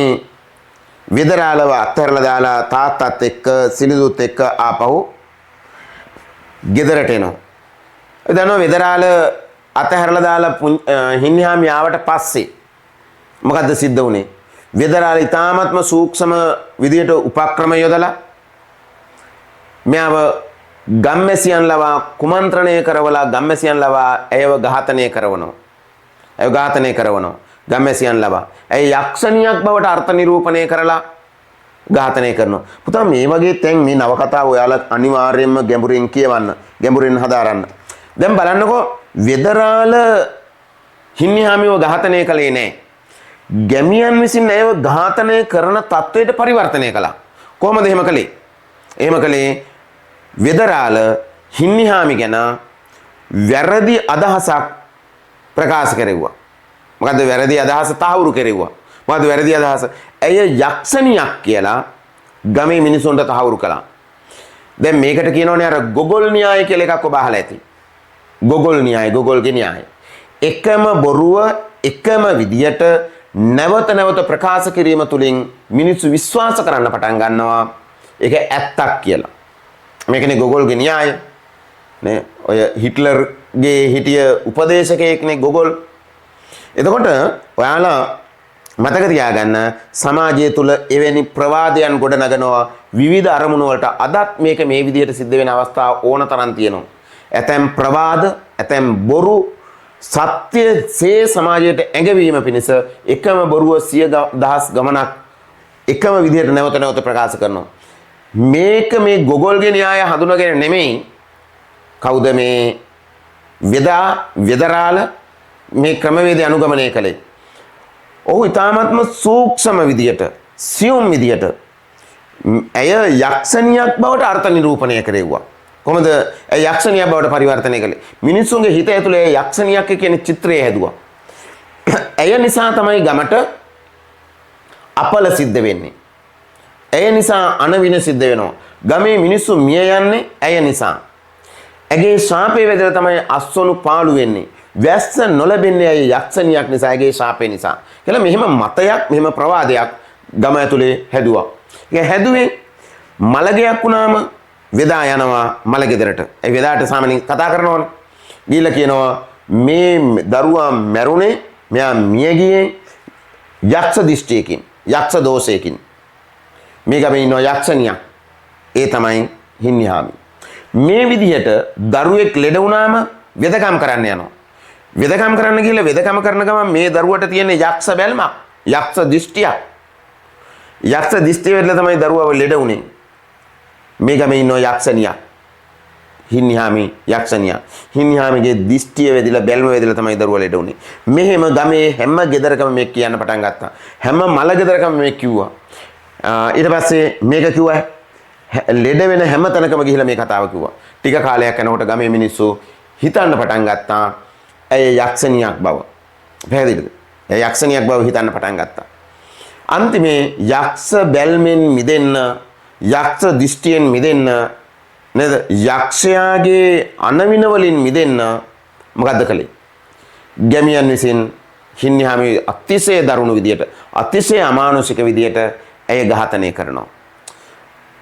වෙදරාලව අත්හැරලා දාලා තාත්තත් එක්ක සිලිඳුත් එක්ක ආපහු ගෙදරට එනවා. දන්නවා වෙදරාල අතහැරලා දාලා හින්නිහාමි ආවට පස්සේ මොකද්ද සිද්ධ වුනේ? වෙදරාල ඉතාමත්ම සූක්ෂම විදියට උපක්‍රම යොදලා මෙයාව ගම්මැසියන් ලවා කුමන්ත්‍රණය කරවලා ගම්මැසියන් ලවා ඇයව ඝාතනය කරනවා. ඇය ඝාතනය කරනවා ගම්මැසියන් ලවා. ඇය යක්ෂණියක් බවට අර්ථ නිරූපණය කරලා ඝාතනය කරනවා. පුතා මේ වගේ තැන් මේ නවකතාව ඔයාලා අනිවාර්යයෙන්ම ගැඹුරින් කියවන්න. ගැඹුරින් හදාරන්න. දැන් බලන්නකෝ වෙදරාල හින්නිහාමිව ඝාතනය කළේ නැහැ. ගැමියන් විසින් ඇයව ඝාතනය කරන තත්වයට පරිවර්තනය කළා. කොහොමද එහෙම කළේ? එහෙම කළේ වෙදරාල හින්නිහාමි ගැන වැරදි අදහසක් ප්‍රකාශ කෙරෙව්වා. මොකද්ද වැරදි අදහස තහවුරු කෙරෙව්වා. මොකද්ද වැරදි අදහස? ඇය යක්ෂණියක් කියලා ගමේ මිනිසුන්ට තහවුරු කළා. දැන් මේකට කියනෝනේ අර ගොගොල් න්‍යාය කියලා එකක් ඔබ අහලා ඇති. ගොගොල් න්‍යාය, ගොගොල්ගේ න්‍යාය. එකම බොරුව එකම විදියට නැවත නැවත ප්‍රකාශ කිරීම තුළින් මිනිස්සු විශ්වාස කරන්න පටන් ගන්නවා ඒක ඇත්තක් කියලා. මේකනේ ගොගොල්ගේ න්‍යාය. නේ ඔය හිට්ලර්ගේ හිටිය උපදේශකයෙක්නේ ගොගොල්. එතකොට ඔයාලා මතක තියාගන්න සමාජය තුළ එවැනි ප්‍රවාදයන් ගොඩ නගනවා විවිධ අරමුණු වලට. අදත් මේක මේ විදිහට සිද්ධ වෙන අවස්ථා ඕන තරම් තියෙනවා. ඇතැම් ප්‍රවාද, ඇතැම් බොරු සත්‍යසේ සමාජයට ඇඟවීම පිණිස එකම බොරුව සිය දහස් ගමනක් එකම විදිහට නැවත නැවත ප්‍රකාශ කරනවා. මේක මේ ගොගොල්ගේ න්‍යාය හඳුනගෙන නෙමෙයි කවුද මේ වෙදරාල මේ ක්‍රමවේදය අනුගමනය කළේ. ඔහු ඉතාමත්ම සූක්ෂම විදියට සියුම් විදියට ඇය යක්ෂණියක් බවට අර්ථ නිරූපණය කෙරෙව්වා. කොහොමද ඇය යක්ෂණියක් බවට පරිවර්තනය කළේ? මිනිස්සුන්ගේ හිත ඇතුලේ යක්ෂණියක් කියන චිත්‍රය හැදුවා. ඇය නිසා තමයි ගමට අපල සිද්ධ වෙන්නේ. ඇය නිසා අනවින සිද්ධ වෙනවා. ගමේ මිනිස්සු මිය යන්නේ ඇය නිසා. ඇගේ ශාපේ වැදලා තමයි අස්වනු පාළු වෙන්නේ. වැස්ස නොලැබෙන්නේ ඇයි යක්ෂණියක් නිසා, ඇගේ ශාපේ නිසා කියලා මෙහෙම මතයක්, මෙහෙම ප්‍රවාදයක් ගම ඇතුලේ හැදුවා. ඒක හැදුවේ මලගයක් වුණාම වෙදා යනවා මලගෙදරට. ඒ වෙදාට සාමාන්‍යයෙන් කතා කරනවනේ. ගිහිල්ලා කියනවා මේ දරුවා මැරුණේ, මෙයා මිය ගියේ යක්ෂ දිෂ්ටියකින්, යක්ෂ දෝෂයකින්. මේ ගමේ ඉන්න යක්ෂණියක්. ඒ තමයි හින්නිහාමි. මේ විදිහට දරුවෙක් ලෙඩ වුණාම වෙදකම් කරන්න යනවා. වෙදකම් කරන්න ගිහලා වෙදකම කරන ගමන් මේ දරුවට තියෙන යක්ෂ බැල්මක්, යක්ෂ දිෂ්ටියක්. යක්ෂ දිෂ්ටිය වෙලා තමයි දරුවව ලෙඩ වුනේ. මේ ගමේ ඉන්න යක්ෂණියක්. හින්නිහාමි යක්ෂණියක්. හින්නිහාමිගේ දිෂ්ටිය වෙදිලා බැල්ම වෙදිලා තමයි දරුවා ලෙඩ වුනේ. මෙහෙම ගමේ හැම ගෙදරකම මේක කියන්න පටන් ගත්තා. හැම මල ගෙදරකම මේක කිව්වා. ඊට පස්සේ මේක කිව්වා ලෙඩ වෙන හැම තැනකම ගිහිලා මේ කතාව කිව්වා. ටික කාලයක් යනකොට ගමේ මිනිස්සු හිතන්න පටන් ගත්තා ඇය යක්ෂණියක් බව. පැහැදිලිද? ඇය යක්ෂණියක් බව හිතන්න පටන් ගත්තා. අන්තිමේ යක්ෂ බැල්මෙන් මිදෙන්න යක්ෂ දිෂ්ටියෙන් මිදෙන්න නේද? යක්ෂයාගේ අනවින වලින් මිදෙන්න මොකද්ද කළේ? ගැමියන් විසින් හින්නිහාමි අතිශය දරුණු විදියට අතිශය අමානුෂික විදියට ඇය ඝාතනය කරනවා.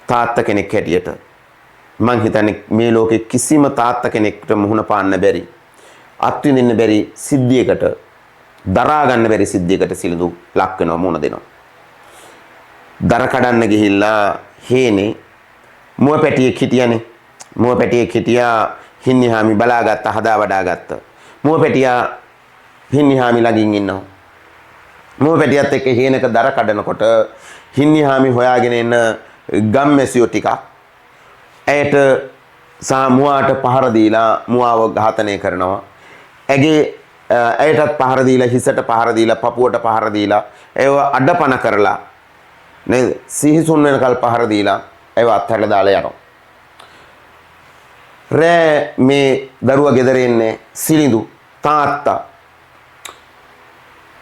තාත්තා කෙනෙක් හැටියට මං හිතන්නේ මේ ලෝකේ කිසිම තාත්තා කෙනෙක්ට මුහුණ පාන්න බැරි අත්විඳින්න බැරි සිද්ධියකට දරා ගන්න බැරි සිද්ධියකට සිලිඳු ලක් වෙනවා මුහුණ දෙනවා. දර කඩන්න ගිහිල්ලා හේනේ මුව පැටියෙක් හිටියානේ. මුව පැටියෙක් හිටියා හින්නිහාමි බලාගත්ත හදා වඩාගත්ත. මුව පැටියා හින්නිහාමි ළඟින් ඉන්නවා. මුව පැටියත් එක්ක හේනක දර කඩනකොට හින්නිහාමි හොයාගෙන එන ගම්මැසියෝ ටිකක් ඇයට මුවාට පහර දීලා මුවාව ඝාතනය කරනවා. ඇයටත් පහර දීලා හිසට පහර දීලා පපුවට පහර දීලා ඒව අඩපණ කරලා නේද? සිහිසුන් වෙනකල් පහර දීලා ඒව අත්හැරලා දාලා යනවා. රෑ මේ දරුවා ගෙදර ඉන්නේ සිලිඳු තාත්තා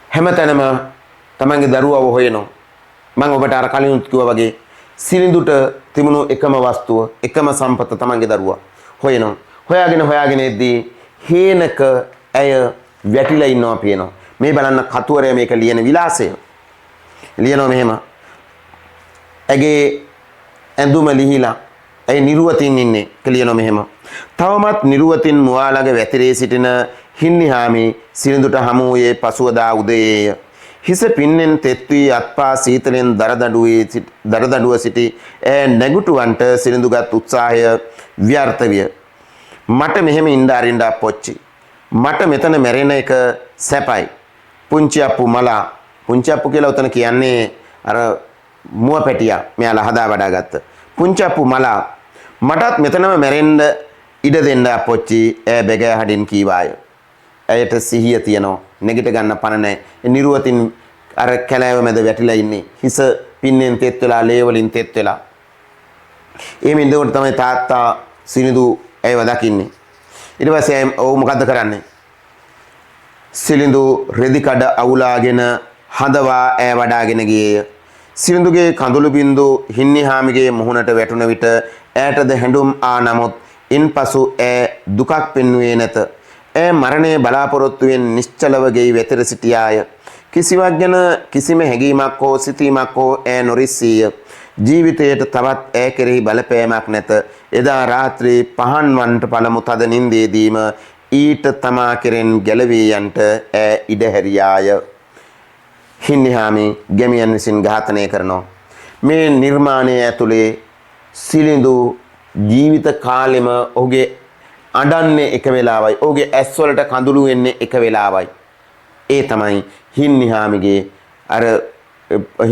හැමතැනම තමන්ගේ දරුවව හොයනවා. මම ඔබට අර කලින් කිව්වා වගේ සිලිඳුට තිබුණු එකම වස්තුව එකම සම්පත තමන්ගේ දරුවා හොයනවා. හොයාගෙන එද්දී හේනක ඇය වැටිලා ඉන්නවා පේනවා. මේ බලන්න කතුවරයා මේක ලියන විලාසය. ලියනවා මෙහෙම. ඇගේ ඇඳුම ලිහිලා ඇය නිරුවතින් ඉන්නේ කියලා මෙහෙම. තවමත් නිරුවතින් මුවාලග වැතිරේ සිටින හින්නිහාමි සිලිඳුට හමු වූයේ පසුවදා උදයේය. හිස පින්නෙන් තෙත් වී අත්පා සීතලෙන් දරදඬුව සිටි ඇය නැගුටුවන්ට සිලිඳුගත් උත්සාහය ව්‍යර්ථ විය. මට මෙහෙම ඉන්න අරින්න පොච්චි. මට මෙතන මැරෙන එක සැපයි. පුංචි අප්පු මලා. පුංචි අප්පු කියලා උතන කියන්නේ අර මුව පැටියා මෙයාලා හදා වඩාගත්ත. පුංචි අප්පු මලා මටත් මෙතනම මැරෙන්න ඉඩ දෙන්න අපොච්චි ඈ බෙගෑ හඩින් කීවාය. ඇයට සිහිය තියනවා. නැගිට ගන්න පණ නැහැ. නිරුවතින් අර කැලෑව මැද වැටිලා ඉන්නේ. හිස පින්නෙන් තෙත් වෙලා ලේ වලින් තෙත් වෙලා. එහෙම ඉඳකොට තමයි තාත්තා සිනිඳු ඇයව දකින්නේ. ඊට පස්සේ ඔව් මොකද්ද කරන්නේ? සිලිඳු රෙදි කඩ අවුලාගෙන හඳවා ඈ වඩාගෙන ගියේය. සිලිඳුගේ කඳුළු බින්දු හින්නිහාමිගේ මුහුණට වැටුණ විට ඈටද හැඬුම් ආ නමුත් ඉන්පසු ඈ දුකක් පෙන්වුවේ නැත. ඈ මරණය බලාපොරොත්තුවෙන් නිශ්චලව ගෙයි වෙතර සිටියාය. කිසිවක් ගැන කිසිම හැඟීමක් හෝ සිතීමක් හෝ ඈ නොරිස්සීය. ජීවිතයට තවත් ඈ කෙරෙහි බලපෑමක් නැත. එදා රාත්‍රී පහන් වන්ට පළමු තද නින්දේදීම ඊට තමා කෙරෙන් ගැලවී යන්ට ඈ ඉඩ හැරියාය. හින්නිහාමි ගැමියන් විසින් ඝාතනය කරනවා. මේ නිර්මාණය ඇතුලේ සිලිඳු ජීවිත කාලෙම ඔහුගේ අඬන්නේ එක වෙලාවයි. ඔහුගේ ඇස්වලට කඳුළු වෙන්නේ එක වෙලාවයි. ඒ තමයි හින්නිහාමිගේ අර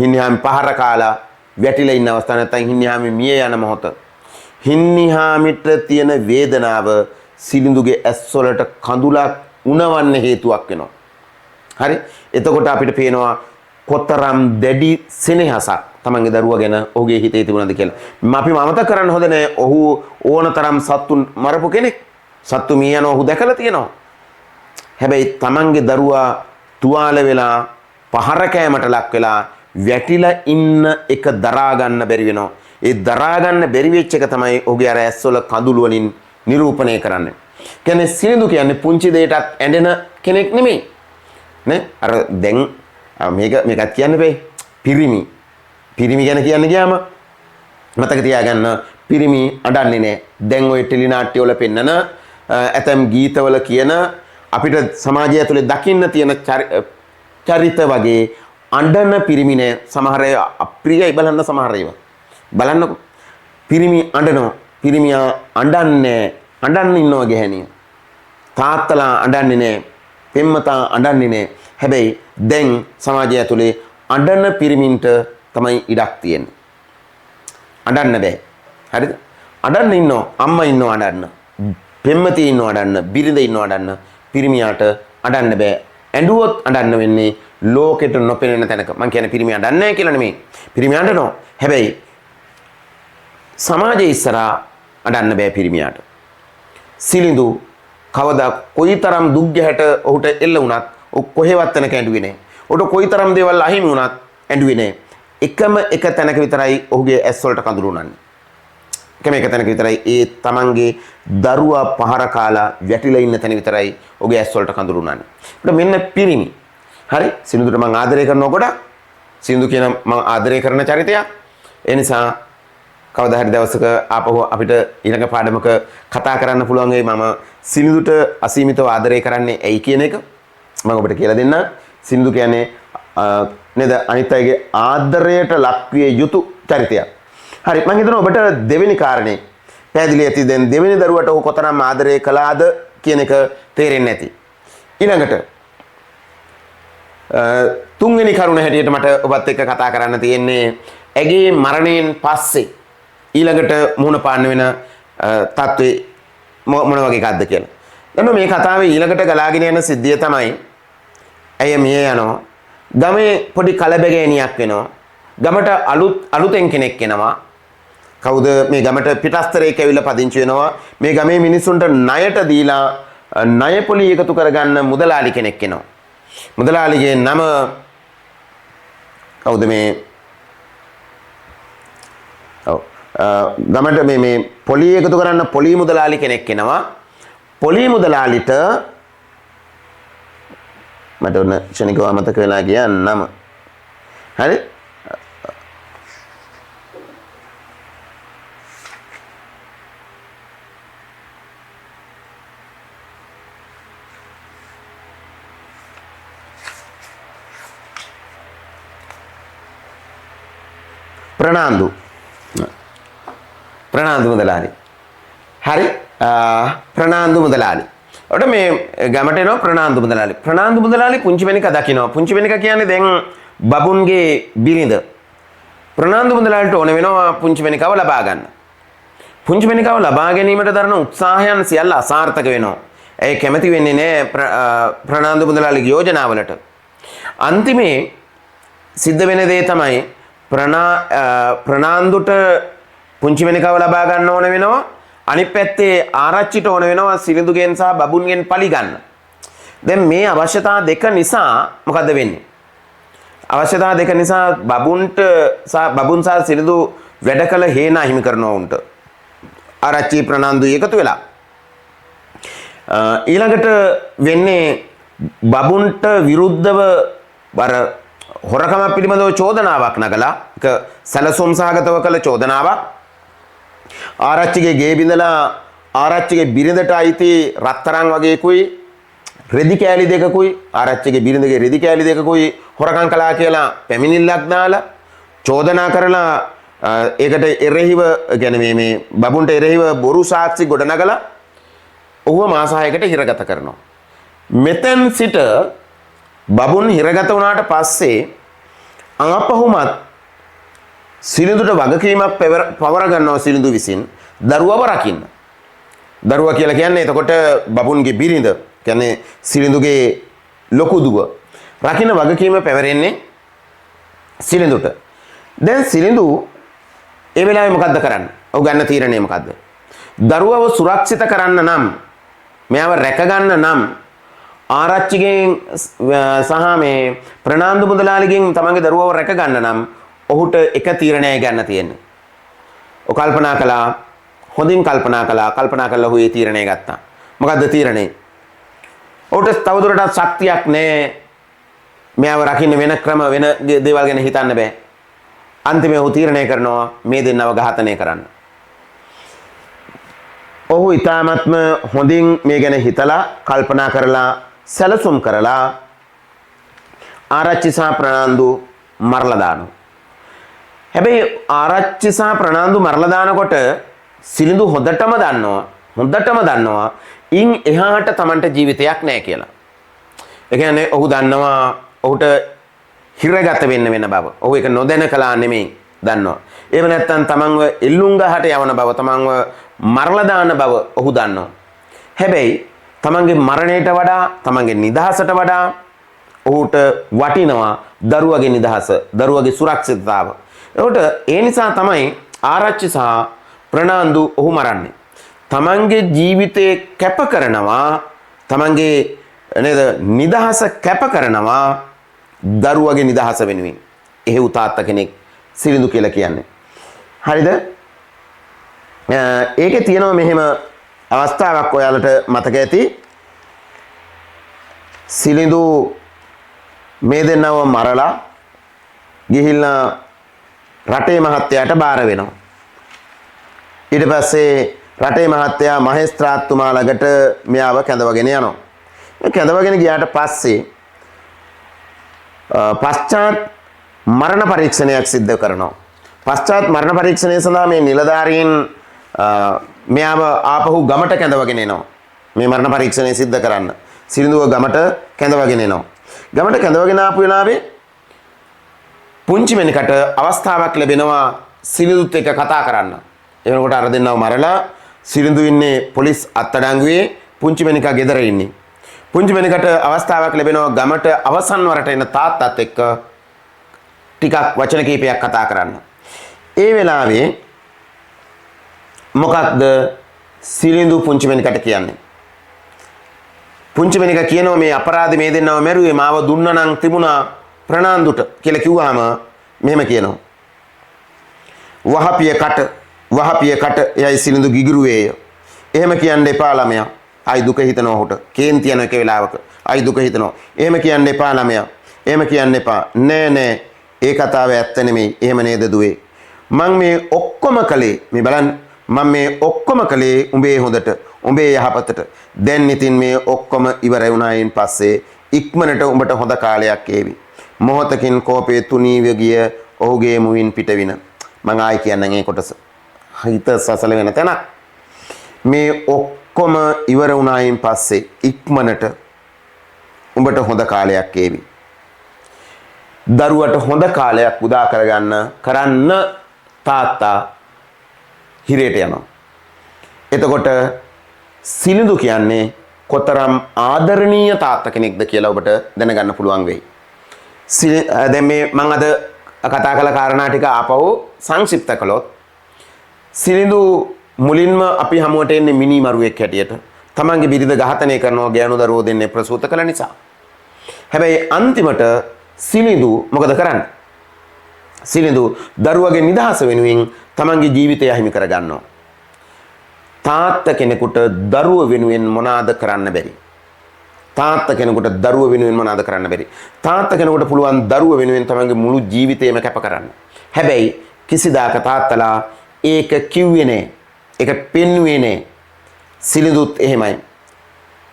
හින්නිහාමි පහර කාලා වැටිලා ඉන්න අවස්ථාව නැත්නම් හින්නිහාමි මිය යන මොහොත. හින්නිහාමිට තියෙන වේදනාව සිලිඳුගේ ඇස්වලට කඳුලක් උනවන්න හේතුවක් වෙනවා. හරි? එතකොට අපිට පේනවා කොතරම් දැඩි සෙනෙහසක් තමන්ගේ දරුවා ගැන ඔහුගේ හිතේ තිබුණාද කියලා. අපි මමතක කරන්න හොඳ නෑ. ඔහු ඕනතරම් සත්තුන් මරපු කෙනෙක්. සත්තු මිය යන ඔහු දැකලා තියෙනවා. හැබැයි තමන්ගේ දරුවා තුවාල වෙලා පහර කෑමට ලක් වෙලා වැටිලා ඉන්න එක දරා ගන්න බැරි වෙනවා. ඒ දරා ගන්න බැරි වෙච්ච එක තමයි ඔහුගේ අර ඇස්වල කඳුළු වලින් නිරූපණය කරන්නේ. කියන්නේ සිනිඳු කියන්නේ පුංචි දෙයටත් ඇඬෙන කෙනෙක් නෙමෙයි. නේ? අර දැන් මේකත් කියන්න බෑ. පිරිමි ගැන කියන්න ගියාම මතක තියාගන්න පිරිමි අඬන්නේ නැහැ. දැන් ওই ටෙලි නාට්‍ය වල පෙන්නන ඇතම් ගීතවල කියන අපිට සමාජය ඇතුලේ දකින්න තියෙන චරිත වගේ අඬන පිරිමි නෑ. සමහර අය අප්‍රියයි බලන්න සමහර ඒවා. බලන්නකො. පිරිමි අඬනවා. පිරිමියා අඬන්නේ අඬන්න ඉන්නවා ගැහණිය. තාත්තලා අඬන්නේ නෑ. පෙම්මතා අඬන්නේ නෑ. හැබැයි දැන් සමාජය ඇතුලේ අඬන පිරිමින්ට තමයි ඉඩක් තියෙන්නේ. අඬන්න බෑ. හරිද? අඬන්න ඉන්නවා. අම්මා ඉන්නවා අඬන්න. පෙම්මතිය ඉන්නවා අඬන්න. බිරිඳ ඉන්නවා අඬන්න. පිරිමියාට අඬන්න බෑ. ඇඬුවොත් අඬන්න වෙන්නේ ලෝකෙට නොපෙනෙන තැනක. මං කියන්නේ පිරිමියා අඬන්නේ නැහැ කියලා නෙමෙයි. පිරිමියා අඬනවා. හැබැයි සමාජයේ ඉස්සරහා අඬන්න බෑ පිරිමියාට. සිලිඳු කවදා කොයිතරම් දුක් ගැහැට ඔහුට එල්ල වුණත් කොහෙවත් තැනක ඇඬුවේ නැහැ. ඔහුට කොයිතරම් දේවල් අහිමි වුණත් ඇඬුවේ නැහැ. එකම එක තැනක විතරයි ඔහුගේ ඇස් වලට කඳුළු උනන්නේ. එකම එක තැනක විතරයි ඒ තමන්ගේ දරුවා පහර කාලා වැටිලා ඉන්න තැන විතරයි ඔහුගේ ඇස් වලට කඳුළු උනන්නේ. ඒකට මෙන්න පිරිමි. හරි සිනිඳුට මම ආදරය කරනවා ගොඩක්. සිනිඳු කියන මම ආදරය කරන චරිතයක්. ඒ නිසා කවදා හරි දවසක ආපහු අපිට ඊළඟ පාඩමක කතා කරන්න පුළුවන් වෙයි මම සිනිඳුට අසීමිතව ආදරය කරන්නේ ඇයි කියන එක. මම ඔබට කියලා දෙන්නම්. සිනිඳු කියන්නේ නේද අනිත් අයගේ ආදරයට ලක්විය යුතු චරිතයක්. හරි මම හිතනවා ඔබට දෙවෙනි කාරණේ පැහැදිලි ඇති. දැන් දෙවෙනි දරුවට ඔහු කොතරම් ආදරය කළාද කියන එක තේරෙන්නේ නැති. ඊළඟට තුන්වෙනි කරුණ හැටියට මට ඔබත් එක්ක කතා කරන්න තියෙන්නේ ඇගේ මරණයෙන් පස්සේ ඊළඟට මුහුණ පාන්න වෙන තත්ත්වේ මොන වගේ එකක්ද කියලා. දැන් මේ කතාවේ ඊළඟට ගලාගෙන යන සිද්ධිය තමයි ඇය මිය යනවා. ගමේ පොඩි කලබගෑනියක් වෙනවා. ගමට අලුතෙන් කෙනෙක් එනවා. කවුද මේ ගමට පිටස්තරයෙක් ඇවිල්ලා පදිංචි වෙනවා. මේ ගමේ මිනිස්සුන්ට ණයට දීලා ණය පොලි එකතු කරගන්න මුදලාලි කෙනෙක් එනවා. මුදලාලිගේ නම කවුද මේ ගමට මේ පොලි එකතු කරන්න පොලි මුදලාලි කෙනෙක් එනවා. පොලි මුදලාලිට මට ඔන්න ක්ෂණිකව අමතක වෙලා ගියා නම. හරි ප්‍රනාන්දු මුදලාලි. හරි ප්‍රනාන්දු මුදලාලි. ඔට මේ ගමට එනවා ප්‍රනාන්දු මුදලාලි. ප්‍රනාන්දු මුදලාලි පුංචි වෙනිකා දකිනවා. පුංචි වෙනිකා කියන්නේ දැන් බබුන්ගේ බිරිඳ. ප්‍රනාන්දු මුදලාලිට ඕන වෙනවා පුංචි වෙනිකාව ලබා ගන්න. පුංචි වෙනිකාව ලබා ගැනීමට දරන උත්සාහයන් සියල්ල අසාර්ථක වෙනවා. ඒ කැමති වෙන්නේ නැහැ ප්‍රනාන්දු මුදලාලිගේ යෝජනාවලට. අන්තිමේ සිද්ධ වෙන දේ තමයි ප්‍රනාන්දුට පුංචි වෙනිකාව ලබා ගන්න ඕන වෙනවා. අනිත් පැත්තේ ආරච්චිට ඕන වෙනවා සිරිඳුගෙන් සහ බබුන්ගෙන් පලි ගන්න. දැන් මේ අවශ්‍යතා දෙක නිසා මොකද වෙන්නේ? අවශ්‍යතා දෙක නිසා බබුන් සහ සිරිඳු වැඩ කළ හේනා හිමි කරනවා උන්ට. ආරච්චි ප්‍රනාන්දු එකතු වෙලා. ඊළඟට වෙන්නේ බබුන්ට විරුද්ධව හොරකමක් පිළිබඳව චෝදනාවක් නගලා ඒක සැලසුම් සහගතව කළ චෝදනාවක්. ආරච්චිගේ ගේ බිඳලා ආරච්චිගේ බිරිඳට අයිති රත්තරන් වගේකුයි රෙදි කෑලි දෙකකුයි ආරච්චිගේ බිරිඳගේ රෙදි කෑලි දෙකකුයි හොරකම් කළා කියලා පැමිණිල්ලක් දාලා චෝදනා කරලා ඒකට එරෙහිව කියන්නේ මේ බබුන්ට එරෙහිව බොරු සාක්ෂි ගොඩනගලා ඔහුව මාස 6කට හිරගත කරනවා. මෙතෙන් සිට බබුන් හිරගත වුණාට පස්සේ ආපහුමත් සිරිඳුට වගකීමක් පවර ගන්නවා සිරිඳු විසින් දරුවව රකින්න. දරුවා කියලා කියන්නේ එතකොට බබුන්ගේ බිරිඳ කියන්නේ සිරිඳුගේ ලොකු දුව. රකින්න වගකීම පැවරෙන්නේ සිරිඳුට. දැන් සිරිඳු ඒ වෙලාවේ මොකද්ද කරන්නේ? ඔහු ගන්න තීරණය මොකද්ද? දරුවව සුරක්ෂිත කරන්න නම් මෙයාව රැක ගන්න නම් ආරච්චිගෙන් සහ මේ ප්‍රනාන්දු මුදලාලිගෙන් තමන්ගේ දරුවව රැක ගන්න නම් ඔහුට එක තීරණයක් ගන්න තියෙන්නේ. ඔහු කල්පනා කළා හොඳින් කල්පනා කළා ඔහු ඒ තීරණය ගත්තා. මොකද්ද තීරණය? ඔහුට තවදුරටත් ශක්තියක් නැහැ. මෙයාව රකින්න වෙන ක්‍රම වෙන දේවල් ගැන හිතන්න බෑ. අන්තිමේ ඔහු තීරණය කරනවා මේ දෙන්නව ඝාතනය කරන්න. ඔහු ඊ타මත්ම හොඳින් මේ ගැන හිතලා කල්පනා කරලා සැලසුම් කරලා ආරච්චි සහ ප්‍රනාන්දු මරලා දානවා. හැබැයි ආරච්චි සහ ප්‍රනාන්දු මරලා දානකොට සිරිඳු හොඳටම දන්නවා ඉන් එහාට Tamanට ජීවිතයක් නැහැ කියලා. ඒ කියන්නේ ඔහු දන්නවා ඔහුට හිරගත වෙන්න වෙන බව. ඔහු ඒක නොදැන කළා නෙමෙයි දන්නවා. එහෙම නැත්නම් Tamanව එල්ලුංගහට යවන බව, Tamanව මරලා දාන බව ඔහු දන්නවා. හැබැයි තමන්ගේ මරණයට වඩා තමන්ගේ නිදහසට වඩා ඔහුට වටිනවා දරුවගේ නිදහස, දරුවගේ සුරක්ෂිතතාව. ඒකට ඒ නිසා තමයි ආරච්චි සහ ප්‍රනාන්දු ඔහු මරන්නේ. තමන්ගේ ජීවිතේ කැප කරනවා, තමන්ගේ නේද නිදහස කැප කරනවා දරුවගේ නිදහස වෙනුවෙන්. එහෙව් තාත්තා කෙනෙක් සිලිඳු කියලා කියන්නේ. හරිද? ඒකේ තියෙනවා මෙහෙම අවස්ථාවක් ඔයාලට මතක ඇති. සිලිඳු මේ දෙන්නව මරලා ගිහිල්ලා රටේ මහත්තයාට බාර වෙනවා. ඊට පස්සේ රටේ මහත්තයා මහේස්ත්‍රාත්තුමා ළඟට මෙයාව කැඳවගෙන යනවා. කැඳවගෙන ගියාට පස්සේ පශ්චාත් මරණ පරීක්ෂණයක් සිද්ධ කරනවා. පශ්චාත් මරණ පරීක්ෂණය සඳහා මේ නිලධාරීන් මෙයාව ආපහු ගමට කැඳවගෙන එනවා. මේ මරණ පරීක්ෂණය සිද්ධ කරන්න. සිරිඳුව ගමට කැඳවගෙන එනවා. ගමට කැඳවගෙන ආපු වෙලාවේ පුංචි මෙනිකට අවස්ථාවක් ලැබෙනවා සිරිඳුත් එක්ක කතා කරන්න. ඒ වෙනකොට අර දෙන්නව මරලා සිරිඳු ඉන්නේ පොලිස් අත්අඩංගුවේ, පුංචි මෙනිකා ගෙදර ඉන්නේ. පුංචි මෙනිකට අවස්ථාවක් ලැබෙනවා ගමට අවසන් වරට එන තාත්තත් එක්ක ටිකක් වචන කීපයක් කතා කරන්න. ඒ වෙලාවේ මොකක්ද සිරිඳු පුංචි මෙනිකට කියන්නේ? පුංචි මෙනිකා කියනවා මේ අපරාධ මේ දෙන්නව මැරුවේ මාව දුන්නා නම් තිබුණා ප්‍රනාන්දුට කියලා කිව්වහම මෙහෙම කියනවා. වහපිය කට යයි සිරිඳු ගිගිරුවේය. එහෙම කියන්න එපා ළමයා. අයි දුක හිතනවා හොට. කේන්ති යන එක වෙලාවක අයි දුක හිතනවා. එහෙම කියන්න එපා ළමයා. එහෙම කියන්න එපා. නෑ ඒ කතාව ඇත්ත නෙමෙයි. එහෙම නේද දුවේ? මං මේ ඔක්කොම කළේ මේ බලන්න. මම මේ ඔක්කොම කළේ උඹේ හොඳට, උඹේ යහපතට. දැන් ඉතින් මේ ඔක්කොම ඉවර වුණායින් පස්සේ ඉක්මනට උඹට හොඳ කාලයක් ඒවි. මොහොතකින් කෝපේ තුනීව ගිය ඔහුගේ මුවින් පිටවින. මං ආයි කියන්නම් ඒ කොටස. හිත සසල වෙන තැනක්. මේ ඔක්කොම ඉවර වුණායින් පස්සේ ඉක්මනට උඹට හොඳ කාලයක් ඒවි. දරුවට හොඳ කාලයක් උදා කරන්න තාත්තා හිරේට යනවා. එතකොට සිලිඳු කියන්නේ කොතරම් ආදරණීය තාත්තා කෙනෙක්ද කියලා ඔබට දැනගන්න පුළුවන් වෙයි. දැන් මේ මම අද කතා කළ කාරණා ටික ආපහු සංක්ෂිප්ත කළොත් සිලිඳු මුලින්ම අපි හමුවට එන්නේ මිනි මරුවෙක් හැටියට. තමන්ගේ බිරිඳ ඝාතනය කරනවා ගෑනු දරුවෝ දෙන්නේ ප්‍රසූත කළ නිසා. හැබැයි අන්තිමට සිලිඳු මොකද කරන්නේ? සිලිඳු දරුවගේ නිදහස වෙනුවෙන් තමන්ගේ ජීවිතය අහිමි කරගන්නවා. තාත්තා කෙනෙකුට දරුව වෙනුවෙන් මොනවාද කරන්න බැරි? තාත්තා කෙනෙකුට දරුව වෙනුවෙන් මොනවාද කරන්න බැරි? තාත්තා කෙනෙකුට පුළුවන් දරුව වෙනුවෙන් තමන්ගේ මුළු ජීවිතයම කැප කරන්න. හැබැයි කිසිදාක තාත්තලා ඒක කිව්වේ නෑ. ඒක පෙන්වුවේ නෑ. සිලිඳුත් එහෙමයි.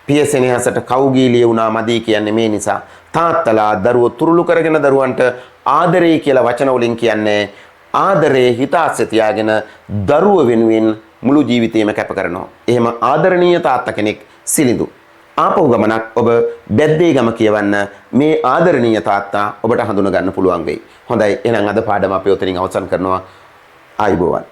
පියසෙනෙහසට කවුගීලිය වුණා මදි කියන්නේ මේ නිසා. තාත්තලා දරුවෝ තුරුළු කරගෙන දරුවන්ට ආදරේ කියලා වචන වලින් කියන්නේ ආදරේ හිතාස්සේ තියාගෙන දරුව වෙනුවෙන් මුළු ජීවිතේම කැප කරනවා. එහෙම ආදරණීය තාත්තා කෙනෙක් සිලිඳු. ආපහු ගමනක් ඔබ බැද්දේ ගම කියවන්න මේ ආදරණීය තාත්තා ඔබට හඳුන ගන්න පුළුවන් වෙයි. හොඳයි එහෙනම් අද පාඩම අපි ඔතනින් අවසන් කරනවා. ආයුබෝවන්.